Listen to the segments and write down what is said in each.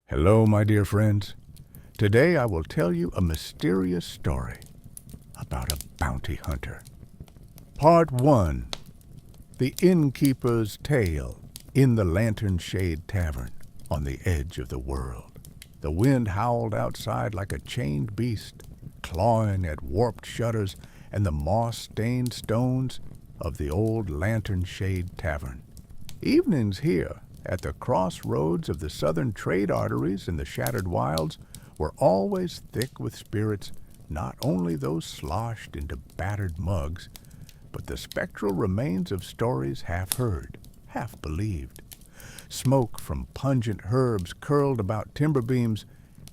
Hello, my dear friends. Today I will tell you a mysterious story about a bounty hunter. Part 1. The Innkeeper's Tale in the Lantern Shade Tavern on the edge of the world. The wind howled outside like a chained beast, clawing at warped shutters and the moss-stained stones of the old Lantern Shade Tavern. Evenings here, at the crossroads of the southern trade arteries in the shattered wilds, were always thick with spirits, not only those sloshed into battered mugs, but the spectral remains of stories half heard, half believed. Smoke from pungent herbs curled about timber beams,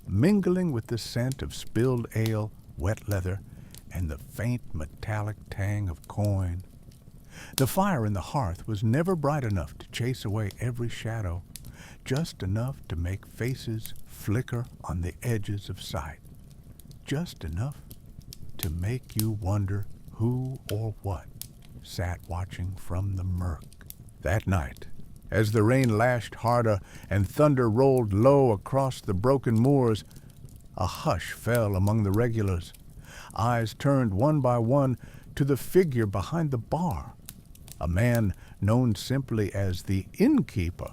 mingling with the scent of spilled ale, wet leather, and the faint metallic tang of coin. The fire in the hearth was never bright enough to chase away every shadow, just enough to make faces flicker on the edges of sight, just enough to make you wonder who or what sat watching from the murk. That night, as the rain lashed harder and thunder rolled low across the broken moors, a hush fell among the regulars. Eyes turned one by one to the figure behind the bar, a man known simply as the Innkeeper,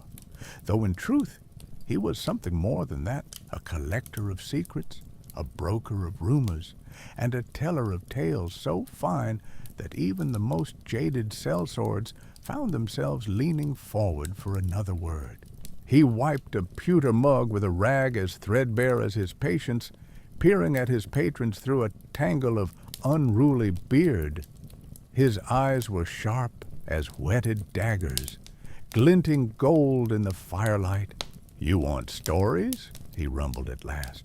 though in truth he was something more than that, a collector of secrets, a broker of rumors, and a teller of tales so fine that even the most jaded sellswords found themselves leaning forward for another word. He wiped a pewter mug with a rag as threadbare as his patience, peering at his patrons through a tangle of unruly beard. His eyes were sharp as whetted daggers, glinting gold in the firelight. "You want stories?" he rumbled at last,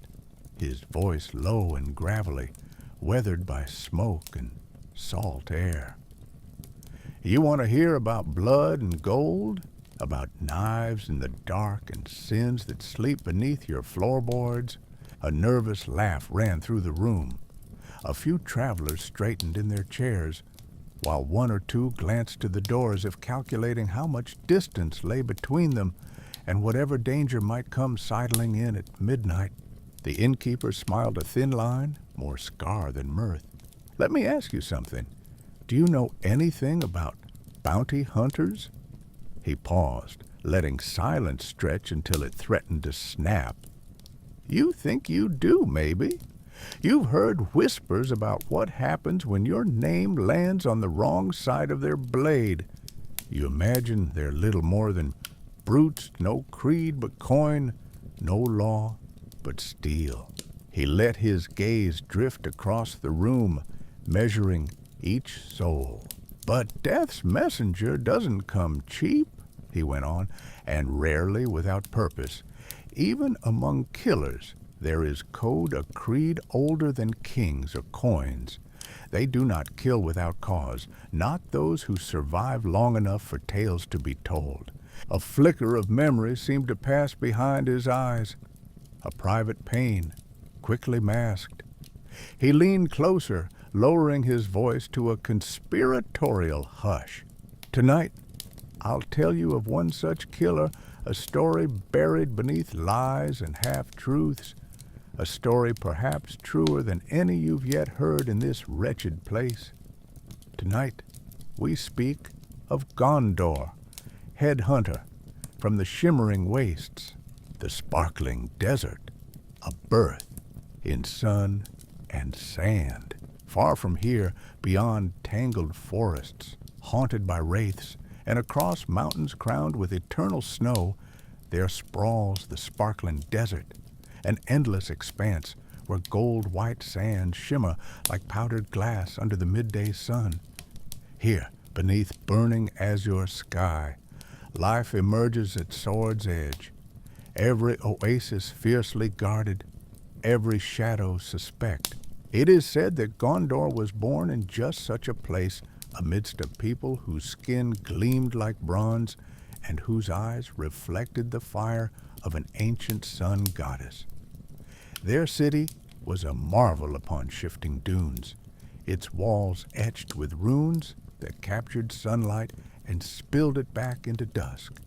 his voice low and gravelly, weathered by smoke and salt air. "You want to hear about blood and gold? About knives in the dark and sins that sleep beneath your floorboards?" A nervous laugh ran through the room. A few travelers straightened in their chairs, while one or two glanced to the door as if calculating how much distance lay between them and whatever danger might come sidling in at midnight. The innkeeper smiled a thin line, more scar than mirth. "Let me ask you something. Do you know anything about bounty hunters?" He paused, letting silence stretch until it threatened to snap. "You think you do, maybe? You've heard whispers about what happens when your name lands on the wrong side of their blade. You imagine they're little more than brutes, no creed but coin, no law but steel." He let his gaze drift across the room, measuring each soul. "But death's messenger doesn't come cheap," he went on, "and rarely without purpose. Even among killers, there is code a creed older than kings or coins. They do not kill without cause, not those who survive long enough for tales to be told." A flicker of memory seemed to pass behind his eyes, a private pain, quickly masked. He leaned closer, lowering his voice to a conspiratorial hush. "Tonight, I'll tell you of one such killer, a story buried beneath lies and half-truths, a story perhaps truer than any you've yet heard in this wretched place. Tonight, we speak of Gondar, head hunter, from the shimmering wastes, the sparkling desert, a birth in sun and sand. Far from here, beyond tangled forests, haunted by wraiths, and across mountains crowned with eternal snow, there sprawls the sparkling desert, an endless expanse where gold-white sands shimmer like powdered glass under the midday sun. Here, beneath burning azure sky, life emerges at sword's edge, every oasis fiercely guarded, every shadow suspect. It is said that Gondar was born in just such a place, amidst a people whose skin gleamed like bronze and whose eyes reflected the fire of an ancient sun goddess. Their city was a marvel upon shifting dunes, its walls etched with runes that captured sunlight and spilled it back into dusk,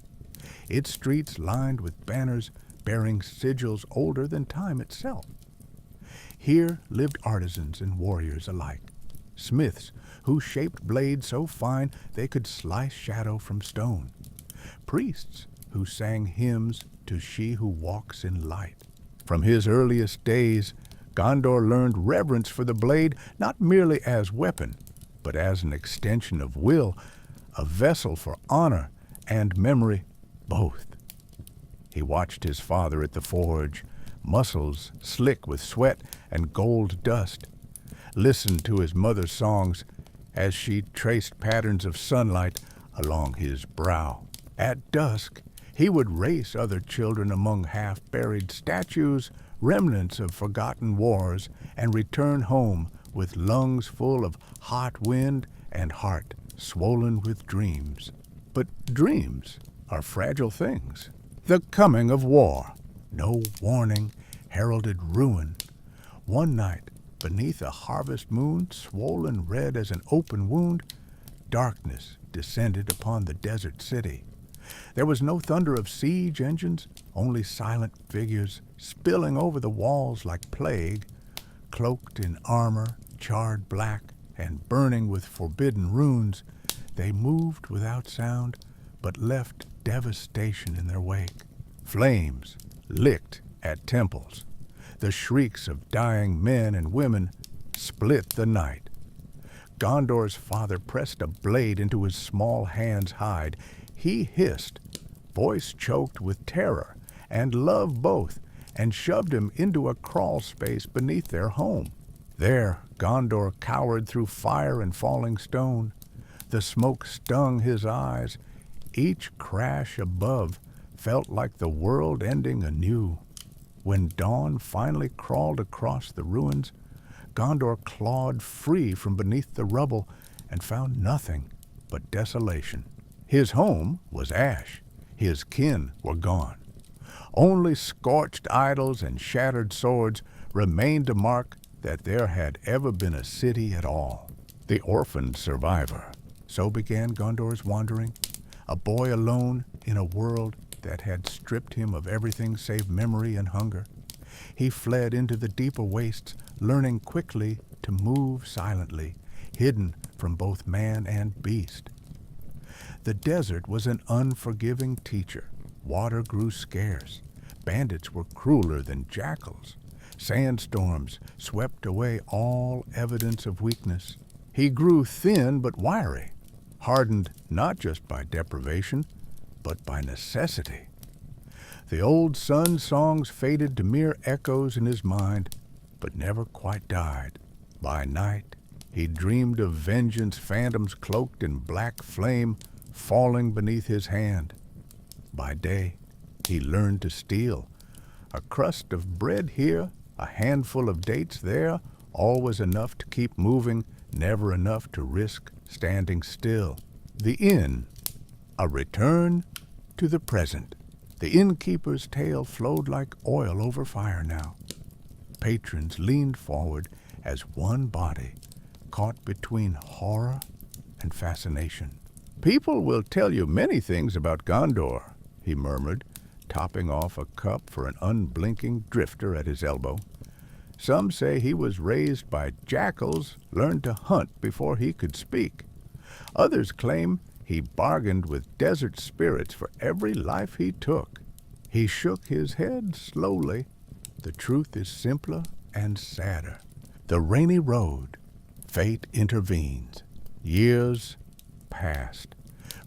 its streets lined with banners bearing sigils older than time itself. Here lived artisans and warriors alike, smiths who shaped blades so fine they could slice shadow from stone, priests who sang hymns to she who walks in light. From his earliest days, Gondor learned reverence for the blade not merely as weapon, but as an extension of will, a vessel for honor and memory, both. He watched his father at the forge, muscles slick with sweat and gold dust, listened to his mother's songs as she traced patterns of sunlight along his brow. At dusk, he would race other children among half-buried statues, remnants of forgotten wars, and return home with lungs full of hot wind and heart swollen with dreams. But dreams are fragile things. The coming of war, no warning, heralded ruin. One night, beneath a harvest moon, swollen red as an open wound, darkness descended upon the desert city. There was no thunder of siege engines, only silent figures spilling over the walls like plague, cloaked in armor, charred black, and burning with forbidden runes. They moved without sound, but left devastation in their wake. Flames licked at temples. The shrieks of dying men and women split the night. Gondor's father pressed a blade into his small hand's hide. He hissed, voice choked with terror and love both, and shoved him into a crawl space beneath their home. There, Gondor cowered through fire and falling stone. The smoke stung his eyes. Each crash above felt like the world ending anew. When dawn finally crawled across the ruins, Gondor clawed free from beneath the rubble and found nothing but desolation. His home was ash. His kin were gone. Only scorched idols and shattered swords remained to mark that there had ever been a city at all. The orphaned survivor. So began Gondor's wandering, a boy alone in a world that had stripped him of everything save memory and hunger. He fled into the deeper wastes, learning quickly to move silently, hidden from both man and beast. The desert was an unforgiving teacher. Water grew scarce. Bandits were crueler than jackals. Sandstorms swept away all evidence of weakness. He grew thin but wiry, hardened not just by deprivation, but by necessity. The old sun songs faded to mere echoes in his mind, but never quite died. By night, he dreamed of vengeance, phantoms cloaked in black flame falling beneath his hand. By day, he learned to steal. A crust of bread here, a handful of dates there, always enough to keep moving, never enough to risk standing still. The inn, a return to the present. The innkeeper's tale flowed like oil over fire now. Patrons leaned forward as one body, caught between horror and fascination. "People will tell you many things about Gondor," he murmured, topping off a cup for an unblinking drifter at his elbow. "Some say he was raised by jackals, learned to hunt before he could speak. Others claim he bargained with desert spirits for every life he took." He shook his head slowly. The truth is simpler and sadder. The rainy road, fate intervenes. Years passed.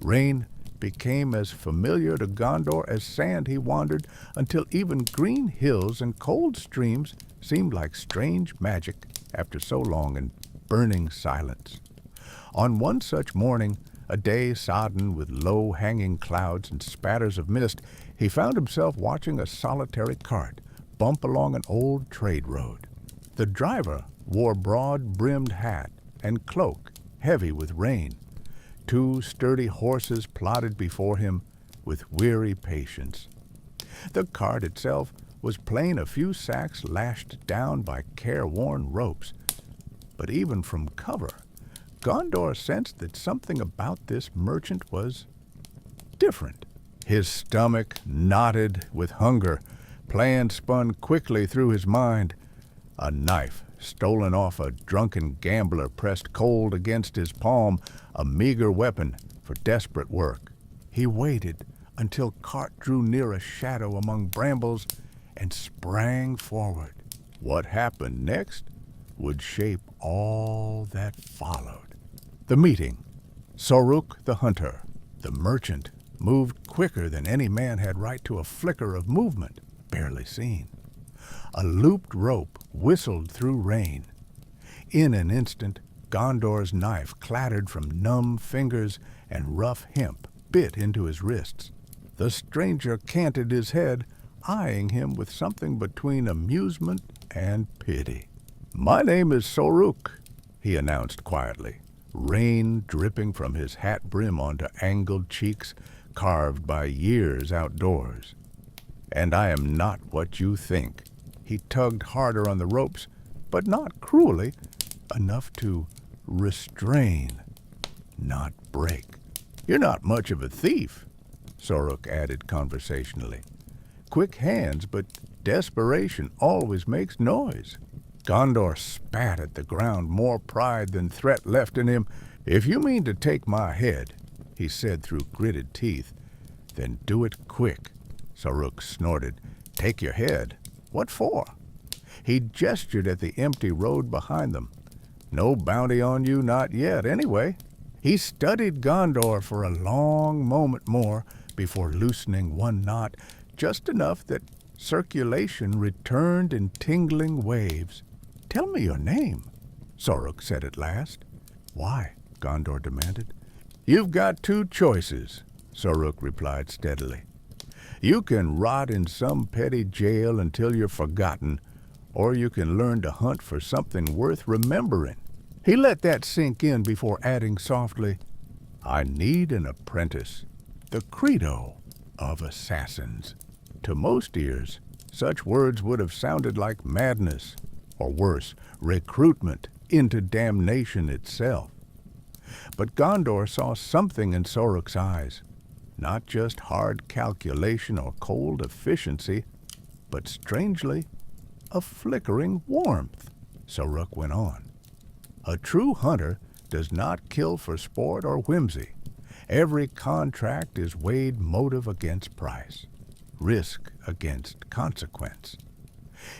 Rain became as familiar to Gondor as sand he wandered, until even green hills and cold streams seemed like strange magic after so long in burning silence. On one such morning, a day sodden with low-hanging clouds and spatters of mist, he found himself watching a solitary cart bump along an old trade road. The driver wore broad-brimmed hat and cloak heavy with rain. Two sturdy horses plodded before him with weary patience. The cart itself was plain a few sacks lashed down by careworn ropes. But even from cover, Gondor sensed that something about this merchant was different. His stomach knotted with hunger, plan spun quickly through his mind. A knife stolen off a drunken gambler pressed cold against his palm, a meager weapon for desperate work. He waited until cart drew near a shadow among brambles and sprang forward. What happened next would shape all that followed. The meeting. Soruk the hunter, the merchant, moved quicker than any man had right to a flicker of movement, barely seen. A looped rope whistled through rain. In an instant, Gondor's knife clattered from numb fingers and rough hemp bit into his wrists. The stranger canted his head, eyeing him with something between amusement and pity. "My name is Soruk," he announced quietly, rain dripping from his hat brim onto angled cheeks carved by years outdoors. "And I am not what you think." He tugged harder on the ropes, but not cruelly, enough to restrain, not break. "You're not much of a thief," Soruk added conversationally. "Quick hands, but desperation always makes noise." Gondor spat at the ground, more pride than threat left in him. "If you mean to take my head," he said through gritted teeth, "then do it quick." Soruk snorted. "Take your head? What for?" He gestured at the empty road behind them. "No bounty on you, not yet, anyway." He studied Gondor for a long moment more before loosening one knot, just enough that circulation returned in tingling waves. "Tell me your name," Soruk said at last. "Why?" Gondor demanded. "You've got two choices," Soruk replied steadily. "You can rot in some petty jail until you're forgotten, or you can learn to hunt for something worth remembering." He let that sink in before adding softly, "I need an apprentice, the credo of assassins." To most ears, such words would have sounded like madness, or worse, recruitment into damnation itself. But Gondor saw something in Soruk's eyes, not just hard calculation or cold efficiency, but strangely, a flickering warmth. Soruk went on. "A true hunter does not kill for sport or whimsy. Every contract is weighed motive against price, risk against consequence."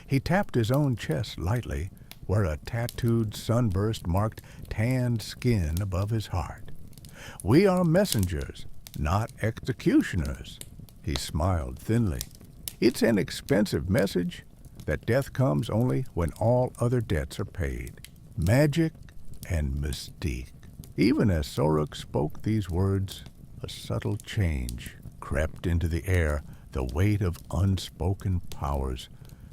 He tapped his own chest lightly, where a tattooed sunburst marked tanned skin above his heart. "We are messengers, not executioners." He smiled thinly. "It's an expensive message that death comes only when all other debts are paid. Magic and mystique." Even as Soruk spoke these words, a subtle change crept into the air, the weight of unspoken powers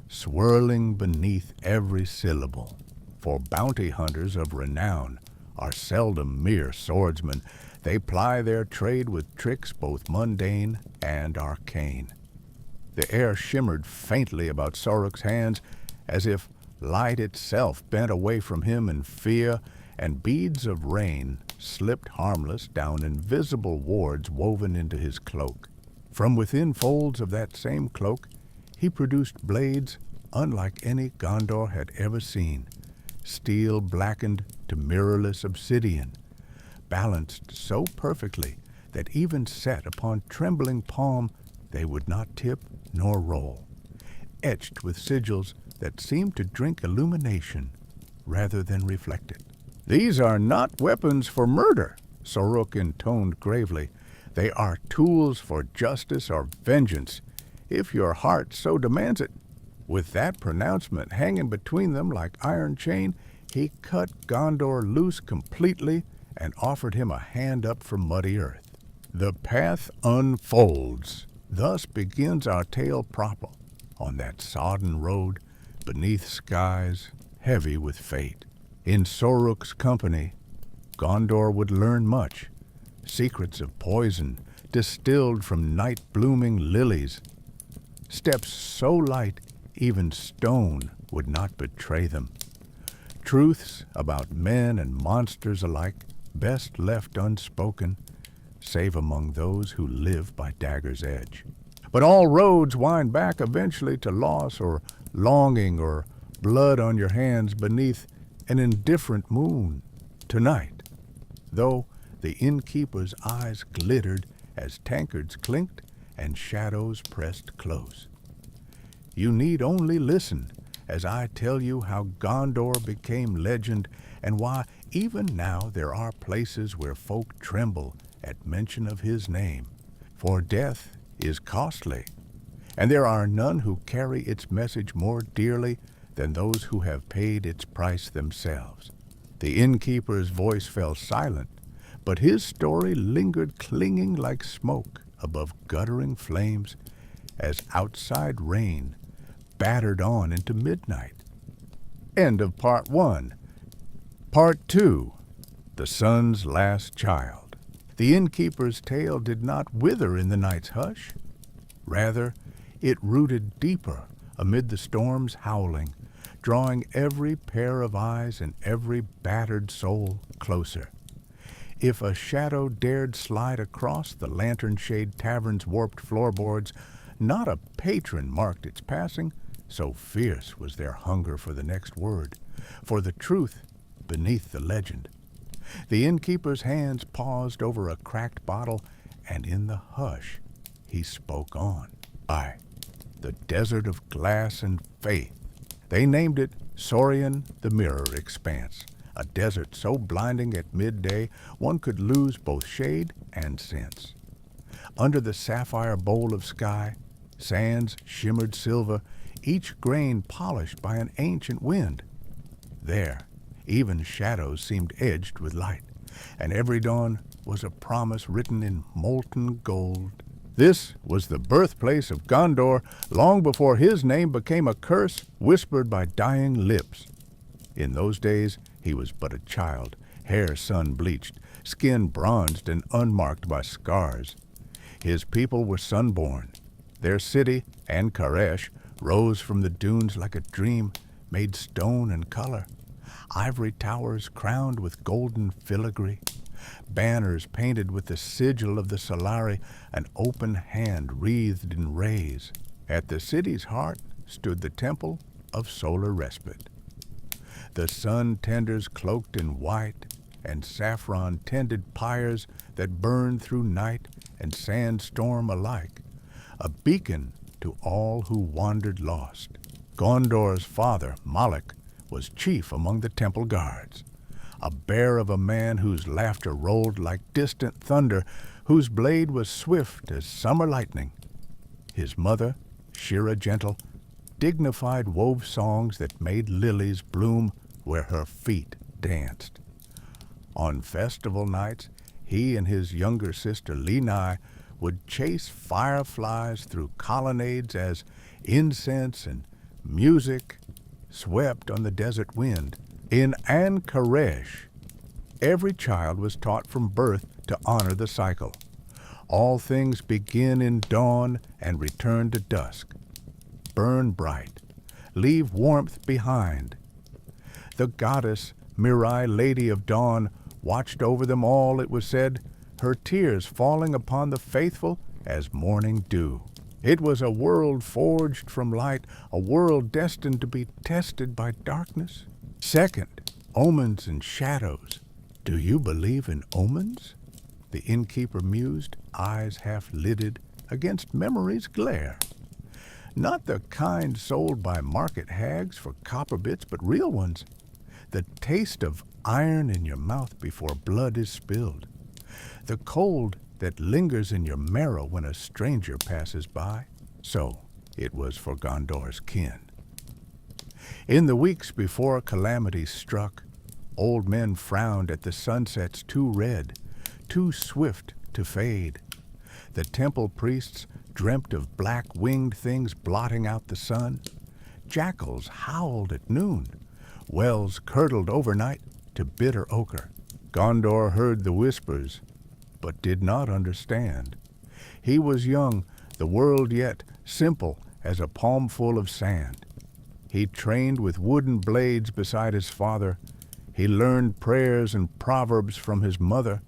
swirling beneath every syllable. For bounty hunters of renown are seldom mere swordsmen. They ply their trade with tricks both mundane and arcane. The air shimmered faintly about Soruk's hands, as if light itself bent away from him in fear, and beads of rain slipped harmless down invisible wards woven into his cloak. From within folds of that same cloak, he produced blades unlike any Gondor had ever seen, steel blackened to mirrorless obsidian, balanced so perfectly that even set upon trembling palm they would not tip nor roll, etched with sigils that seemed to drink illumination rather than reflect it. "These are not weapons for murder," Soruk intoned gravely. "They are tools for justice or vengeance, if your heart so demands it." With that pronouncement hanging between them like iron chain, he cut Gondor loose completely and offered him a hand up from muddy earth. The path unfolds. Thus begins our tale proper, on that sodden road, beneath skies heavy with fate. In Soruk's company, Gondor would learn much, secrets of poison distilled from night-blooming lilies, steps so light even stone would not betray them, truths about men and monsters alike best left unspoken, save among those who live by dagger's edge. But all roads wind back eventually to loss or longing or blood on your hands beneath an indifferent moon tonight, though the innkeeper's eyes glittered as tankards clinked and shadows pressed close. You need only listen as I tell you how Gondor became legend and why even now there are places where folk tremble at mention of his name. For death is costly, and there are none who carry its message more dearly than those who have paid its price themselves. The innkeeper's voice fell silent, but his story lingered clinging like smoke above guttering flames as outside rain battered on into midnight. End of Part 1. Part 2. The Sun's Last Child. The innkeeper's tale did not wither in the night's hush. Rather, it rooted deeper amid the storm's howling, drawing every pair of eyes and every battered soul closer. If a shadow dared slide across the lantern-shade tavern's warped floorboards, not a patron marked its passing, so fierce was their hunger for the next word, for the truth beneath the legend. The innkeeper's hands paused over a cracked bottle, and in the hush he spoke on. Aye, the desert of glass and faith. They named it Saurian the Mirror Expanse, a desert so blinding at midday one could lose both shade and sense. Under the sapphire bowl of sky, sands shimmered silver, each grain polished by an ancient wind. There, even shadows seemed edged with light, and every dawn was a promise written in molten gold. This was the birthplace of Gondor long before his name became a curse whispered by dying lips. In those days, he was but a child, hair sun-bleached, skin bronzed and unmarked by scars. His people were sunborn. Their city, An-Karesh, rose from the dunes like a dream, made stone and color. Ivory towers crowned with golden filigree, banners painted with the sigil of the Solari, an open hand wreathed in rays. At the city's heart stood the temple of solar respite. The sun tenders cloaked in white, and saffron tended pyres that burned through night and sandstorm alike, a beacon to all who wandered lost. Gondor's father, Malak, was chief among the temple guards, a bear of a man whose laughter rolled like distant thunder, whose blade was swift as summer lightning. His mother, Shira Gentle, dignified wove songs that made lilies bloom where her feet danced. On festival nights, he and his younger sister Lenai would chase fireflies through colonnades as incense and music swept on the desert wind. In An-Karesh, every child was taught from birth to honor the cycle. All things begin in dawn and return to dusk. Burn bright, leave warmth behind. The goddess, Mirai, Lady of Dawn, watched over them all, it was said, her tears falling upon the faithful as morning dew. It was a world forged from light, a world destined to be tested by darkness. Second, omens and shadows. Do you believe in omens? The innkeeper mused, eyes half-lidded against memory's glare. Not the kind sold by market hags for copper bits, but real ones. The taste of iron in your mouth before blood is spilled. The cold that lingers in your marrow when a stranger passes by. So it was for Gondor's kin. In the weeks before calamity struck, old men frowned at the sunsets too red, too swift to fade. The temple priests dreamt of black-winged things blotting out the sun. Jackals howled at noon. Wells curdled overnight to bitter ochre. Gondor heard the whispers, but did not understand. He was young, the world yet simple as a palmful of sand. He trained with wooden blades beside his father. He learned prayers and proverbs from his mother.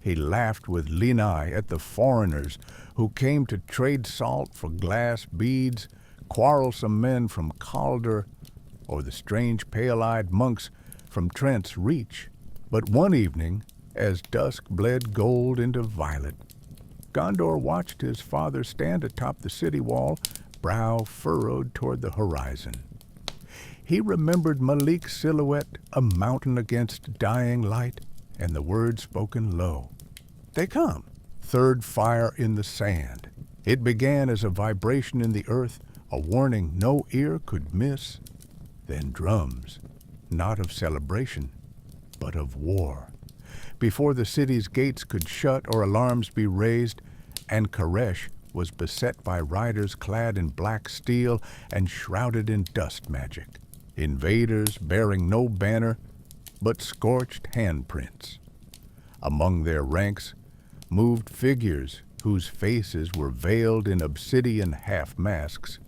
He laughed with Linai at the foreigners who came to trade salt for glass beads, quarrelsome men from Calder, or the strange pale-eyed monks from Trent's Reach. But one evening, as dusk bled gold into violet, Gondor watched his father stand atop the city wall, brow furrowed toward the horizon. He remembered Malik's silhouette, a mountain against dying light, and the words spoken low. "They come." Third fire in the sand. It began as a vibration in the earth, a warning no ear could miss. Then drums, not of celebration, but of war. Before the city's gates could shut or alarms be raised, and Koresh was beset by riders clad in black steel and shrouded in dust magic. Invaders bearing no banner but scorched handprints. Among their ranks moved figures whose faces were veiled in obsidian half-masks,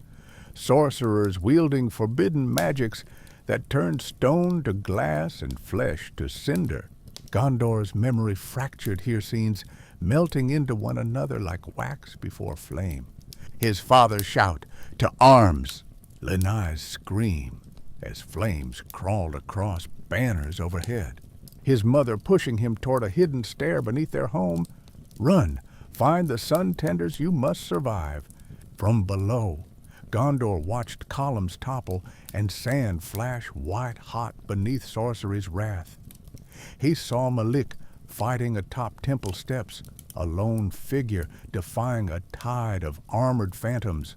sorcerers wielding forbidden magics that turned stone to glass and flesh to cinder. Gondor's memory fractured here scenes, melting into one another like wax before flame. His father's shout, "To arms!" Lenai's scream, as flames crawled across banners overhead. His mother pushing him toward a hidden stair beneath their home. "Run! Find the sun tenders, you must survive." From below, Gondor watched columns topple and sand flash white-hot beneath sorcery's wrath. He saw Malik fighting atop temple steps, a lone figure defying a tide of armored phantoms.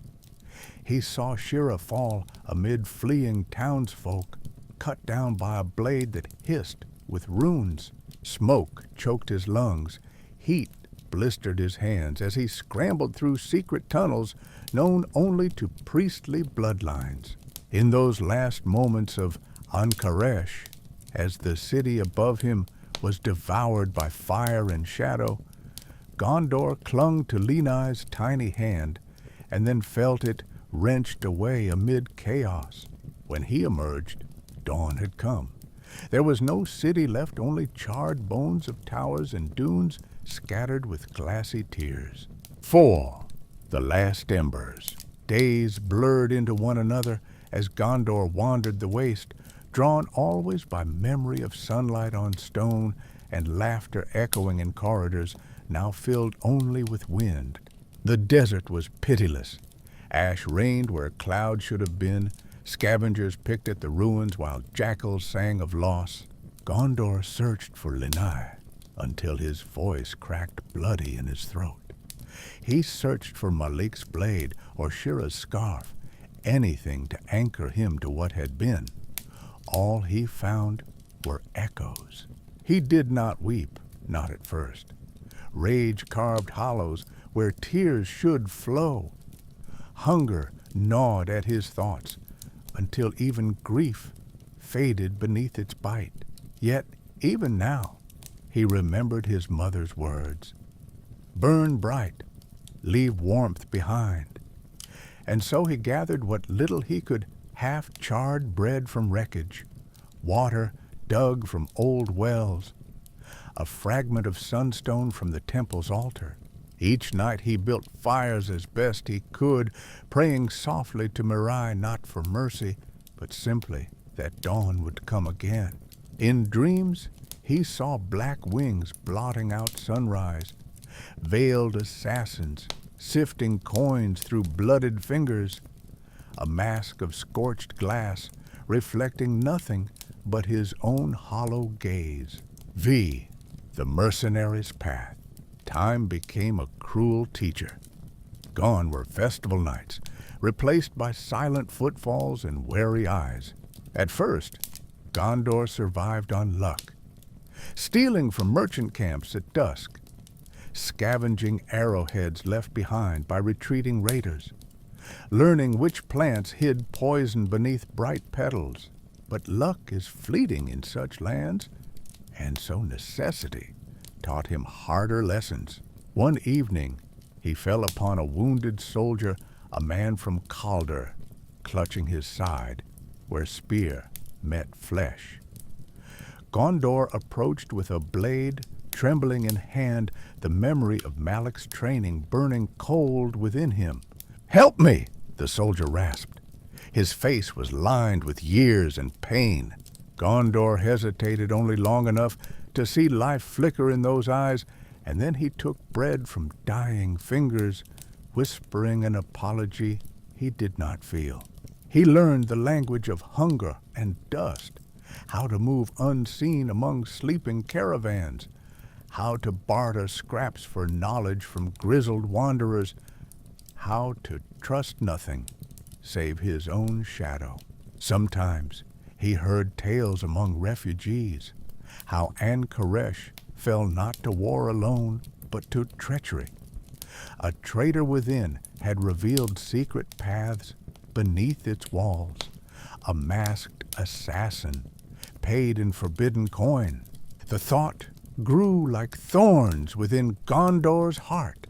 He saw Shira fall amid fleeing townsfolk, cut down by a blade that hissed with runes. Smoke choked his lungs. Heat blistered his hands as he scrambled through secret tunnels known only to priestly bloodlines. In those last moments of Ankaresh, as the city above him was devoured by fire and shadow, Gondor clung to Linai's tiny hand and then felt it wrenched away amid chaos. When he emerged, dawn had come. There was no city left, only charred bones of towers and dunes scattered with glassy tears. 4. The last embers. Days blurred into one another as Gondor wandered the waste, drawn always by memory of sunlight on stone and laughter echoing in corridors now filled only with wind. The desert was pitiless. Ash rained where clouds should have been. Scavengers picked at the ruins while jackals sang of loss. Gondor searched for Linai until his voice cracked bloody in his throat. He searched for Malik's blade or Shira's scarf, anything to anchor him to what had been. All he found were echoes. He did not weep, not at first. Rage carved hollows where tears should flow. Hunger gnawed at his thoughts until even grief faded beneath its bite. Yet, even now, he remembered his mother's words. Burn bright, leave warmth behind. And so he gathered what little he could, half-charred bread from wreckage, water dug from old wells, a fragment of sunstone from the temple's altar. Each night he built fires as best he could, praying softly to Mirai not for mercy, but simply that dawn would come again. In dreams, he saw black wings blotting out sunrise, veiled assassins sifting coins through blooded fingers, a mask of scorched glass reflecting nothing but his own hollow gaze. V. The mercenary's path. Time became a cruel teacher. Gone were festival nights, replaced by silent footfalls and wary eyes. At first, Gondor survived on luck, stealing from merchant camps at dusk, scavenging arrowheads left behind by retreating raiders, learning which plants hid poison beneath bright petals. But luck is fleeting in such lands, and so necessity taught him harder lessons. One evening, he fell upon a wounded soldier, a man from Calder, clutching his side, where spear met flesh. Gondor approached with a blade trembling in hand, the memory of Malik's training burning cold within him. "Help me!" the soldier rasped. His face was lined with years and pain. Gondor hesitated only long enough to see life flicker in those eyes, and then he took bread from dying fingers, whispering an apology he did not feel. He learned the language of hunger and dust, how to move unseen among sleeping caravans, how to barter scraps for knowledge from grizzled wanderers, how to trust nothing save his own shadow. Sometimes he heard tales among refugees, how Ankaresh fell not to war alone, but to treachery. A traitor within had revealed secret paths beneath its walls, a masked assassin paid in forbidden coin. The thought grew like thorns within Gondor's heart,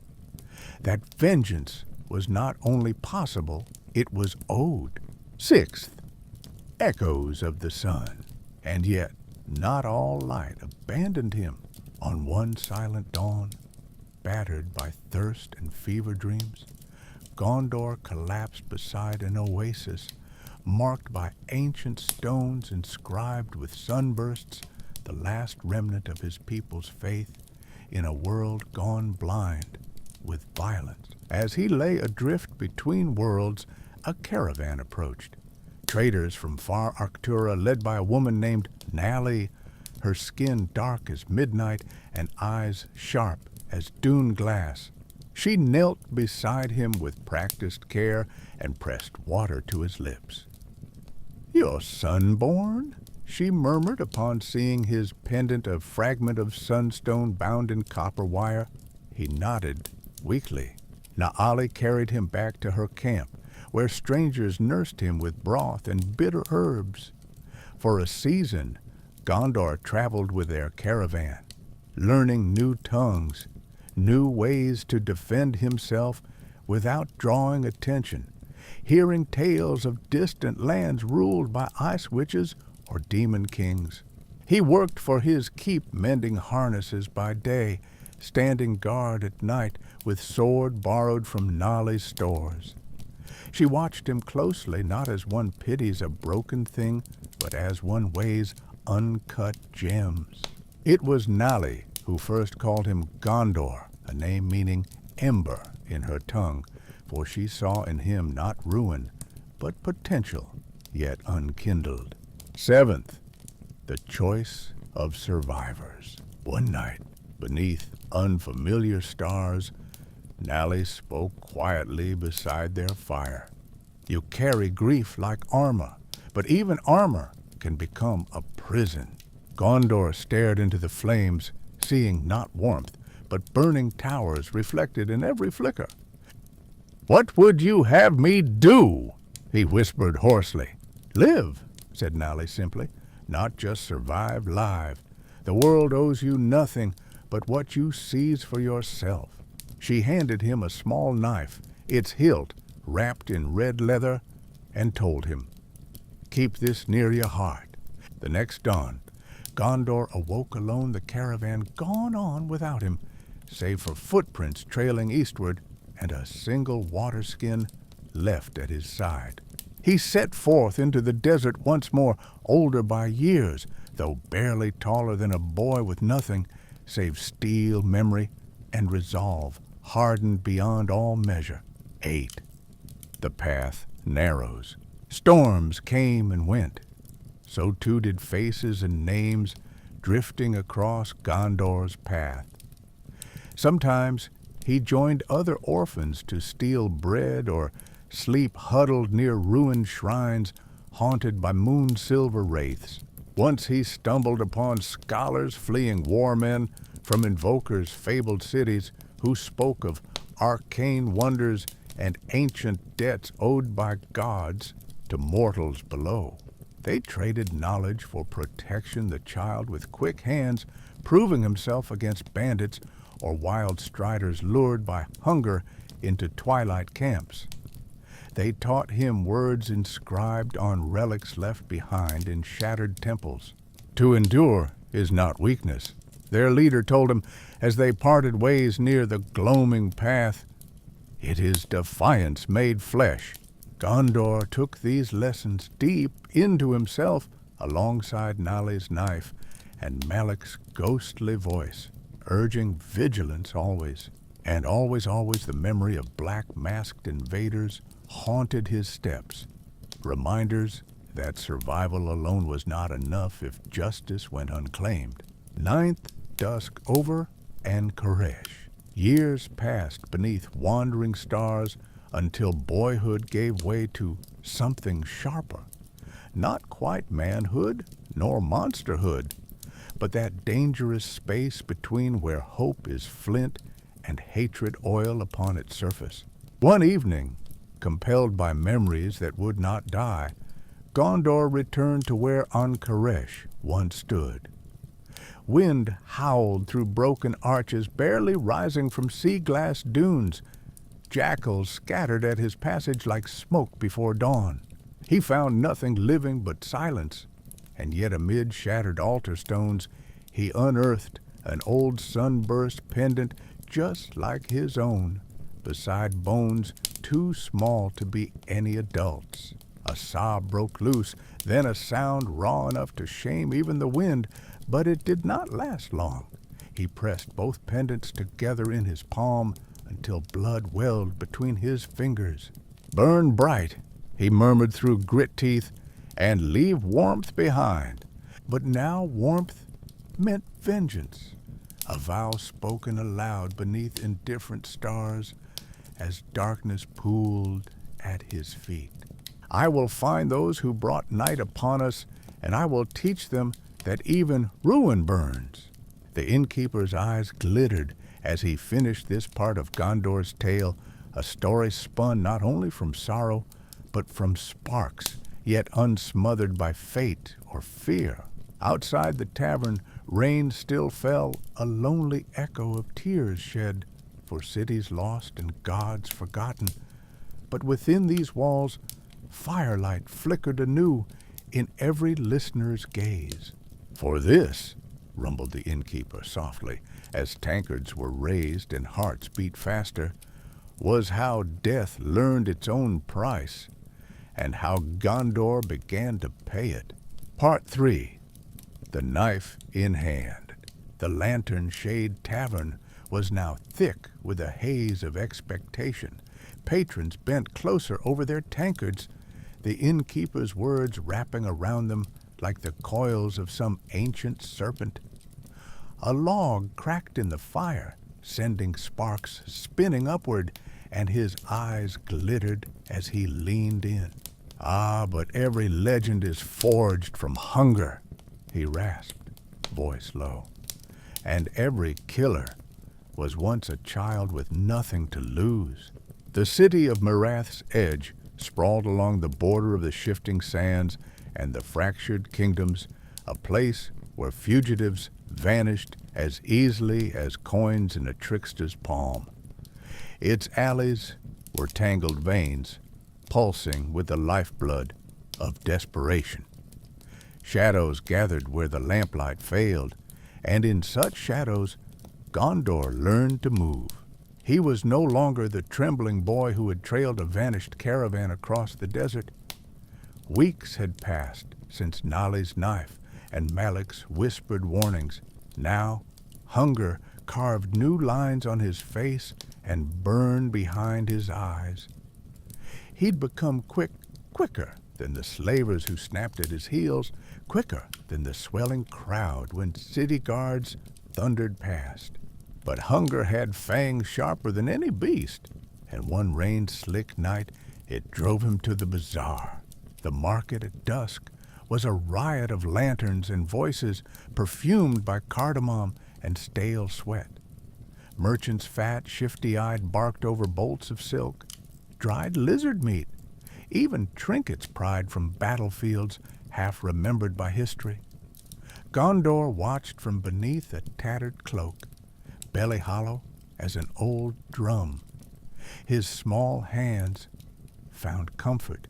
that vengeance was not only possible, it was owed. Sixth, echoes of the sun. And yet not all light abandoned him on one silent dawn. Battered by thirst and fever dreams, Gondor collapsed beside an oasis marked by ancient stones inscribed with sunbursts, the last remnant of his people's faith in a world gone blind with violence. As he lay adrift between worlds, a caravan approached. Traders from far Arctura, led by a woman named Nally, her skin dark as midnight and eyes sharp as dune glass. She knelt beside him with practiced care and pressed water to his lips. "Your sonborn?" she murmured upon seeing his pendant, a fragment of sunstone bound in copper wire. He nodded weakly. Naali carried him back to her camp, where strangers nursed him with broth and bitter herbs. For a season, Gondor traveled with their caravan, learning new tongues, new ways to defend himself without drawing attention, hearing tales of distant lands ruled by ice witches or demon kings. He worked for his keep, mending harnesses by day, standing guard at night with sword borrowed from Nali's stores. She watched him closely, not as one pities a broken thing, but as one weighs uncut gems. It was Nali who first called him Gondor, a name meaning ember in her tongue, for she saw in him not ruin, but potential, yet unkindled. Seventh, the choice of survivors. One night, beneath unfamiliar stars, Nally spoke quietly beside their fire. "You carry grief like armor, but even armor can become a prison." Gondor stared into the flames, seeing not warmth, but burning towers reflected in every flicker. "What would you have me do?" he whispered hoarsely. "Live," said Nally simply. "Not just survive, live. The world owes you nothing but what you seize for yourself." She handed him a small knife, its hilt wrapped in red leather, and told him, "Keep this near your heart." The next dawn, Gondor awoke alone, the caravan gone on without him, save for footprints trailing eastward and a single water skin left at his side. He set forth into the desert once more, older by years, though barely taller than a boy with nothing save steel memory and resolve, hardened beyond all measure. 8. The path narrows. Storms came and went. So too did faces and names drifting across Gondor's path. Sometimes he joined other orphans to steal bread or sleep huddled near ruined shrines haunted by moon-silver wraiths. Once he stumbled upon scholars fleeing warmen from invokers' fabled cities who spoke of arcane wonders and ancient debts owed by gods to mortals below. They traded knowledge for protection, the child with quick hands proving himself against bandits or wild striders lured by hunger into twilight camps. They taught him words inscribed on relics left behind in shattered temples. To endure is not weakness, Their leader told him as they parted ways near the gloaming path, "It is defiance made flesh." Gondor took these lessons deep into himself alongside Nali's knife and Malik's ghostly voice, urging vigilance always. And always the memory of black-masked invaders haunted his steps, reminders that survival alone was not enough if justice went unclaimed. Ninth dusk over, and Koresh. Years passed beneath wandering stars until boyhood gave way to something sharper. Not quite manhood nor monsterhood, but that dangerous space between where hope is flint and hatred oil upon its surface. One evening, compelled by memories that would not die, Gondor returned to where Koresh once stood. Wind howled through broken arches, barely rising from sea-glass dunes. Jackals scattered at his passage like smoke before dawn. He found nothing living but silence, and yet amid shattered altar stones, he unearthed an old sunburst pendant just like his own, beside bones too small to be any adult's. A sob broke loose, then a sound raw enough to shame even the wind, but it did not last long. He pressed both pendants together in his palm until blood welled between his fingers. "Burn bright," he murmured through grit teeth, "and leave warmth behind." But now warmth meant vengeance, a vow spoken aloud beneath indifferent stars as darkness pooled at his feet. "I will find those who brought night upon us, and I will teach them that even ruin burns." The innkeeper's eyes glittered as he finished this part of Gondor's tale, a story spun not only from sorrow, but from sparks, yet unsmothered by fate or fear. Outside the tavern, rain still fell, a lonely echo of tears shed for cities lost and gods forgotten. But within these walls, firelight flickered anew in every listener's gaze. "For this," rumbled the innkeeper softly, as tankards were raised and hearts beat faster, "was how death learned its own price, and how Gondor began to pay it." Part 3. The Knife in Hand. The lantern-shade tavern was now thick with a haze of expectation. Patrons bent closer over their tankards, the innkeeper's words wrapping around them like the coils of some ancient serpent. A log cracked in the fire, sending sparks spinning upward, and his eyes glittered as he leaned in. "Ah, but every legend is forged from hunger," he rasped, voice low. "And every killer was once a child with nothing to lose." The city of Merath's Edge sprawled along the border of the shifting sands and the fractured kingdoms, a place where fugitives vanished as easily as coins in a trickster's palm. Its alleys were tangled veins, pulsing with the lifeblood of desperation. Shadows gathered where the lamplight failed, and in such shadows Gondor learned to move. He was no longer the trembling boy who had trailed a vanished caravan across the desert. Weeks had passed since Nali's knife and Malik's whispered warnings. Now, hunger carved new lines on his face and burned behind his eyes. He'd become quicker than the slavers who snapped at his heels, quicker than the swelling crowd when city guards thundered past. But hunger had fangs sharper than any beast, and one rain-slick night it drove him to the bazaar. The market at dusk was a riot of lanterns and voices perfumed by cardamom and stale sweat. Merchants fat, shifty-eyed barked over bolts of silk, dried lizard meat, even trinkets pried from battlefields half remembered by history. Gondor watched from beneath a tattered cloak, belly hollow as an old drum. His small hands found comfort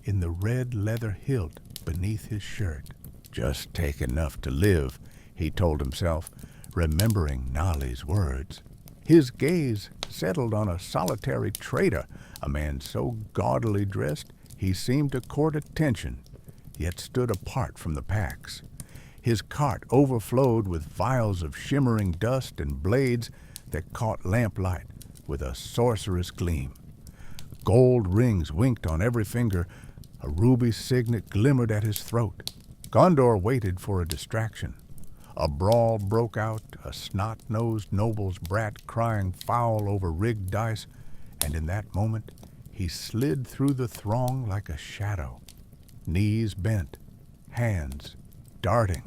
in the red leather hilt beneath his shirt. "Just take enough to live," he told himself, Remembering Nali's words, his gaze settled on a solitary trader, a man so gaudily dressed he seemed to court attention, yet stood apart from the packs. His cart overflowed with vials of shimmering dust and blades that caught lamplight with a sorcerous gleam. Gold rings winked on every finger, a ruby signet glimmered at his throat. Gondor waited for a distraction. A brawl broke out, a snot-nosed noble's brat crying foul over rigged dice, and in that moment he slid through the throng like a shadow, knees bent, hands darting,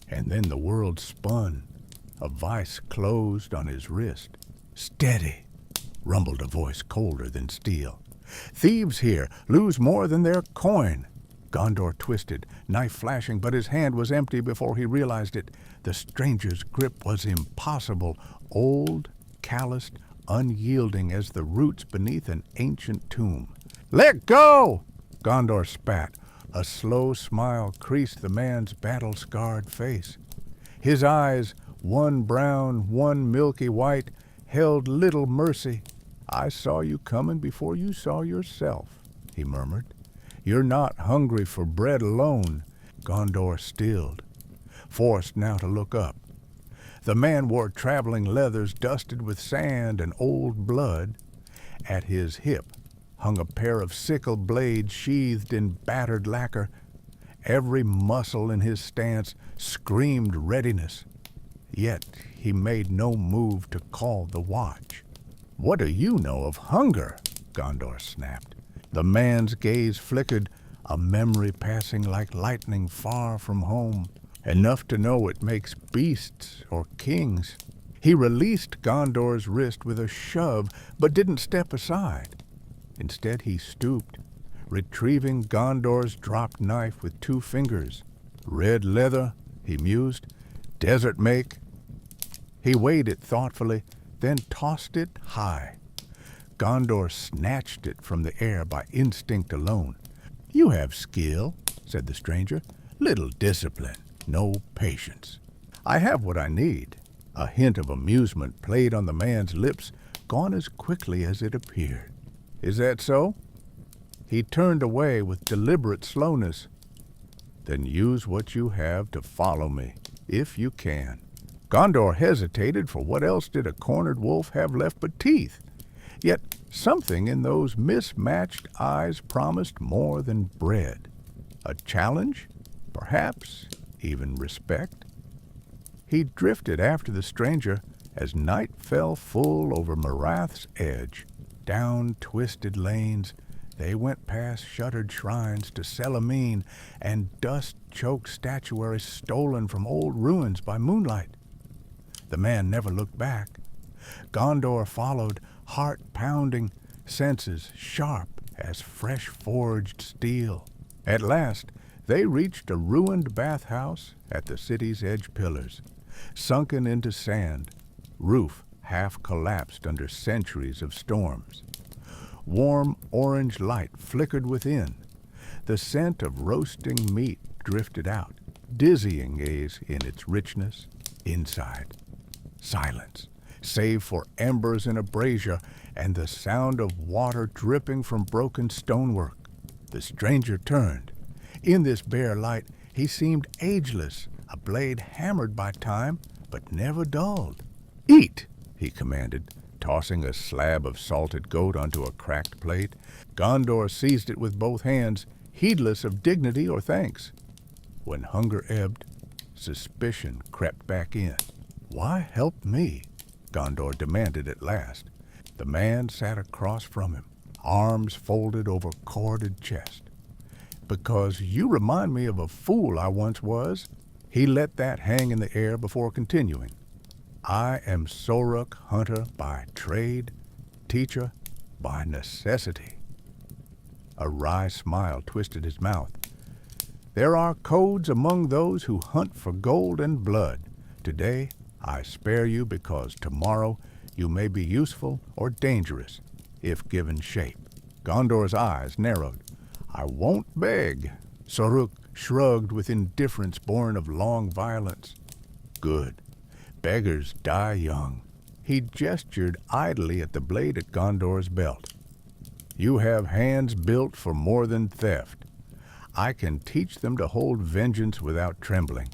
and then the world spun. A vice closed on his wrist. "Steady," rumbled a voice colder than steel. "Thieves here lose more than their coin." Gondor twisted, knife flashing, but his hand was empty before he realized it. The stranger's grip was impossible, old, calloused, unyielding as the roots beneath an ancient tomb. "Let go!" Gondor spat. A slow smile creased the man's battle-scarred face. His eyes, one brown, one milky white, held little mercy. "I saw you coming before you saw yourself," he murmured. "You're not hungry for bread alone." Gondor stilled, forced now to look up. The man wore traveling leathers dusted with sand and old blood. At his hip hung a pair of sickle blades sheathed in battered lacquer. Every muscle in his stance screamed readiness. Yet he made no move to call the watch. "What do you know of hunger?" Gondor snapped. The man's gaze flickered, a memory passing like lightning far from home, enough to know it makes beasts or kings. He released Gondor's wrist with a shove, but didn't step aside. Instead he stooped, retrieving Gondor's dropped knife with 2 fingers. "Red leather," he mused. "Desert make." He weighed it thoughtfully, then tossed it high. Gondor snatched it from the air by instinct alone. "You have skill," said the stranger. "Little discipline, no patience." "I have what I need." A hint of amusement played on the man's lips, gone as quickly as it appeared. "Is that so?" He turned away with deliberate slowness. "Then use what you have to follow me, if you can." Gondor hesitated, for what else did a cornered wolf have left but teeth? Yet something in those mismatched eyes promised more than bread. A challenge? Perhaps even respect? He drifted after the stranger as night fell full over Marath's edge. Down twisted lanes, they went past shuttered shrines to Selamine and dust-choked statuary stolen from old ruins by moonlight. The man never looked back. Gondor followed, heart pounding, senses sharp as fresh-forged steel. At last, they reached a ruined bathhouse at the city's edge pillars, sunken into sand, roof half collapsed under centuries of storms. Warm orange light flickered within. The scent of roasting meat drifted out, dizzying gaze in its richness. Inside, silence, save for embers in a brazier and the sound of water dripping from broken stonework. The stranger turned. In this bare light, he seemed ageless, a blade hammered by time, but never dulled. "Eat," he commanded, tossing a slab of salted goat onto a cracked plate. Gondor seized it with both hands, heedless of dignity or thanks. When hunger ebbed, suspicion crept back in. "Why help me?" Gondor demanded at last. The man sat across from him, arms folded over corded chest. "Because you remind me of a fool I once was." He let that hang in the air before continuing. "I am Soruk hunter by trade, teacher by necessity." A wry smile twisted his mouth. "There are codes among those who hunt for gold and blood. Today I spare you because tomorrow you may be useful or dangerous, if given shape." Gondor's eyes narrowed. "I won't beg." Soruk shrugged with indifference born of long violence. "Good. Beggars die young. He gestured idly at the blade at Gondor's belt. You have hands built for more than theft. I can teach them to hold vengeance without trembling.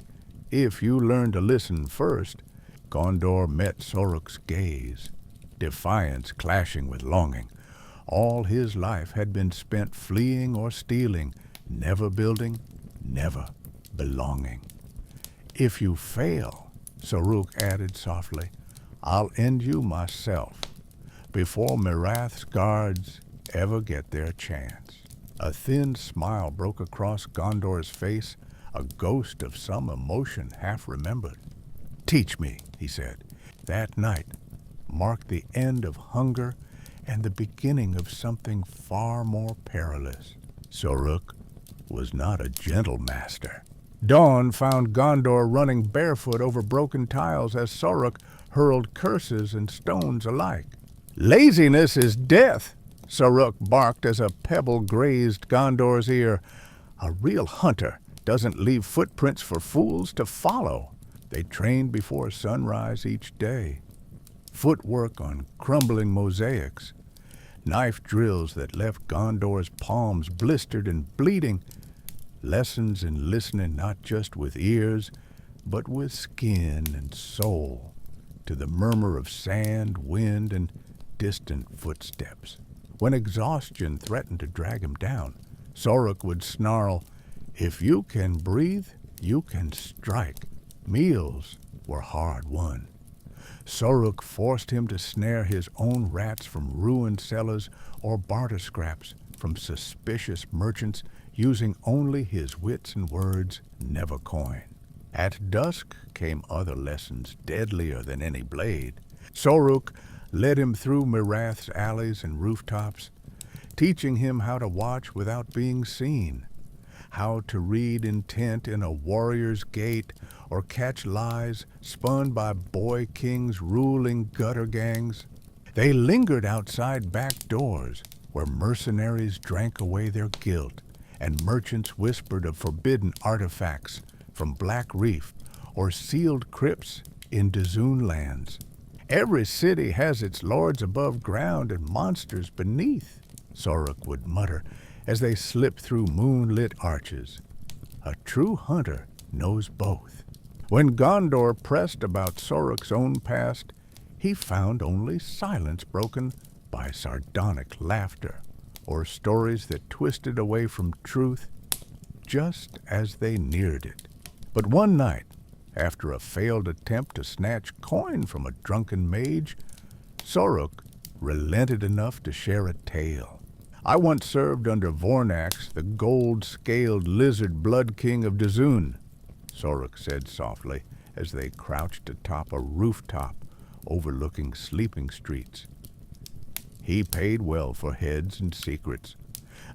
If you learn to listen first. Gondor met Sorok's gaze, defiance clashing with longing. All his life had been spent fleeing or stealing, never building, never belonging. If you fail, Sorok added softly, I'll end you myself, before Mirath's guards ever get their chance. A thin smile broke across Gondor's face, a ghost of some emotion half remembered. Teach me, he said. That night marked the end of hunger and the beginning of something far more perilous. Sorok was not a gentle master. Dawn found Gondor running barefoot over broken tiles as Sorok hurled curses and stones alike. Laziness is death, Sorok barked as a pebble grazed Gondor's ear. A real hunter doesn't leave footprints for fools to follow. They trained before sunrise each day. Footwork on crumbling mosaics. Knife drills that left Gondor's palms blistered and bleeding. Lessons in listening not just with ears, but with skin and soul, to the murmur of sand, wind, and distant footsteps. When exhaustion threatened to drag him down, Sorok would snarl, If you can breathe, you can strike. Meals were hard won. Sorok forced him to snare his own rats from ruined cellars or barter scraps from suspicious merchants using only his wits and words, never coin. At dusk came other lessons deadlier than any blade. Sorok led him through Mirath's alleys and rooftops, teaching him how to watch without being seen, how to read intent in a warrior's gait or catch lies spun by boy kings ruling gutter gangs. They lingered outside back doors where mercenaries drank away their guilt and merchants whispered of forbidden artifacts from Black Reef or sealed crypts in Dazun lands. Every city has its lords above ground and monsters beneath, Sorok would mutter as they slipped through moonlit arches. A true hunter knows both. When Gondor pressed about Sorok's own past, he found only silence broken by sardonic laughter, or stories that twisted away from truth just as they neared it. But one night, after a failed attempt to snatch coin from a drunken mage, Sorok relented enough to share a tale. I once served under Vornax, the gold-scaled lizard blood king of Dazun, Sorok said softly as they crouched atop a rooftop overlooking sleeping streets. He paid well for heads and secrets,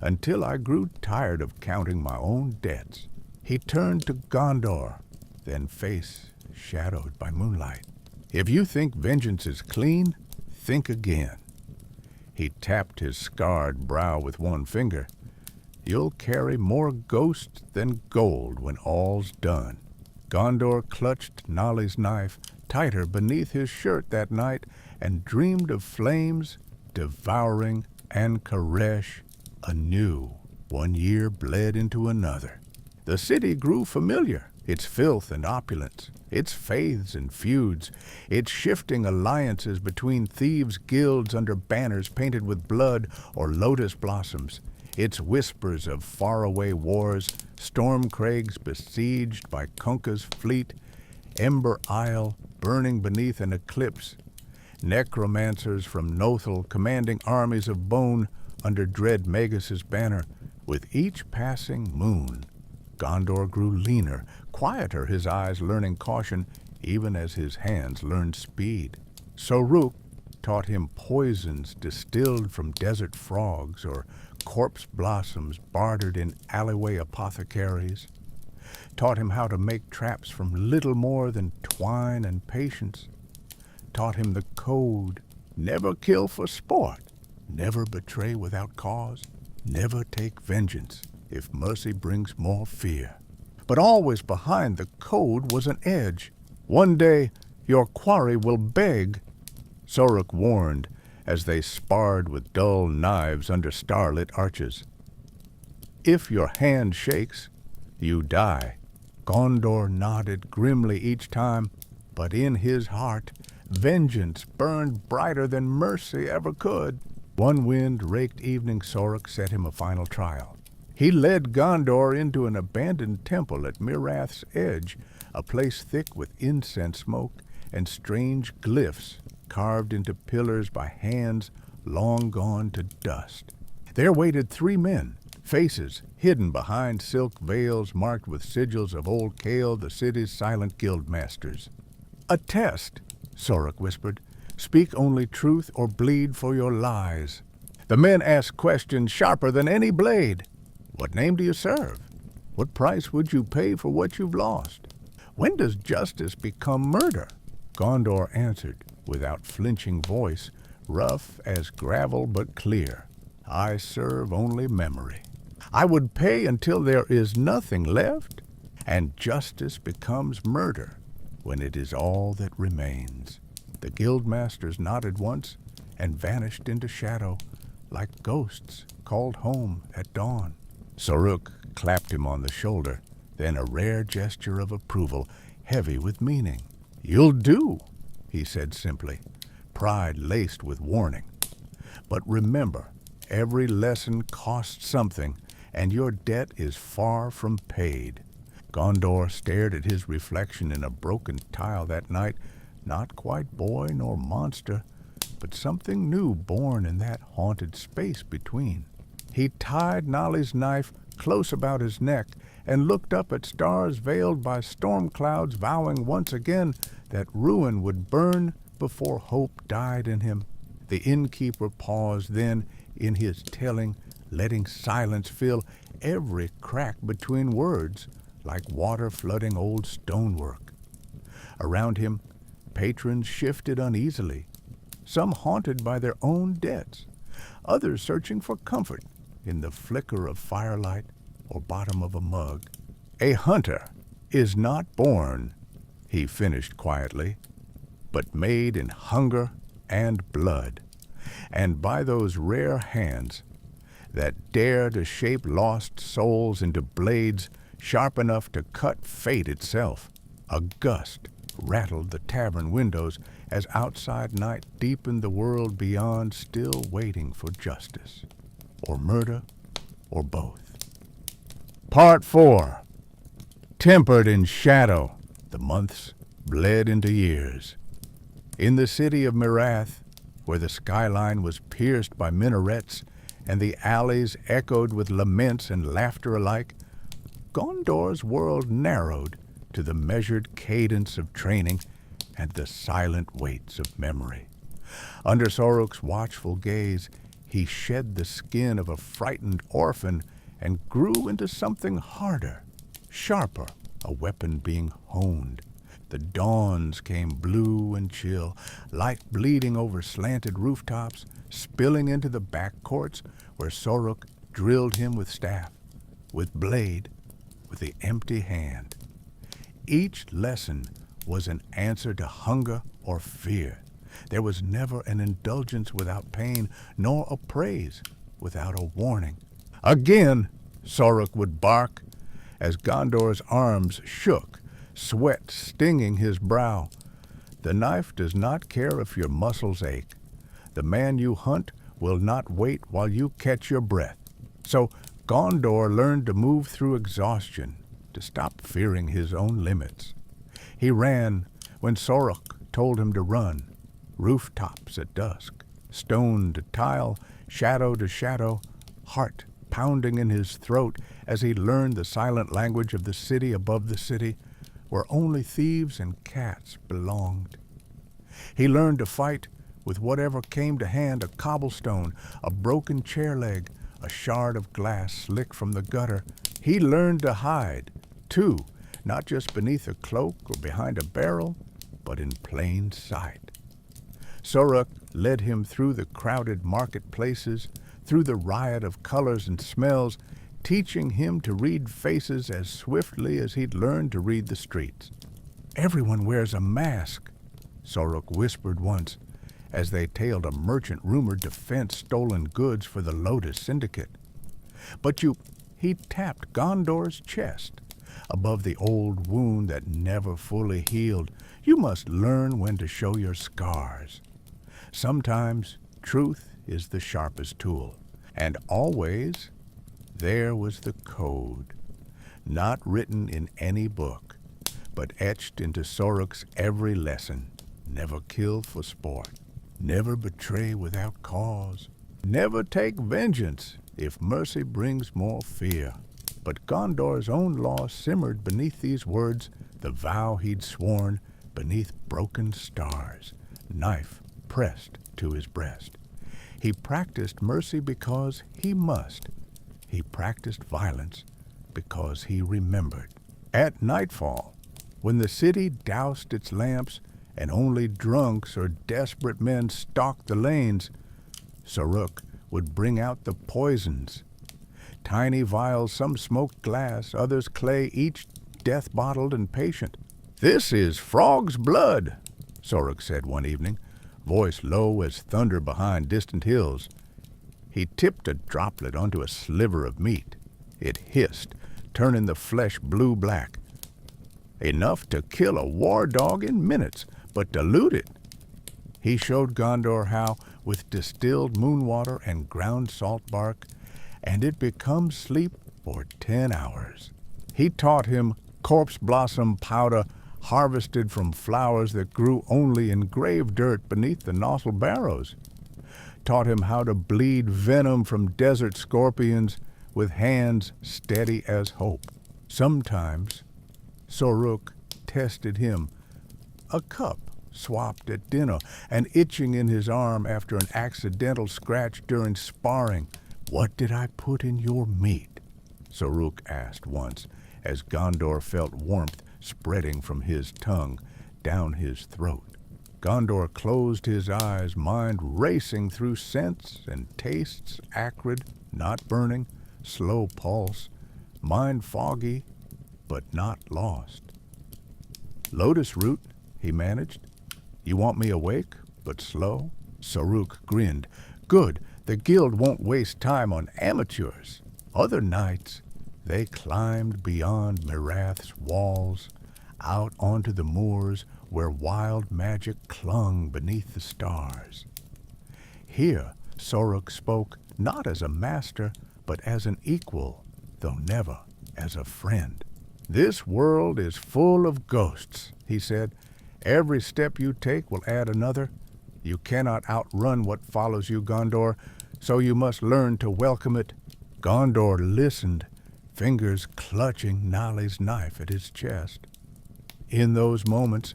until I grew tired of counting my own debts. He turned to Gondor, then face shadowed by moonlight. If you think vengeance is clean, think again. He tapped his scarred brow with one finger. You'll carry more ghost than gold when all's done. Gondor clutched Nali's knife tighter beneath his shirt that night and dreamed of flames devouring An-Karesh anew. 1 year bled into another. The city grew familiar, its filth and opulence, its faiths and feuds, its shifting alliances between thieves' guilds under banners painted with blood or lotus blossoms, its whispers of faraway wars, storm crags besieged by Kunkka's fleet, Ember Isle burning beneath an eclipse, necromancers from Nothal commanding armies of bone under dread Magus's banner. With each passing moon, Gondor grew leaner, quieter, his eyes learning caution, even as his hands learned speed. Sorok taught him poisons distilled from desert frogs or corpse blossoms bartered in alleyway apothecaries, taught him how to make traps from little more than twine and patience, taught him the code, never kill for sport, never betray without cause, never take vengeance if mercy brings more fear. But always behind the code was an edge. One day, Your quarry will beg, Sorok warned as they sparred with dull knives under starlit arches. If your hand shakes, you die. Gondor nodded grimly each time, but in his heart, vengeance burned brighter than mercy ever could. One wind-raked evening, Sorok set him a final trial. He led Gondor into an abandoned temple at Mirath's edge, a place thick with incense smoke and strange glyphs carved into pillars by hands long gone to dust. There waited 3 men, faces hidden behind silk veils marked with sigils of old Kale, the city's silent guildmasters. "A test," Sorok whispered. "Speak only truth or bleed for your lies." The men asked questions sharper than any blade. What name do you serve? What price would you pay for what you've lost? When does justice become murder? Gondor answered, without flinching voice, rough as gravel but clear. I serve only memory. I would pay until there is nothing left, and justice becomes murder when it is all that remains. The guildmasters nodded once and vanished into shadow, like ghosts called home at dawn. Sorok clapped him on the shoulder, then a rare gesture of approval, heavy with meaning. "You'll do," he said simply, pride laced with warning. "But remember, every lesson costs something, and your debt is far from paid." Gondor stared at his reflection in a broken tile that night, not quite boy nor monster, but something new born in that haunted space between. He tied Nolly's knife close about his neck and looked up at stars veiled by storm clouds, vowing once again that ruin would burn before hope died in him. The innkeeper paused then in his telling, letting silence fill every crack between words, like water flooding old stonework. Around him, patrons shifted uneasily, some haunted by their own debts, others searching for comfort in the flicker of firelight or bottom of a mug. "A hunter is not born," he finished quietly, "but made in hunger and blood, and by those rare hands that dare to shape lost souls into blades sharp enough to cut fate itself." A gust rattled the tavern windows as outside night deepened the world beyond, still waiting for justice, or murder, or both. Part 4. Tempered in shadow, the months bled into years. In the city of Mirath, where the skyline was pierced by minarets and the alleys echoed with laments and laughter alike, Gondor's world narrowed to the measured cadence of training and the silent weights of memory. Under Sorok's watchful gaze, he shed the skin of a frightened orphan and grew into something harder, sharper, a weapon being honed. The dawns came blue and chill, light bleeding over slanted rooftops, spilling into the back courts where Sorok drilled him with staff, with blade, with the empty hand. Each lesson was an answer to hunger or fear. There was never an indulgence without pain, nor a praise without a warning. Again, Sorok would bark as Gondor's arms shook, sweat stinging his brow. The knife does not care if your muscles ache. The man you hunt will not wait while you catch your breath. So Gondor learned to move through exhaustion, to stop fearing his own limits. He ran when Sorok told him to run, rooftops at dusk, stone to tile, shadow to shadow, heart pounding in his throat as he learned the silent language of the city above the city, where only thieves and cats belonged. He learned to fight with whatever came to hand, a cobblestone, a broken chair leg, a shard of glass slick from the gutter. He learned to hide, too, not just beneath a cloak or behind a barrel, but in plain sight. Sorok led him through the crowded marketplaces, through the riot of colors and smells, teaching him to read faces as swiftly as he'd learned to read the streets. Everyone wears a mask, Soruk whispered once, as they tailed a merchant rumored to fence stolen goods for the Lotus Syndicate. But he tapped Gondor's chest, above the old wound that never fully healed. You must learn when to show your scars. Sometimes truth is the sharpest tool, and always there was the code, not written in any book, but etched into Soruk's every lesson. Never kill for sport, never betray without cause, never take vengeance if mercy brings more fear. But Gondor's own law simmered beneath these words, the vow he'd sworn beneath broken stars, knife pressed to his breast. He practiced mercy because he must. He practiced violence because he remembered. At nightfall, when the city doused its lamps and only drunks or desperate men stalked the lanes, Soruk would bring out the poisons. Tiny vials, some smoked glass, others clay, each death-bottled and patient. "This is frog's blood," Soruk said one evening, voice low as thunder behind distant hills. He tipped a droplet onto a sliver of meat. It hissed, turning the flesh blue-black. Enough to kill a war dog in minutes, but dilute it. He showed Gondor how, with distilled moonwater and ground salt bark, and it becomes sleep for 10 hours. He taught him corpse blossom powder harvested from flowers that grew only in grave dirt beneath the nozzle barrows. Taught him how to bleed venom from desert scorpions with hands steady as hope. Sometimes Soruk tested him, a cup swapped at dinner, and itching in his arm after an accidental scratch during sparring. "What did I put in your meat?" Soruk asked once, as Gondor felt warmth spreading from his tongue down his throat. Gondor closed his eyes, mind racing through scents and tastes acrid, not burning, slow pulse, mind foggy, but not lost. "Lotus root," he managed. "You want me awake, but slow?" Soruk grinned. "Good. The guild won't waste time on amateurs." Other nights, they climbed beyond Merath's walls, out onto the moors where wild magic clung beneath the stars. Here, Soruk spoke not as a master, but as an equal, though never as a friend. "This world is full of ghosts," he said. "Every step you take will add another. You cannot outrun what follows you, Gondor, so you must learn to welcome it." Gondor listened, fingers clutching Nali's knife at his chest. In those moments,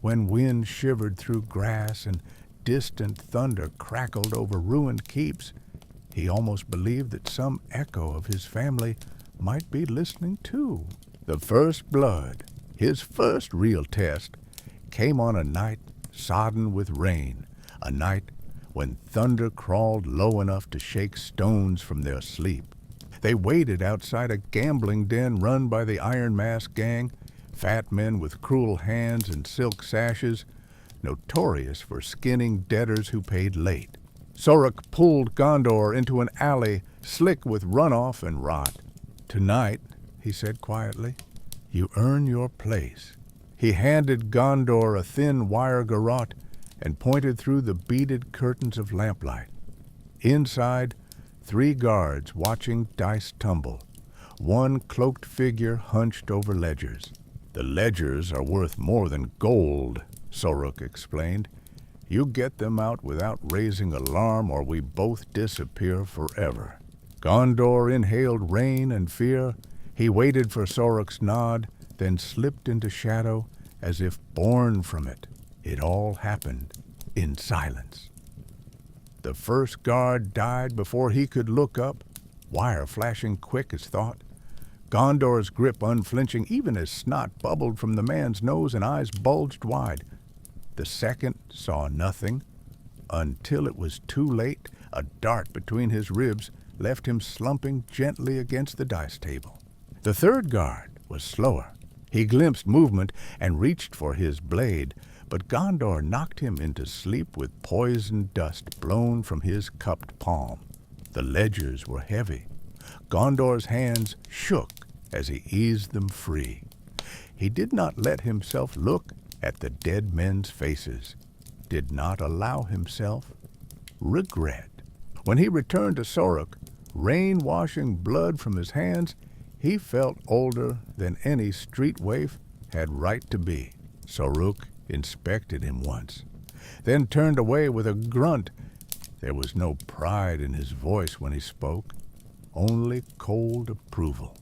when wind shivered through grass and distant thunder crackled over ruined keeps, he almost believed that some echo of his family might be listening too. The first blood, his first real test, came on a night sodden with rain, a night when thunder crawled low enough to shake stones from their sleep. They waited outside a gambling den run by the Iron Mask gang, fat men with cruel hands and silk sashes, notorious for skinning debtors who paid late. Soruk pulled Gondor into an alley slick with runoff and rot. "Tonight," he said quietly, "you earn your place." He handed Gondor a thin wire garrote and pointed through the beaded curtains of lamplight. Inside, 3 guards watching dice tumble, one cloaked figure hunched over ledgers. "The ledgers are worth more than gold," Soruk explained. "You get them out without raising alarm or we both disappear forever." Gondor inhaled rain and fear. He waited for Soruk's nod, then slipped into shadow as if born from it. It all happened in silence. The first guard died before he could look up, wire flashing quick as thought. Gondor's grip unflinching even as snot bubbled from the man's nose and eyes bulged wide. The second saw nothing, until it was too late. A dart between his ribs left him slumping gently against the dice table. The third guard was slower. He glimpsed movement and reached for his blade, but Gondor knocked him into sleep with poison dust blown from his cupped palm. The ledgers were heavy. Gondor's hands shook as he eased them free. He did not let himself look at the dead men's faces, did not allow himself regret. When he returned to Sorok, rain washing blood from his hands, he felt older than any street waif had right to be. Sorok inspected him once, then turned away with a grunt. There was no pride in his voice when he spoke, only cold approval.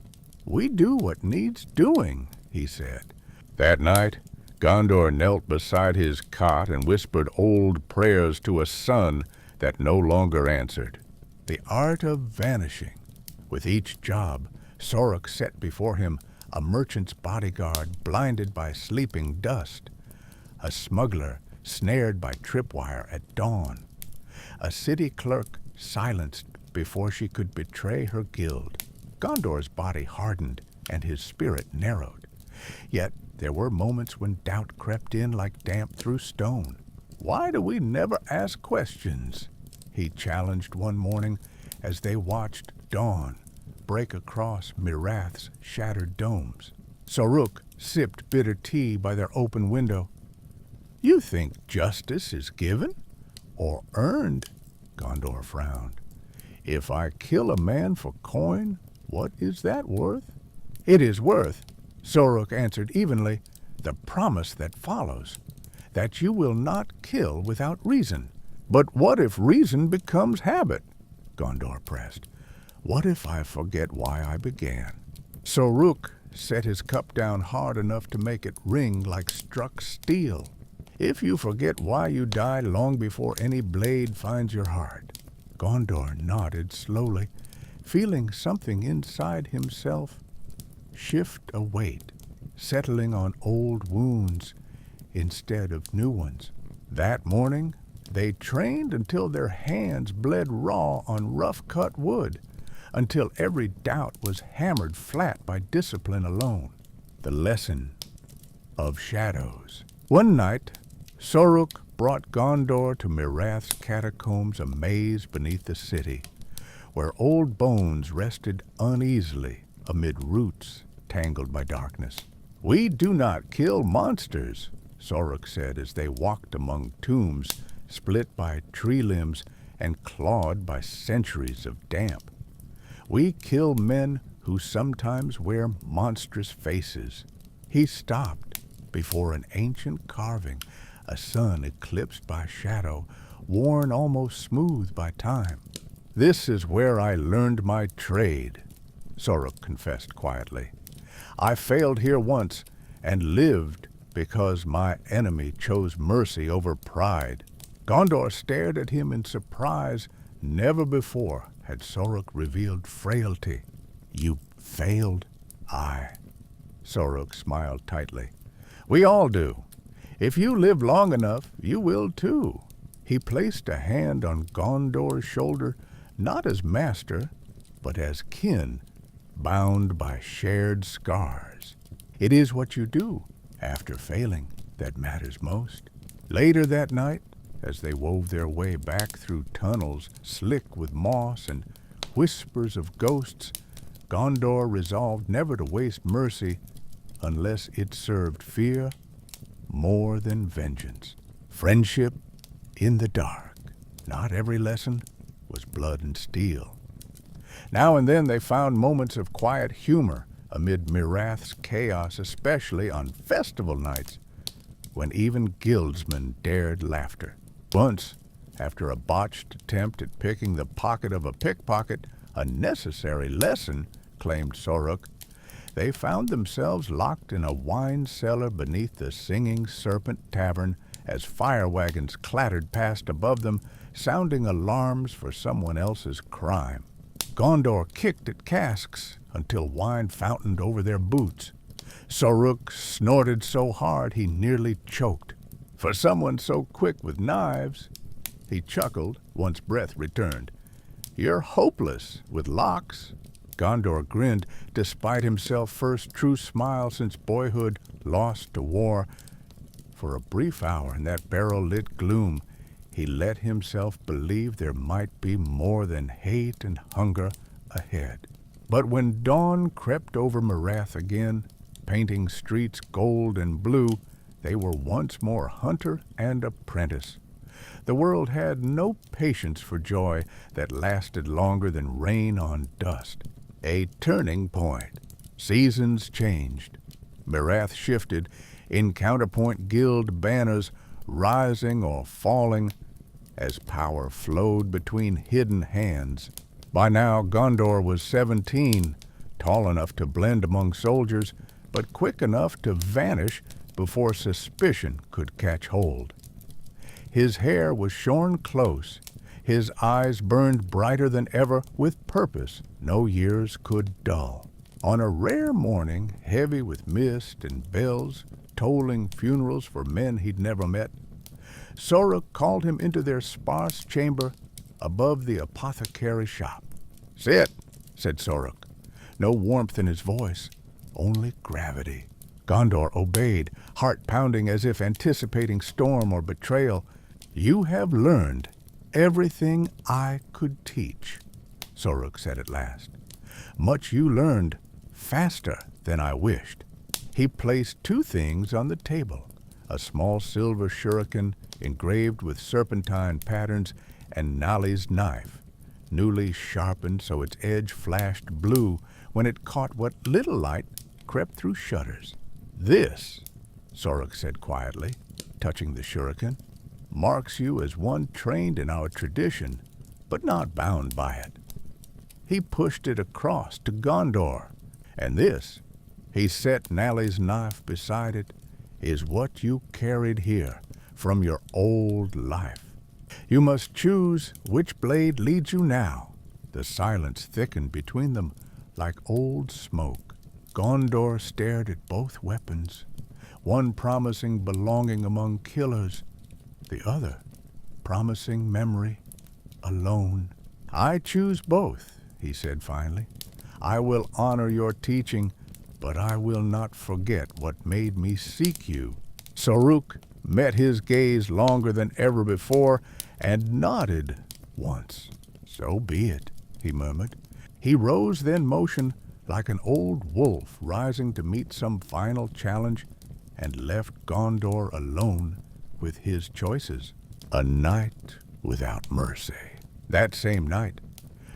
"We do what needs doing," he said. That night, Gondor knelt beside his cot and whispered old prayers to a sun that no longer answered. The art of vanishing. With each job, Sorok set before him a merchant's bodyguard blinded by sleeping dust, a smuggler snared by tripwire at dawn, a city clerk silenced before she could betray her guild. Gondor's body hardened and his spirit narrowed. Yet there were moments when doubt crept in like damp through stone. "Why do we never ask questions?" he challenged one morning as they watched dawn break across Mirath's shattered domes. Sorok sipped bitter tea by their open window. "You think justice is given or earned?" Gondor frowned. "If I kill a man for coin, what is that worth?" "It is worth," Sorok answered evenly, "the promise that follows, that you will not kill without reason." "But what if reason becomes habit?" Gondor pressed. "What if I forget why I began?" Sorok set his cup down hard enough to make it ring like struck steel. "If you forget why you died long before any blade finds your heart." Gondor nodded slowly, feeling something inside himself shift a weight, settling on old wounds instead of new ones. That morning, they trained until their hands bled raw on rough-cut wood, until every doubt was hammered flat by discipline alone. The lesson of shadows. One night, Sorok brought Gondor to Mirath's catacombs, a maze beneath the city, where old bones rested uneasily amid roots tangled by darkness. "We do not kill monsters," Sorok said as they walked among tombs split by tree limbs and clawed by centuries of damp. "We kill men who sometimes wear monstrous faces." He stopped before an ancient carving, a sun eclipsed by shadow, worn almost smooth by time. "This is where I learned my trade," Sorok confessed quietly. "I failed here once and lived because my enemy chose mercy over pride." Gondor stared at him in surprise. Never before had Sorok revealed frailty. "You failed?" "Aye." Sorok smiled tightly. "We all do. If you live long enough, you will too." He placed a hand on Gondor's shoulder, not as master, but as kin, bound by shared scars. It is what you do after failing that matters most. Later that night, as they wove their way back through tunnels slick with moss and whispers of ghosts, Gondor resolved never to waste mercy unless it served fear more than vengeance. Friendship in the dark. Not every lesson was blood and steel. Now and then they found moments of quiet humor amid Mirath's chaos, especially on festival nights, when even guildsmen dared laughter. Once, after a botched attempt at picking the pocket of a pickpocket, a necessary lesson, claimed Sorok, they found themselves locked in a wine cellar beneath the Singing Serpent Tavern as fire wagons clattered past above them, sounding alarms for someone else's crime. Gondor kicked at casks until wine fountained over their boots. Sorok snorted so hard he nearly choked. For someone so quick with knives, he chuckled once breath returned. "You're hopeless with locks." Gondor grinned, despite himself first true smile since boyhood lost to war. for a brief hour in that barrel-lit gloom, he let himself believe there might be more than hate and hunger ahead. But when dawn crept over Marath again, painting streets gold and blue, they were once more hunter and apprentice. The world had no patience for joy that lasted longer than rain on dust. A turning point. Seasons changed. Marath shifted, in counterpoint guild banners rising or falling as power flowed between hidden hands. By now Gondar was 17, tall enough to blend among soldiers, but quick enough to vanish before suspicion could catch hold. His hair was shorn close, his eyes burned brighter than ever with purpose no years could dull. On a rare morning, heavy with mist and bells, tolling funerals for men he'd never met, Soruk called him into their sparse chamber above the apothecary shop. "Sit," said Soruk. No warmth in his voice, only gravity. Gondar obeyed, heart pounding as if anticipating storm or betrayal. "You have learned everything I could teach," Soruk said at last. "Much you learned, faster than I wished." He placed two things on the table, a small silver shuriken engraved with serpentine patterns and Nali's knife, newly sharpened so its edge flashed blue when it caught what little light crept through shutters. "This," Soruk said quietly, touching the shuriken, "marks you as one trained in our tradition, but not bound by it." He pushed it across to Gondar, and this, he set Nali's knife beside it, is what you carried here from your old life. You must choose which blade leads you now. The silence thickened between them like old smoke. Gondar stared at both weapons, one promising belonging among killers, the other promising memory, alone. "I choose both," he said finally. "I will honor your teaching, but I will not forget what made me seek you." Soruk met his gaze longer than ever before and nodded once. "So be it," he murmured. He rose, then motioned like an old wolf rising to meet some final challenge, and left Gondar alone with his choices. A night without mercy. That same night,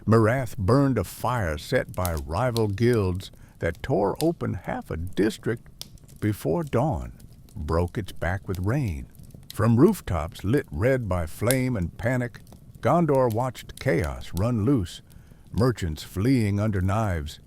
Marath burned a fire set by rival guilds that tore open half a district before dawn, broke its back with rain. From rooftops lit red by flame and panic, Gondar watched chaos run loose, merchants fleeing under knives,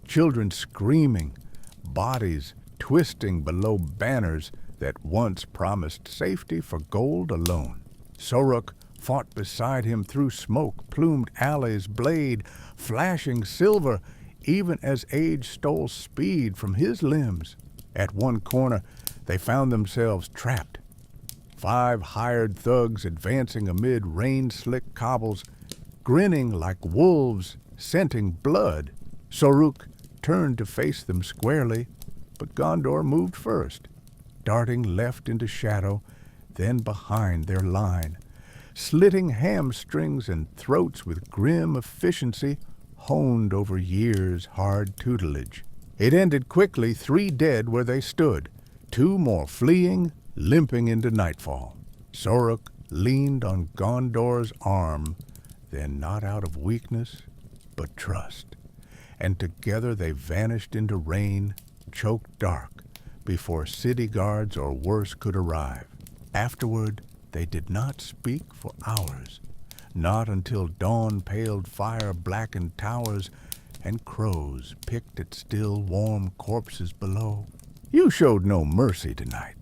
children screaming, bodies twisting below banners that once promised safety for gold alone. Soruk fought beside him through smoke-plumed alleys, blade flashing silver, even as age stole speed from his limbs. At one corner, they found themselves trapped. 5 hired thugs advancing amid rain-slick cobbles, grinning like wolves, scenting blood. Soruk turned to face them squarely, but Gondar moved first, darting left into shadow, then behind their line, slitting hamstrings and throats with grim efficiency honed over years' hard tutelage. It ended quickly, 3 dead where they stood, 2 more fleeing, limping into nightfall. Soruk leaned on Gondar's arm, then not out of weakness, but trust, and together they vanished into rain, choked dark, before city guards or worse could arrive. Afterward, they did not speak for hours, not until dawn paled fire-blackened towers and crows picked at still warm corpses below. "You showed no mercy tonight,"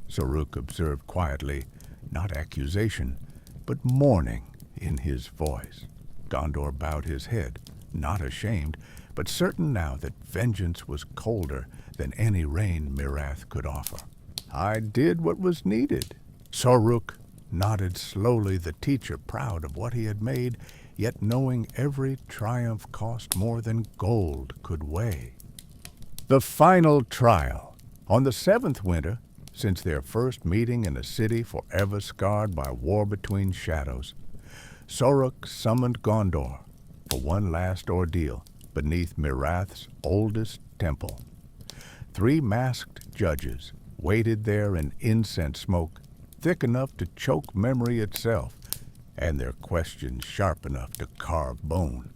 Soruk observed quietly, not accusation, but mourning in his voice. Gondar bowed his head, not ashamed, but certain now that vengeance was colder than any rain Marath could offer. "I did what was needed." Soruk nodded slowly, the teacher proud of what he had made, yet knowing every triumph cost more than gold could weigh. The final trial. On the 7th winter, since their first meeting in a city forever scarred by war between shadows. Sorok summoned Gondor for one last ordeal beneath Mirath's oldest temple. 3 masked judges waited there in incense smoke thick enough to choke memory itself, and their questions sharp enough to carve bone.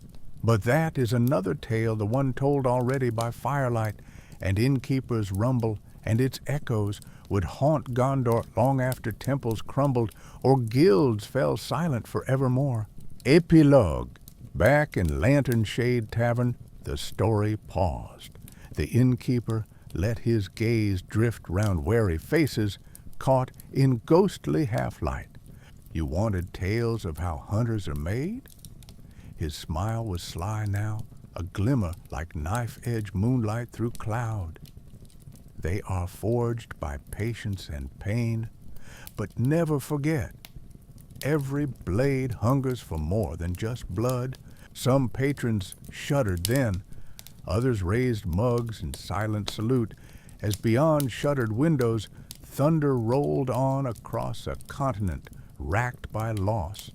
But that is another tale, the one told already by firelight and Innkeeper's rumble, and its echoes would haunt Gondor long after temples crumbled or guilds fell silent forevermore. Epilogue. Back in Lantern Shade Tavern, the story paused. The innkeeper let his gaze drift round wary faces caught in ghostly half-light. You wanted tales of how hunters are made? His smile was sly now, a glimmer like knife-edge moonlight through cloud. They are forged by patience and pain, but never forget. Every blade hungers for more than just blood. Some patrons shuddered then, others raised mugs in silent salute as beyond shuttered windows thunder rolled on across a continent racked by loss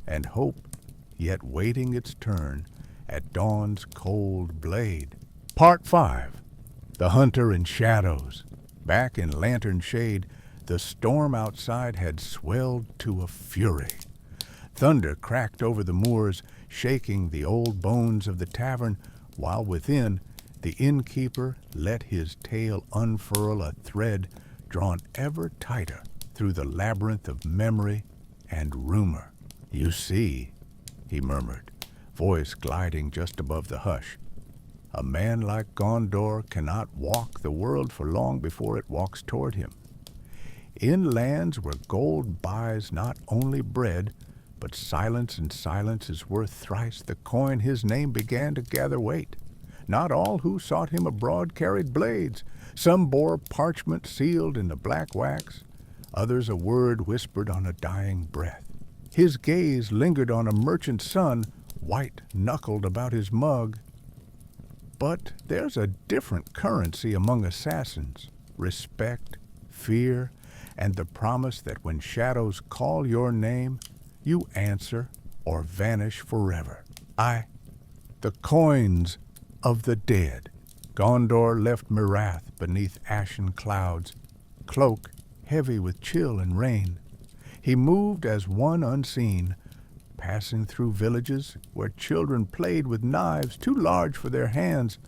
and hope yet waiting its turn at dawn's cold blade. Part 5. The Hunter in Shadows. Back in Lantern Shade, the storm outside had swelled to a fury. Thunder cracked over the moors, shaking the old bones of the tavern, while within, the innkeeper let his tale unfurl a thread drawn ever tighter through the labyrinth of memory and rumor. "You see," he murmured, voice gliding just above the hush, "a man like Gondor cannot walk the world for long before it walks toward him. In lands where gold buys not only bread, but silence, and silence is worth thrice the coin, his name began to gather weight. Not all who sought him abroad carried blades. Some bore parchment sealed in the black wax, others a word whispered on a dying breath. His gaze lingered on a merchant's son, white-knuckled about his mug. But there's a different currency among assassins: respect, fear, and the promise that when shadows call your name, you answer or vanish forever. The coins of the dead. Gondor left Mirath beneath ashen clouds, cloak heavy with chill and rain. He moved as one unseen, passing through villages where children played with knives too large for their hands,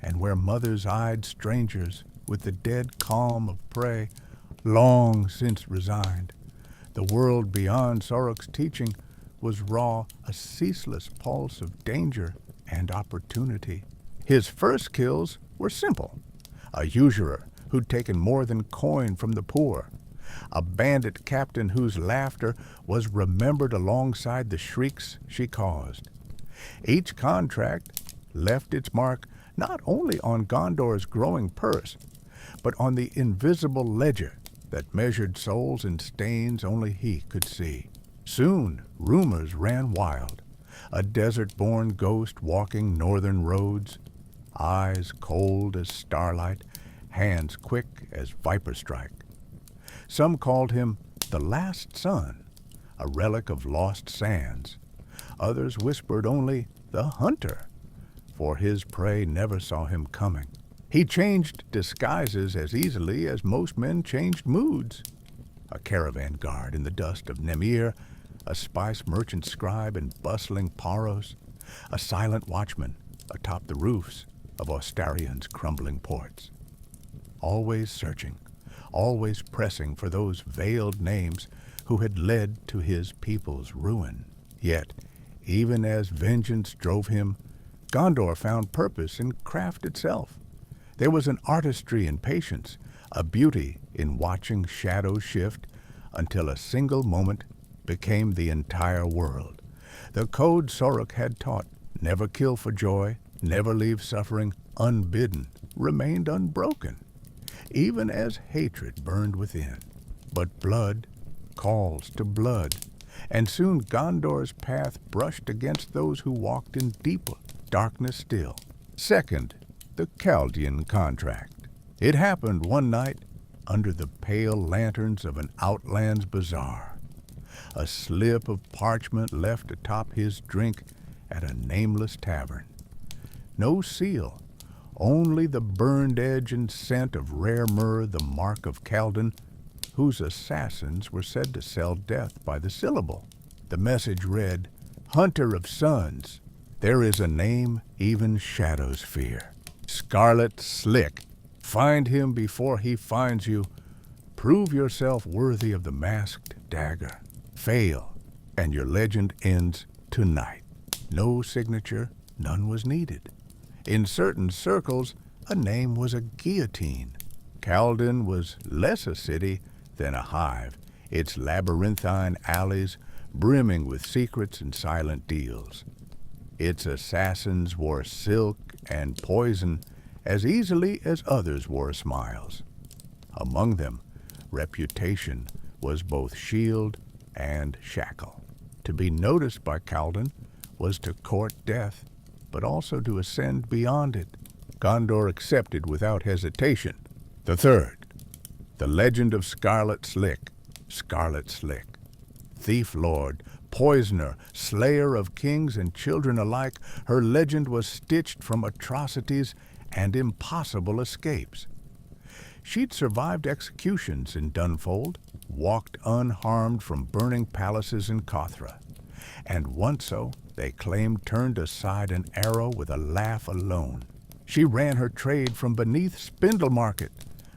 and where mothers eyed strangers with the dead calm of prey, long since resigned. The world beyond Sorok's teaching was raw, a ceaseless pulse of danger and opportunity. His first kills were simple: a usurer who'd taken more than coin from the poor, a bandit captain whose laughter was remembered alongside the shrieks she caused. Each contract left its mark not only on Gondor's growing purse, but on the invisible ledger that measured souls in stains only he could see. Soon rumors ran wild: a desert-born ghost walking northern roads, eyes cold as starlight, hands quick as viper strike. Some called him the Last Son, a relic of lost sands. Others whispered only the Hunter, for his prey never saw him coming. He changed disguises as easily as most men changed moods. A caravan guard in the dust of Nemir, a spice merchant scribe in bustling Paros, a silent watchman atop the roofs of Ostarion's crumbling ports. Always searching, always pressing for those veiled names who had led to his people's ruin. Yet, even as vengeance drove him, Gondor found purpose in craft itself. There was an artistry in patience, a beauty in watching shadows shift until a single moment became the entire world. The code Sorok had taught, never kill for joy, never leave suffering unbidden, remained unbroken, even as hatred burned within. But blood calls to blood, and soon Gondor's path brushed against those who walked in deeper darkness still. Second, the Chaldean contract. It happened one night under the pale lanterns of an outlands bazaar, a slip of parchment left atop his drink at a nameless tavern. No seal, only the burned edge and scent of rare myrrh, the mark of Calden, whose assassins were said to sell death by the syllable. The message read, "Hunter of Suns, there is a name even shadows fear. Scarlet Slick, find him before he finds you. Prove yourself worthy of the masked dagger. Fail, and your legend ends tonight." No signature, none was needed. In certain circles, a name was a guillotine. Calden was less a city than a hive, its labyrinthine alleys brimming with secrets and silent deals. Its assassins wore silk and poison as easily as others wore smiles. Among them, reputation was both shield and shackle. To be noticed by Calden was to court death, but also to ascend beyond it. Gondor accepted without hesitation. The third, the legend of Scarlet Slick, Scarlet Slick. Thief lord, poisoner, slayer of kings and children alike, her legend was stitched from atrocities and impossible escapes. She'd survived executions in Dunfold, walked unharmed from burning palaces in Cothra, and once so, they claimed turned aside an arrow with a laugh alone. She ran her trade from beneath Spindle Market,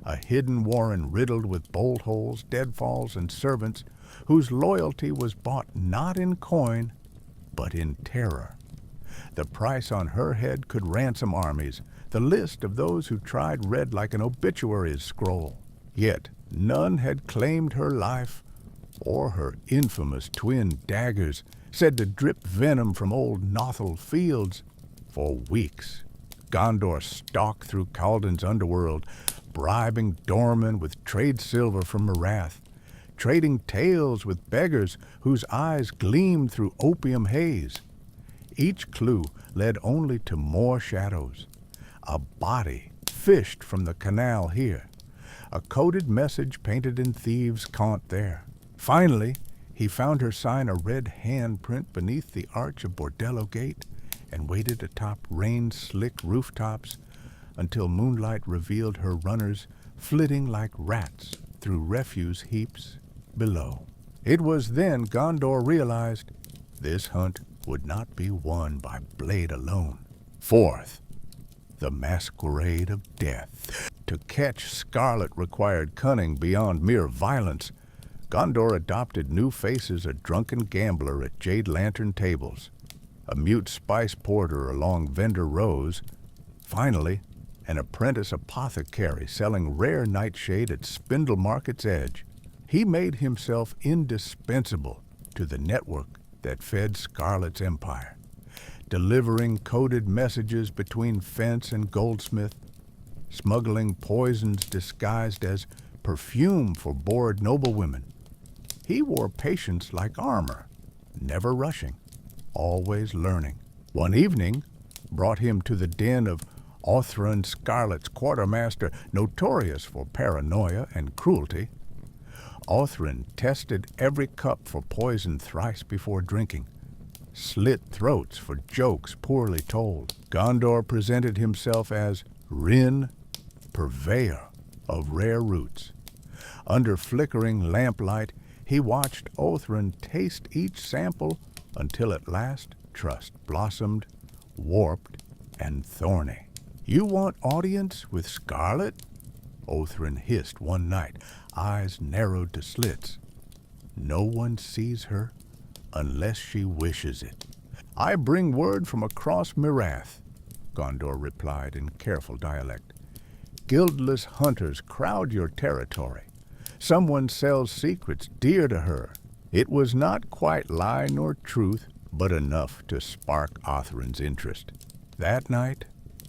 a hidden warren riddled with bolt holes, deadfalls, and servants whose loyalty was bought not in coin, but in terror. The price on her head could ransom armies. The list of those who tried read like an obituary scroll. Yet none had claimed her life or her infamous twin daggers, said to drip venom from old Nothal fields. For weeks, Gondor stalked through Calden's underworld, bribing doormen with trade silver from Marath, trading tales with beggars whose eyes gleamed through opium haze. Each clue led only to more shadows. A body fished from the canal here, a coded message painted in thieves' cant there. Finally, he found her sign a red handprint beneath the arch of Bordello Gate and waited atop rain-slicked rooftops until moonlight revealed her runners flitting like rats through refuse heaps below. It was then Gondor realized this hunt would not be won by blade alone. Fourth, the masquerade of death. To catch Scarlet required cunning beyond mere violence. Gondor adopted new faces: a drunken gambler at jade lantern tables, a mute spice porter along vendor rows, finally, an apprentice apothecary selling rare nightshade at Spindle Market's edge. He made himself indispensable to the network that fed Scarlet's empire, delivering coded messages between fence and goldsmith, smuggling poisons disguised as perfume for bored noblewomen. He wore patience like armor, never rushing, always learning. One evening brought him to the den of Othran Scarlet's quartermaster, notorious for paranoia and cruelty. Othran tested every cup for poison thrice before drinking, slit throats for jokes poorly told. Gondor presented himself as Rin, purveyor of rare roots. Under flickering lamplight, he watched Othran taste each sample until at last trust blossomed, warped, and thorny. "You want audience with Scarlet?" Othran hissed one night, eyes narrowed to slits. "No one sees her unless she wishes it." "I bring word from across Mirath," Gondor replied in careful dialect. "Guildless hunters crowd your territory. Someone sells secrets dear to her." It was not quite lie nor truth, but enough to spark Othran's interest. That night,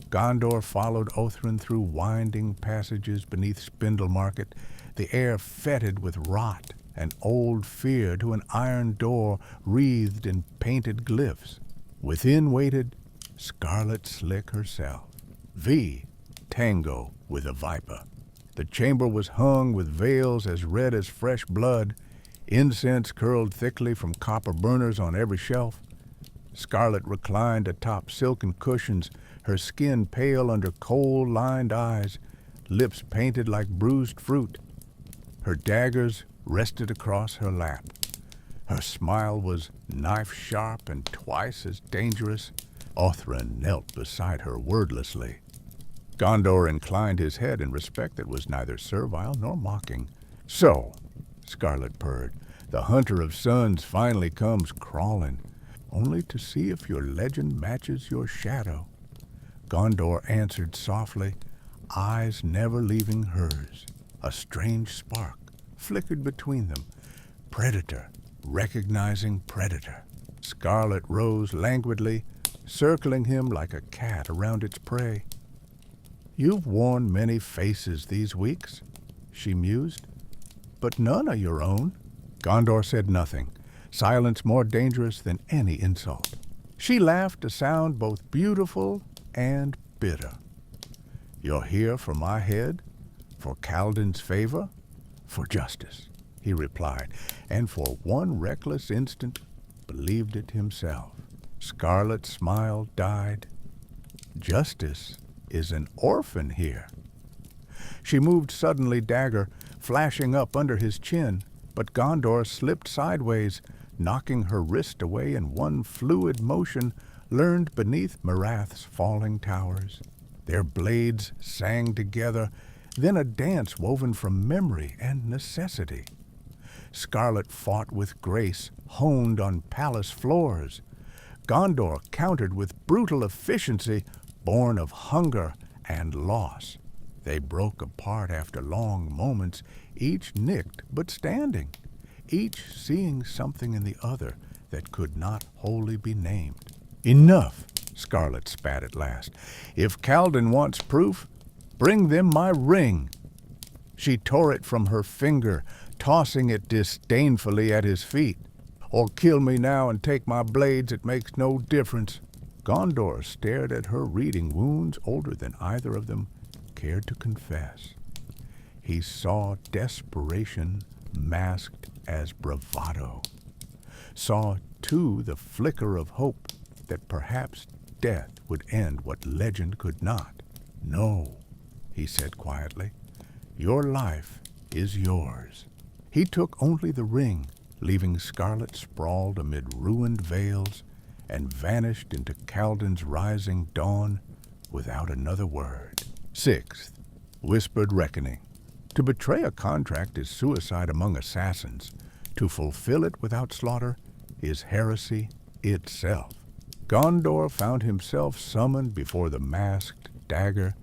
Gondor followed Othran through winding passages beneath Spindle Market, the air fetid with rot and old fear, to an iron door wreathed in painted glyphs. Within waited Scarlet Slick herself, V, Tango with a Viper. The chamber was hung with veils as red as fresh blood. Incense curled thickly from copper burners on every shelf. Scarlet reclined atop silken cushions, her skin pale under coal-lined eyes, lips painted like bruised fruit. Her daggers rested across her lap. Her smile was knife-sharp and twice as dangerous. Othran knelt beside her wordlessly. Gondor inclined his head in respect that was neither servile nor mocking. "So," Scarlet purred, "the Hunter of Suns finally comes crawling, only to see if your legend matches your shadow." Gondor answered softly, eyes never leaving hers. A strange spark flickered between them. Predator recognizing predator. Scarlet rose languidly, circling him like a cat around its prey. "You've worn many faces these weeks," she mused, "but none are your own." Gondor said nothing, silence more dangerous than any insult. She laughed a sound both beautiful and bitter. "You're here for my head, for Kaladin's favor, for justice," he replied, and for one reckless instant believed it himself. Scarlet's smile died. "Justice is an orphan here." She moved suddenly, dagger flashing up under his chin, but Gondor slipped sideways, knocking her wrist away in one fluid motion learned beneath Marath's falling towers. Their blades sang together, then a dance woven from memory and necessity. Scarlet fought with grace, honed on palace floors. Gondor countered with brutal efficiency, born of hunger and loss. They broke apart after long moments, each nicked but standing, each seeing something in the other that could not wholly be named. "Enough," Scarlet spat at last. "If Kaladin wants proof, bring them my ring." She tore it from her finger, tossing it disdainfully at his feet. "Or kill me now and take my blades, it makes no difference." Gondor stared at her, reading wounds older than either of them cared to confess. He saw desperation masked as bravado. Saw, too, the flicker of hope that perhaps death would end what legend could not. "No," he said quietly, "your life is yours." He took only the ring, leaving Scarlet sprawled amid ruined veils, and vanished into Kaladin's rising dawn without another word. Sixth, whispered reckoning. To betray a contract is suicide among assassins. To fulfill it without slaughter is heresy itself. Gondor found himself summoned before the masked dagger,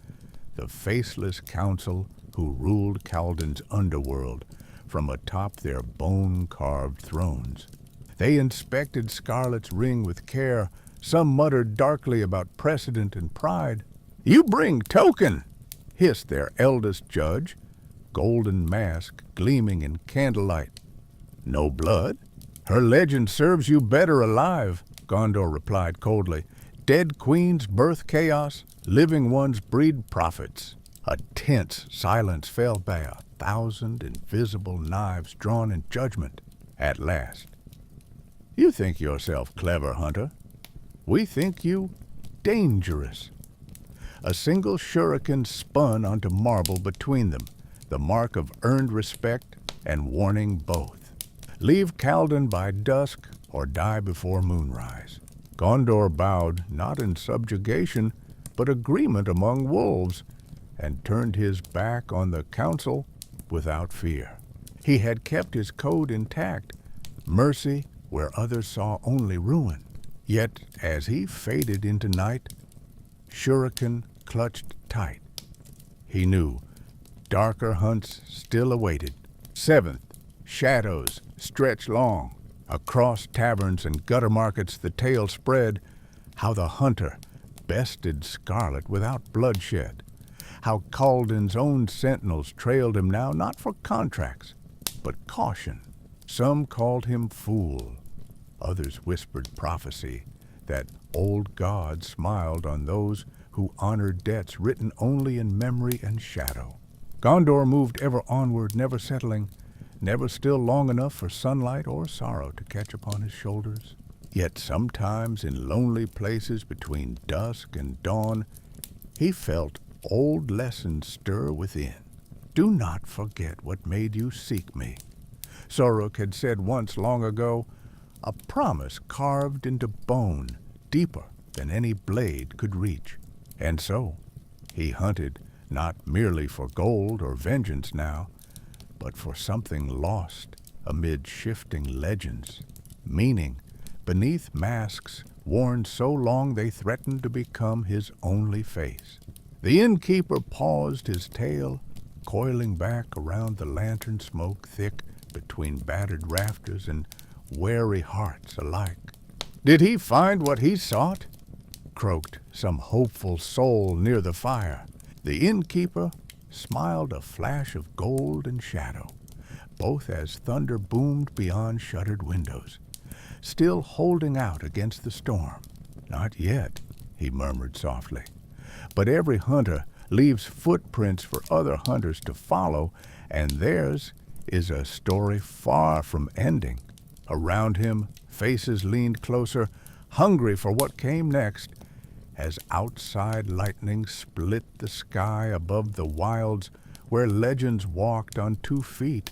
the faceless council who ruled Kaladin's underworld from atop their bone-carved thrones. They inspected Scarlet's ring with care. Some muttered darkly about precedent and pride. "You bring token," hissed their eldest judge, golden mask gleaming in candlelight. "No blood? Her legend serves you better alive," Gondor replied coldly. "Dead queens birth chaos, living ones breed prophets." A tense silence fell by 1,000 invisible knives drawn in judgment. At last, "You think yourself clever, Hunter. We think you dangerous." A single shuriken spun onto marble between them, the mark of earned respect and warning both. "Leave Kaladin by dusk or die before moonrise." Gondor bowed, not in subjugation, but agreement among wolves, and turned his back on the council without fear. He had kept his code intact, mercy where others saw only ruin. Yet, as he faded into night, shuriken clutched tight. He knew darker hunts still awaited. Seventh, shadows stretched long. Across taverns and gutter markets the tale spread, how the hunter bested Scarlet without bloodshed, how Kaladin's own sentinels trailed him now not for contracts, but caution. Some called him fool, others whispered prophecy, that old God smiled on those who honored debts written only in memory and shadow. Gondor moved ever onward, never settling, never still long enough for sunlight or sorrow to catch upon his shoulders. Yet sometimes in lonely places between dusk and dawn, he felt old lessons stir within. Do not forget what made you seek me. Sorok had said once long ago, a promise carved into bone, deeper than any blade could reach. And so he hunted, not merely for gold or vengeance now, but for something lost amid shifting legends, meaning beneath masks worn so long they threatened to become his only face. The innkeeper paused, his tail coiling back around the lantern smoke thick between battered rafters and wary hearts alike. Did he find what he sought? Croaked some hopeful soul near the fire. The innkeeper smiled a flash of gold and shadow, both as thunder boomed beyond shuttered windows, still holding out against the storm. Not yet, he murmured softly. But every hunter leaves footprints for other hunters to follow, and theirs is a story far from ending. Around him, faces leaned closer, hungry for what came next, as outside lightning split the sky above the wilds where legends walked on 2 feet,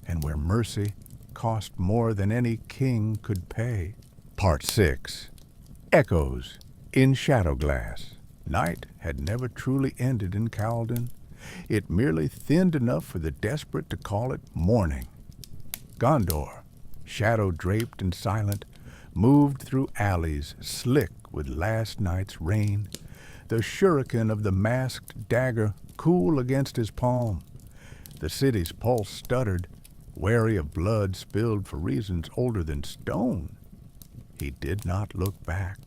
and where mercy cost more than any king could pay. Part 6. Echoes in Shadowglass. Night had never truly ended in Calden. It merely thinned enough for the desperate to call it morning. Gondor, shadow-draped and silent, moved through alleys slick with last night's rain, the shuriken of the masked dagger cool against his palm. The city's pulse stuttered, wary of blood spilled for reasons older than stone. He did not look back.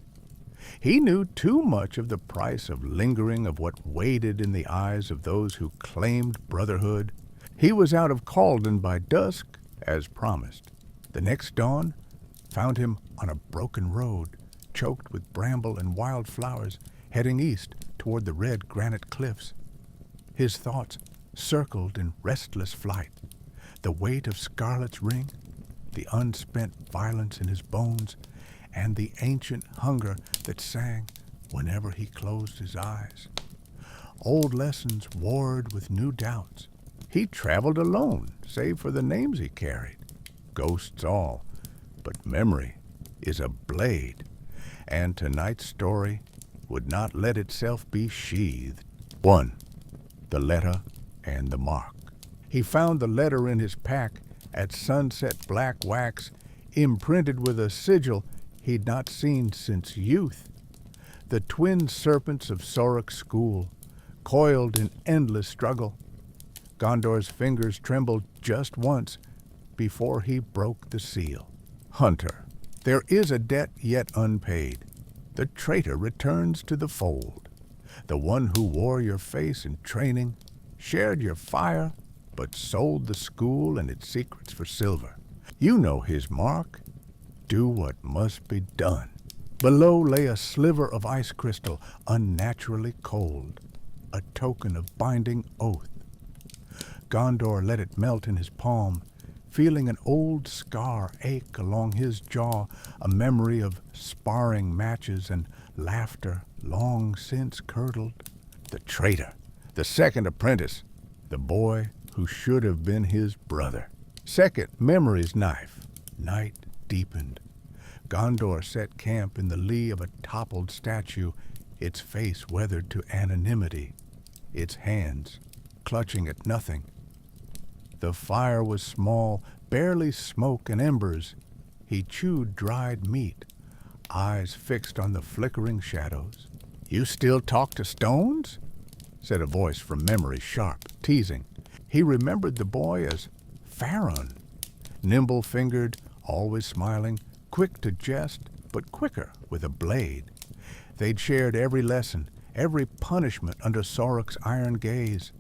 He knew too much of the price of lingering, of what waited in the eyes of those who claimed brotherhood. He was out of Calden by dusk, as promised. The next dawn found him on a broken road, choked with bramble and wildflowers, heading east toward the red granite cliffs. His thoughts circled in restless flight. The weight of Scarlet's ring, the unspent violence in his bones, and the ancient hunger that sang whenever he closed his eyes. Old lessons warred with new doubts. He traveled alone, save for the names he carried. Ghosts all, but memory is a blade, and tonight's story would not let itself be sheathed. 1. The letter and the mark. He found the letter in his pack at sunset black wax, imprinted with a sigil he'd not seen since youth. The twin serpents of Sorok's school, coiled in endless struggle. Gondor's fingers trembled just once before he broke the seal. Hunter, there is a debt yet unpaid. The traitor returns to the fold. The one who wore your face in training, shared your fire, but sold the school and its secrets for silver. You know his mark. Do what must be done. Below lay a sliver of ice crystal, unnaturally cold, a token of binding oath. Gondor let it melt in his palm, feeling an old scar ache along his jaw, a memory of sparring matches and laughter long since curdled. The traitor, the second apprentice, the boy who should have been his brother. Second, memory's knife. Night deepened. Gondor set camp in the lee of a toppled statue, its face weathered to anonymity, its hands clutching at nothing. The fire was small, barely smoke and embers. He chewed dried meat, eyes fixed on the flickering shadows. You still talk to stones? Said a voice from memory, sharp, teasing. He remembered the boy as Farron, nimble-fingered, always smiling, quick to jest, but quicker with a blade. They'd shared every lesson, every punishment under Sorok's iron gaze.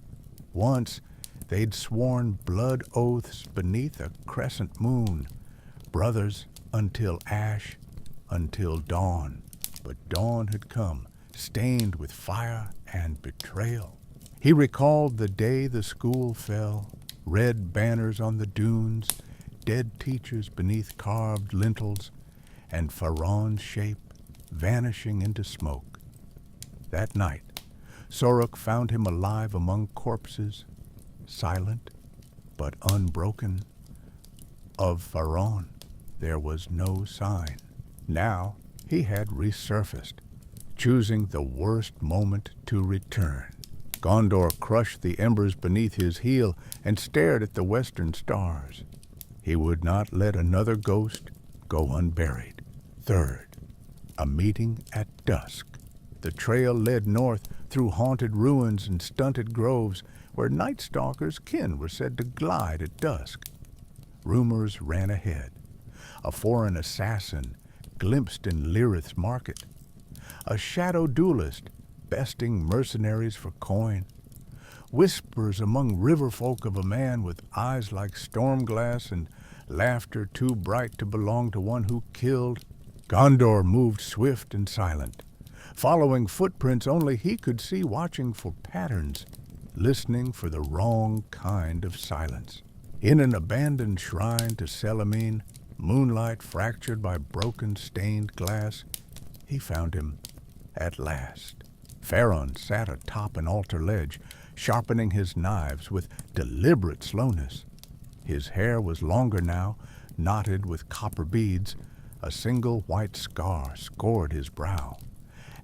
Once, they'd sworn blood oaths beneath a crescent moon, brothers until ash, until dawn. But dawn had come, stained with fire and betrayal. He recalled the day the school fell, red banners on the dunes, dead teachers beneath carved lintels, and Faron's shape vanishing into smoke. That night, Soruk found him alive among corpses, silent but unbroken. Of Faron, there was no sign. Now he had resurfaced, choosing the worst moment to return. Gondor crushed the embers beneath his heel and stared at the western stars. He would not let another ghost go unburied. Third, a meeting at dusk. The trail led north through haunted ruins and stunted groves where night stalkers' kin were said to glide at dusk. Rumors ran ahead. A foreign assassin glimpsed in Lirith's market. A shadow duelist besting mercenaries for coin. Whispers among river folk of a man with eyes like storm glass and laughter too bright to belong to one who killed. Gondor moved swift and silent, following footprints only he could see, watching for patterns, listening for the wrong kind of silence. In an abandoned shrine to Selamine, moonlight fractured by broken stained glass, he found him at last. Faron sat atop an altar ledge, sharpening his knives with deliberate slowness. His hair was longer now, knotted with copper beads. A single white scar scored his brow.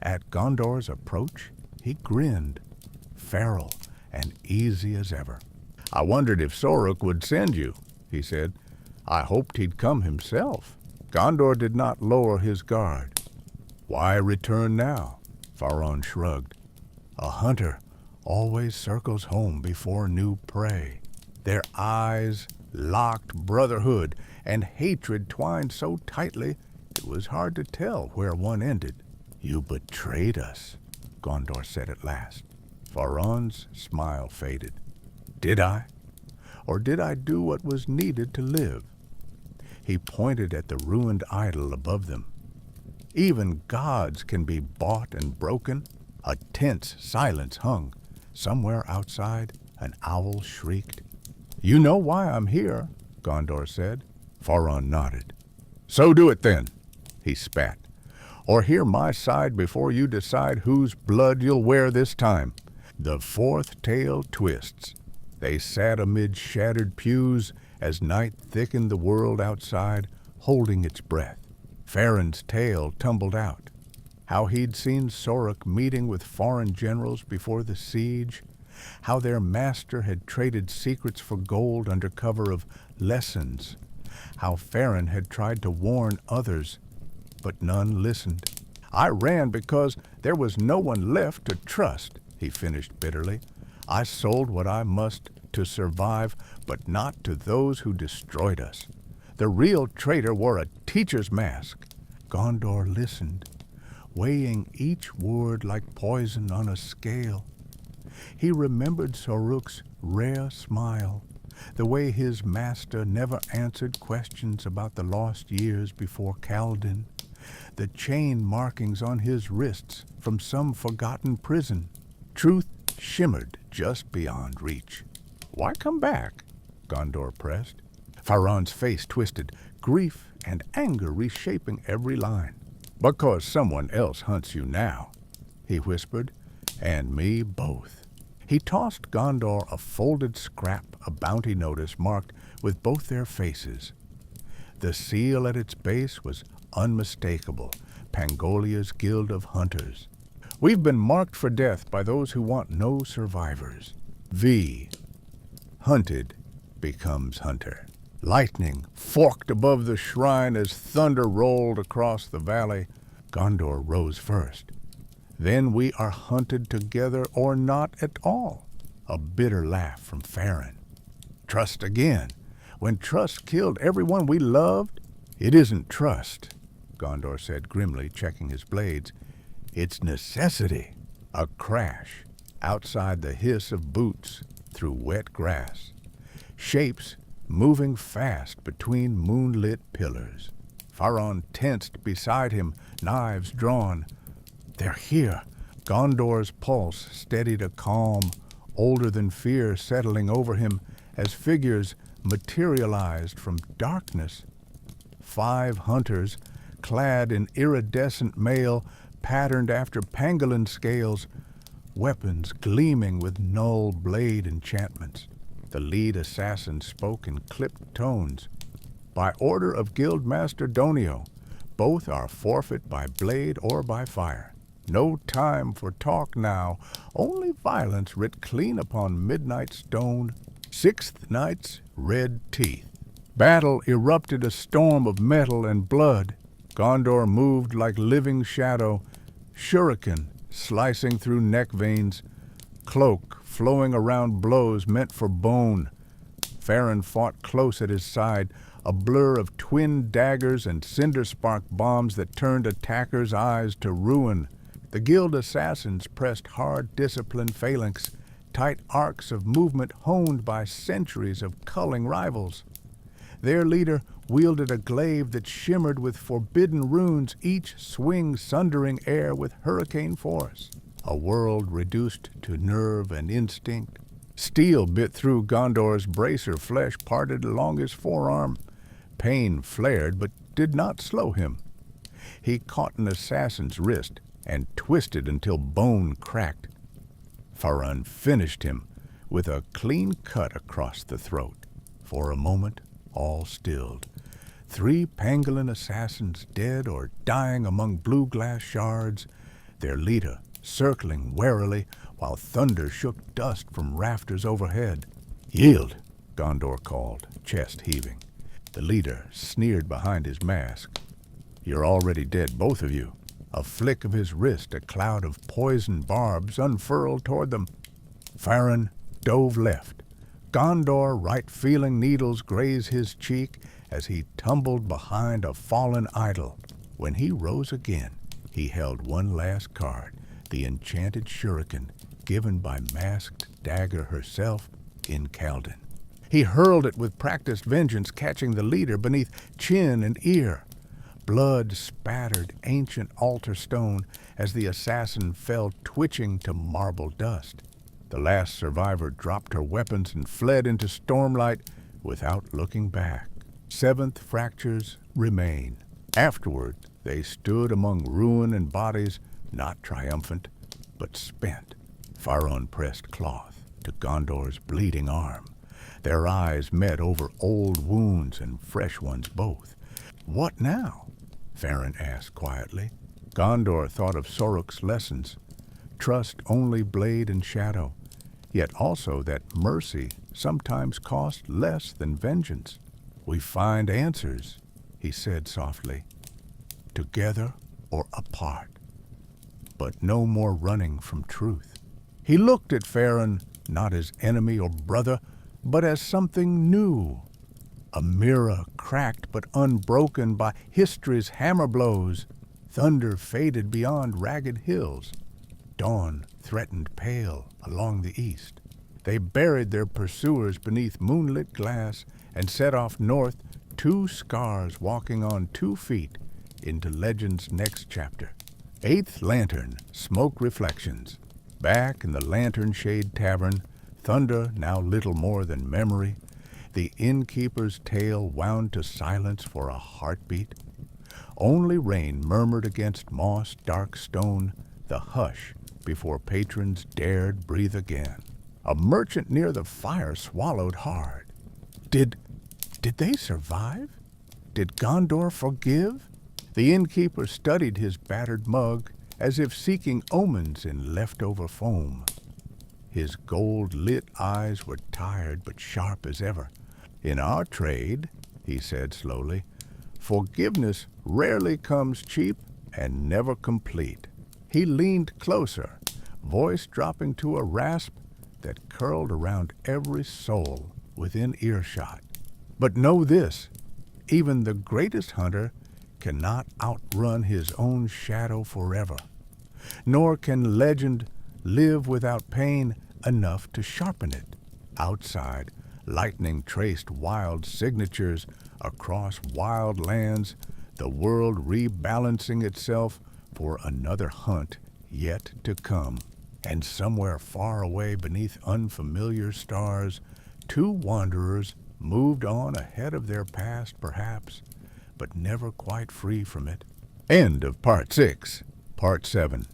At Gondor's approach, he grinned, feral and easy as ever. "I wondered if Soruk would send you," he said. "I hoped he'd come himself." Gondor did not lower his guard. "Why return now?" Faron shrugged. "A hunter always circles home before new prey." Their eyes locked, brotherhood and hatred twined so tightly it was hard to tell where one ended. "You betrayed us," Gondor said at last. Faron's smile faded. "Did I? Or did I do what was needed to live?" He pointed at the ruined idol above them. "Even gods can be bought and broken." A tense silence hung. Somewhere outside, an owl shrieked. "You know why I'm here," Gondor said. Faron nodded. "So do it then," he spat. "Or hear my side before you decide whose blood you'll wear this time." The fourth tale twists. They sat amid shattered pews as night thickened the world outside, holding its breath. Faron's tale tumbled out. How he'd seen Soruk meeting with foreign generals before the siege. How their master had traded secrets for gold under cover of lessons. How Faron had tried to warn others, but none listened. "I ran because there was no one left to trust," he finished bitterly. "I sold what I must to survive, but not to those who destroyed us. The real traitor wore a teacher's mask." Gondor listened, weighing each word like poison on a scale. He remembered Soruk's rare smile, the way his master never answered questions about the lost years before Kaladin, the chain markings on his wrists from some forgotten prison. Truth shimmered just beyond reach. "Why come back?" Gondor pressed. Faron's face twisted, grief and anger reshaping every line. "Because someone else hunts you now," he whispered, "and me both." He tossed Gondor a folded scrap, a bounty notice marked with both their faces. The seal at its base was unmistakable, Pangolia's Guild of Hunters. "We've been marked for death by those who want no survivors. V. Hunted becomes hunter." Lightning forked above the shrine as thunder rolled across the valley. Gondor rose first. "Then we are hunted together or not at all." A bitter laugh from Faron. "Trust again. When trust killed everyone we loved?" "It isn't trust," Gondor said grimly, checking his blades. "It's necessity." A crash. Outside, the hiss of boots through wet grass. Shapes moving fast between moonlit pillars. Faron tensed beside him, knives drawn. "They're here." Gondor's pulse steadied a calm, older than fear settling over him as figures materialized from darkness. 5 hunters, clad in iridescent mail patterned after pangolin scales, weapons gleaming with null blade enchantments. The lead assassin spoke in clipped tones. By order of Guildmaster Donio, both are forfeit by blade or by fire. No time for talk now, only violence writ clean upon midnight stone. 6th Night's red teeth. Battle erupted a storm of metal and blood. Gondor moved like living shadow, shuriken slicing through neck veins, cloak flowing around blows meant for bone. Farron fought close at his side, a blur of twin daggers and cinder-spark bombs that turned attackers' eyes to ruin. The guild assassins pressed hard discipline phalanx, tight arcs of movement honed by centuries of culling rivals. Their leader wielded a glaive that shimmered with forbidden runes, each swing sundering air with hurricane force. A world reduced to nerve and instinct. Steel bit through Gondor's bracer, flesh parted along his forearm. Pain flared but did not slow him. He caught an assassin's wrist and twisted until bone cracked. Farron finished him with a clean cut across the throat. For a moment, all stilled. 3 pangolin assassins dead or dying among blue glass shards, their leader circling warily while thunder shook dust from rafters overhead. "Yield," Gondor called, chest heaving. The leader sneered behind his mask. "You're already dead, both of you." A flick of his wrist, a cloud of poisoned barbs unfurled toward them. Farron dove left. Gondor, right feeling needles graze his cheek as he tumbled behind a fallen idol. When he rose again, he held one last card, the enchanted shuriken given by masked dagger herself in Caldon. He hurled it with practiced vengeance, catching the leader beneath chin and ear. Blood spattered ancient altar stone as the assassin fell twitching to marble dust. The last survivor dropped her weapons and fled into stormlight without looking back. 7th fractures remain. Afterward, they stood among ruin and bodies, not triumphant, but spent. Farron pressed cloth to Gondor's bleeding arm. Their eyes met over old wounds and fresh ones both. "What now?" Farron asked quietly. Gondor thought of Sorok's lessons. Trust only blade and shadow, yet also that mercy sometimes cost less than vengeance. "We find answers," he said softly, "together or apart, but no more running from truth." He looked at Farron not as enemy or brother, but as something new. A mirror cracked but unbroken by history's hammer blows. Thunder faded beyond ragged hills. Dawn threatened pale along the east. They buried their pursuers beneath moonlit glass and set off north, 2 scars walking on 2 feet into legend's next chapter. 8th Lantern, Smoke Reflections. Back in the Lantern Shade Tavern, thunder now little more than memory, the innkeeper's tale wound to silence for a heartbeat. Only rain murmured against moss dark stone, the hush before patrons dared breathe again. A merchant near the fire swallowed hard. Did they survive? Did Gondor forgive? The innkeeper studied his battered mug as if seeking omens in leftover foam. His gold-lit eyes were tired but sharp as ever. "In our trade," he said slowly, "forgiveness rarely comes cheap and never complete." He leaned closer, voice dropping to a rasp that curled around every soul within earshot. "But know this, even the greatest hunter cannot outrun his own shadow forever, nor can legend live without pain enough to sharpen it. Outside, lightning traced wild signatures across wild lands, the world rebalancing itself for another hunt yet to come." And somewhere far away beneath unfamiliar stars, two wanderers moved on ahead of their past, perhaps, but never quite free from it. End of Part 6. Part 7.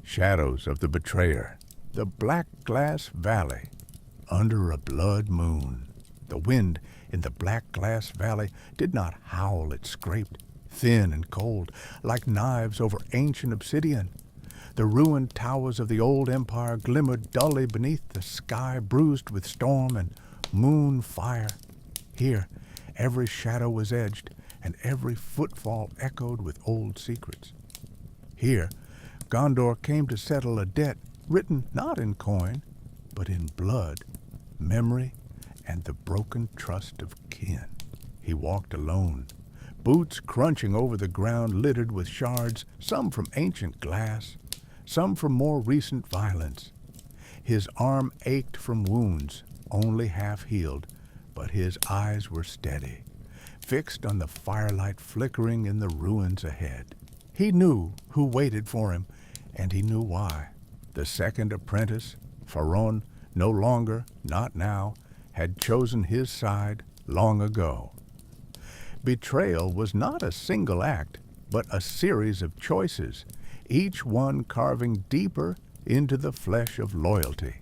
Shadows of the Betrayer. The Black Glass Valley. Under a blood moon. The wind in the Black Glass Valley did not howl, it scraped, thin and cold, like knives over ancient obsidian. The ruined towers of the old empire glimmered dully beneath the sky bruised with storm and moon fire. Here, every shadow was edged, and every footfall echoed with old secrets. Here, Gondor came to settle a debt written not in coin, but in blood, memory, and the broken trust of kin. He walked alone, boots crunching over the ground littered with shards, some from ancient glass, some from more recent violence. His arm ached from wounds, only half healed, but his eyes were steady, fixed on the firelight flickering in the ruins ahead. He knew who waited for him, and he knew why. The second apprentice, Faron, no longer, not now, had chosen his side long ago. Betrayal was not a single act, but a series of choices, each one carving deeper into the flesh of loyalty.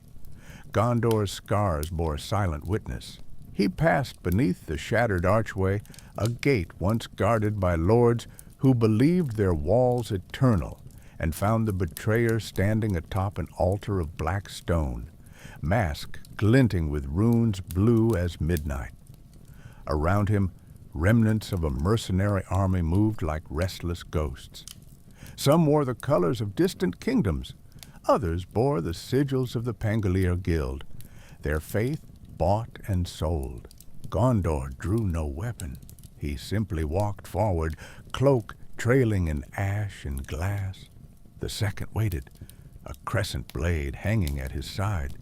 Gondor's scars bore silent witness. He passed beneath the shattered archway, a gate once guarded by lords who believed their walls eternal, and found the betrayer standing atop an altar of black stone, mask glinting with runes blue as midnight. Around him, remnants of a mercenary army moved like restless ghosts. Some wore the colors of distant kingdoms. Others bore the sigils of the Pangolier Guild, their faith bought and sold. Gondor drew no weapon. He simply walked forward, cloak trailing in ash and glass. The second waited, a crescent blade hanging at his side.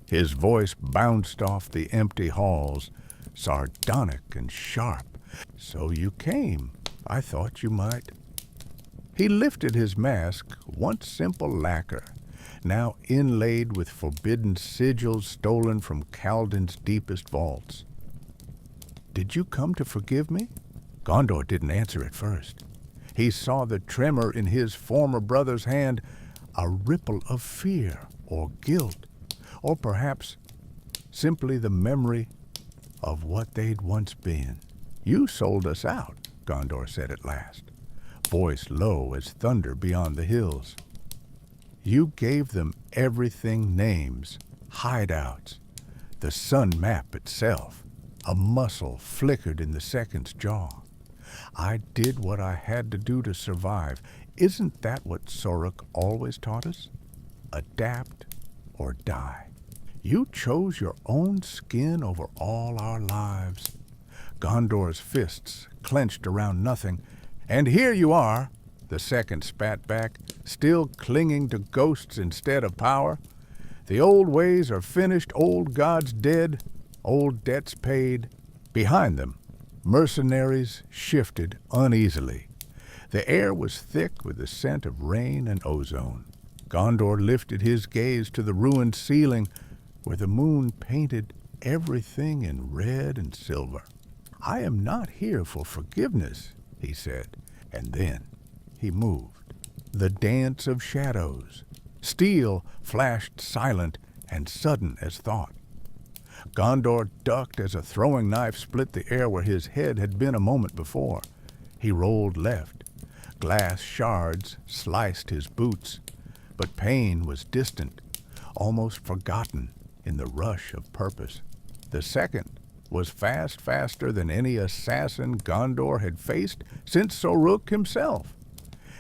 His voice bounced off the empty halls, sardonic and sharp. "So you came. I thought you might." He lifted his mask, once simple lacquer, now inlaid with forbidden sigils stolen from Kaladin's deepest vaults. "Did you come to forgive me?" Gondor didn't answer at first. He saw the tremor in his former brother's hand, a ripple of fear or guilt, or perhaps simply the memory of what they'd once been. "You sold us out," Gondor said at last, voice low as thunder beyond the hills. "You gave them everything: names, hideouts, the sun map itself. A muscle flickered in the second's jaw. I did what I had to do to survive. Isn't that what Sorok always taught us? Adapt or die. You chose your own skin over all our lives." Gondor's fists clenched around nothing. "And here you are," the second spat back, "still clinging to ghosts instead of power. The old ways are finished, old gods dead, old debts paid." Behind them, mercenaries shifted uneasily. The air was thick with the scent of rain and ozone. Gondor lifted his gaze to the ruined ceiling, where the moon painted everything in red and silver. "I am not here for forgiveness," he said, and then he moved. The dance of shadows. Steel flashed silent and sudden as thought. Gondor ducked as a throwing knife split the air where his head had been a moment before. He rolled left. Glass shards sliced his boots, but pain was distant, almost forgotten in the rush of purpose. The second was faster than any assassin Gondor had faced since Sorok himself.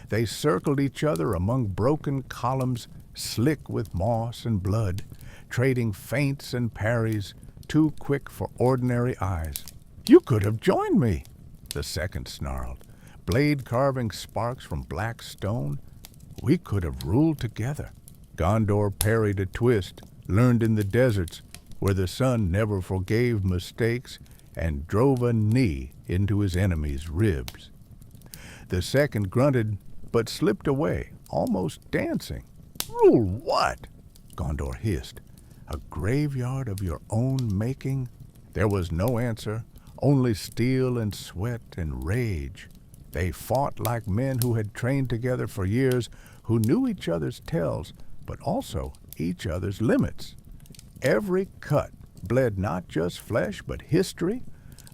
They circled each other among broken columns slick with moss and blood, trading feints and parries, too quick for ordinary eyes. "You could have joined me," the second snarled, blade carving sparks from black stone. "We could have ruled together." Gondor parried a twist, learned in the deserts, where the sun never forgave mistakes, and drove a knee into his enemy's ribs. The second grunted, but slipped away, almost dancing. "Rule what?" Gondor hissed. A graveyard of your own making? There was no answer, only steel and sweat and rage. They fought like men who had trained together for years, who knew each other's tells, but also each other's limits. Every cut bled not just flesh, but history,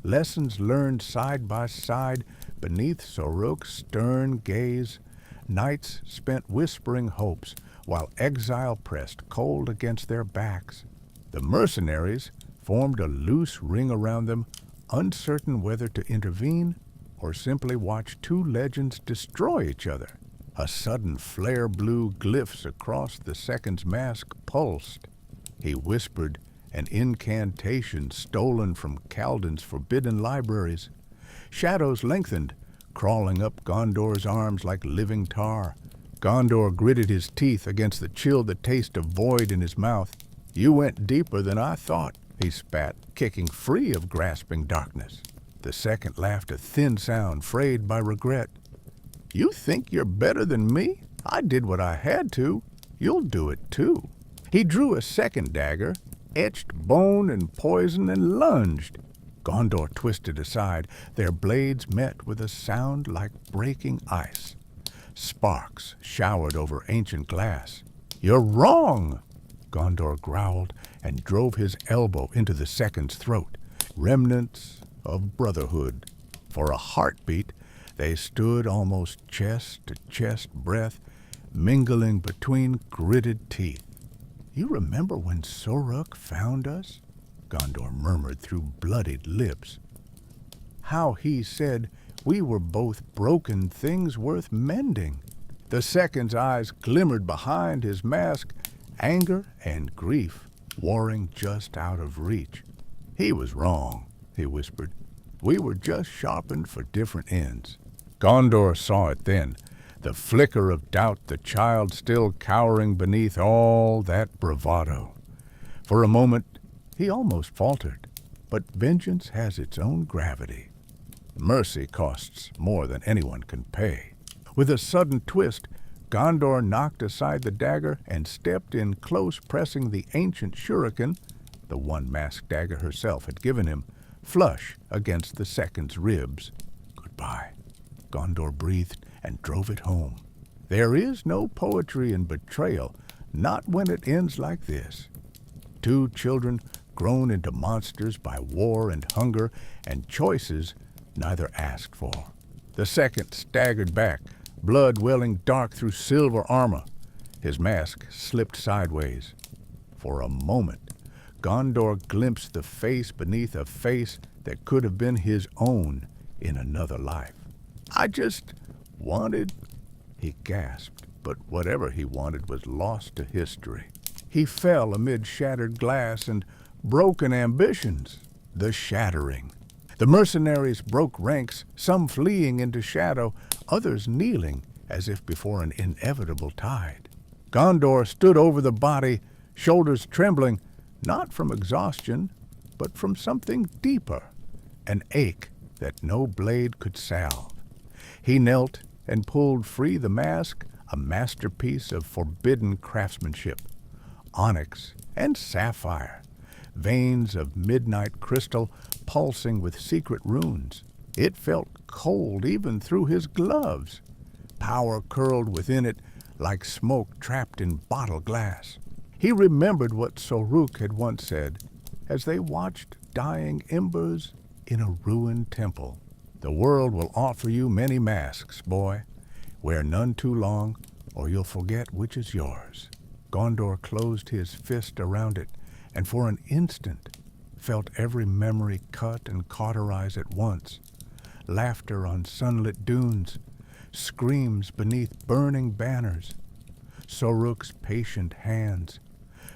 lessons learned side by side beneath Soruk's stern gaze, nights spent whispering hopes, while exile pressed cold against their backs. The mercenaries formed a loose ring around them, uncertain whether to intervene or simply watch two legends destroy each other. A sudden flare blew glyphs across the second's mask pulsed. He whispered an incantation stolen from Kaladin's forbidden libraries. Shadows lengthened, crawling up Gondor's arms like living tar. Gondor gritted his teeth against the chill the taste of void in his mouth. You went deeper than I thought, he spat, kicking free of grasping darkness. The second laughed a thin sound, frayed by regret. You think you're better than me? I did what I had to. You'll do it too. He drew a second dagger, etched bone and poison, and lunged. Gondor twisted aside. Their blades met with a sound like breaking ice. Sparks showered over ancient glass. You're wrong, Gondor growled and drove his elbow into the second's throat. Remnants of brotherhood. For a heartbeat, they stood almost chest-to-chest breath, mingling between gritted teeth. You remember when Soruk found us? Gondor murmured through bloodied lips. How he said we were both broken things worth mending. The second's eyes glimmered behind his mask, anger and grief warring just out of reach. He was wrong, he whispered. We were just sharpened for different ends. Gondor saw it then, the flicker of doubt, the child still cowering beneath all that bravado. For a moment, he almost faltered, but vengeance has its own gravity. Mercy costs more than anyone can pay. With a sudden twist, Gondor knocked aside the dagger and stepped in close, pressing the ancient shuriken, the one masked dagger herself had given him, flush against the second's ribs. Goodbye, Gondor breathed and drove it home. There is no poetry in betrayal, not when it ends like this. Two children grown into monsters by war and hunger and choices neither asked for. The second staggered back, blood welling dark through silver armor. His mask slipped sideways. For a moment, Gondor glimpsed the face beneath a face that could have been his own in another life. I just wanted, he gasped, but whatever he wanted was lost to history. He fell amid shattered glass and broken ambitions. The shattering. The mercenaries broke ranks, some fleeing into shadow, others kneeling as if before an inevitable tide. Gondor stood over the body, shoulders trembling, not from exhaustion, but from something deeper, an ache that no blade could salve. He knelt and pulled free the mask, a masterpiece of forbidden craftsmanship. Onyx and sapphire, veins of midnight crystal pulsing with secret runes. It felt cold even through his gloves. Power curled within it like smoke trapped in bottle glass. He remembered what Soruk had once said as they watched dying embers in a ruined temple. The world will offer you many masks, boy. Wear none too long, or you'll forget which is yours. Gondor closed his fist around it, and for an instant felt every memory cut and cauterize at once. Laughter on sunlit dunes, screams beneath burning banners, Soruk's patient hands,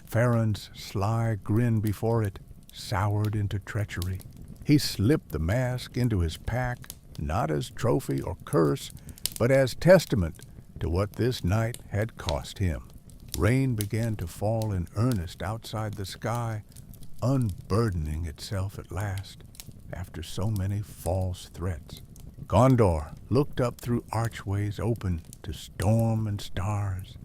Farron's sly grin before it, soured into treachery. He slipped the mask into his pack, not as trophy or curse, but as testament to what this night had cost him. Rain began to fall in earnest outside the sky, unburdening itself at last, after so many false threats. Gondor looked up through archways open to storm and stars.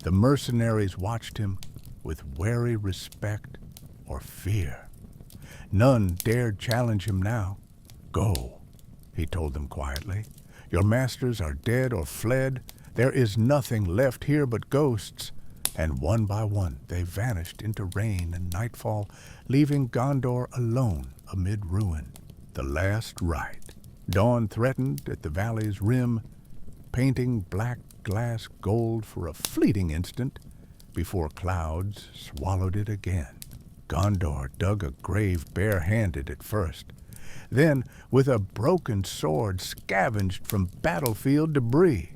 The mercenaries watched him, with wary respect or fear. None dared challenge him now. "Go," he told them quietly. "Your masters are dead or fled. There is nothing left here but ghosts." And one by one they vanished into rain and nightfall, leaving Gondor alone amid ruin. The last rite. Dawn threatened at the valley's rim, painting black glass gold for a fleeting instant before clouds swallowed it again. Gondor dug a grave bare-handed at first, then with a broken sword scavenged from battlefield debris.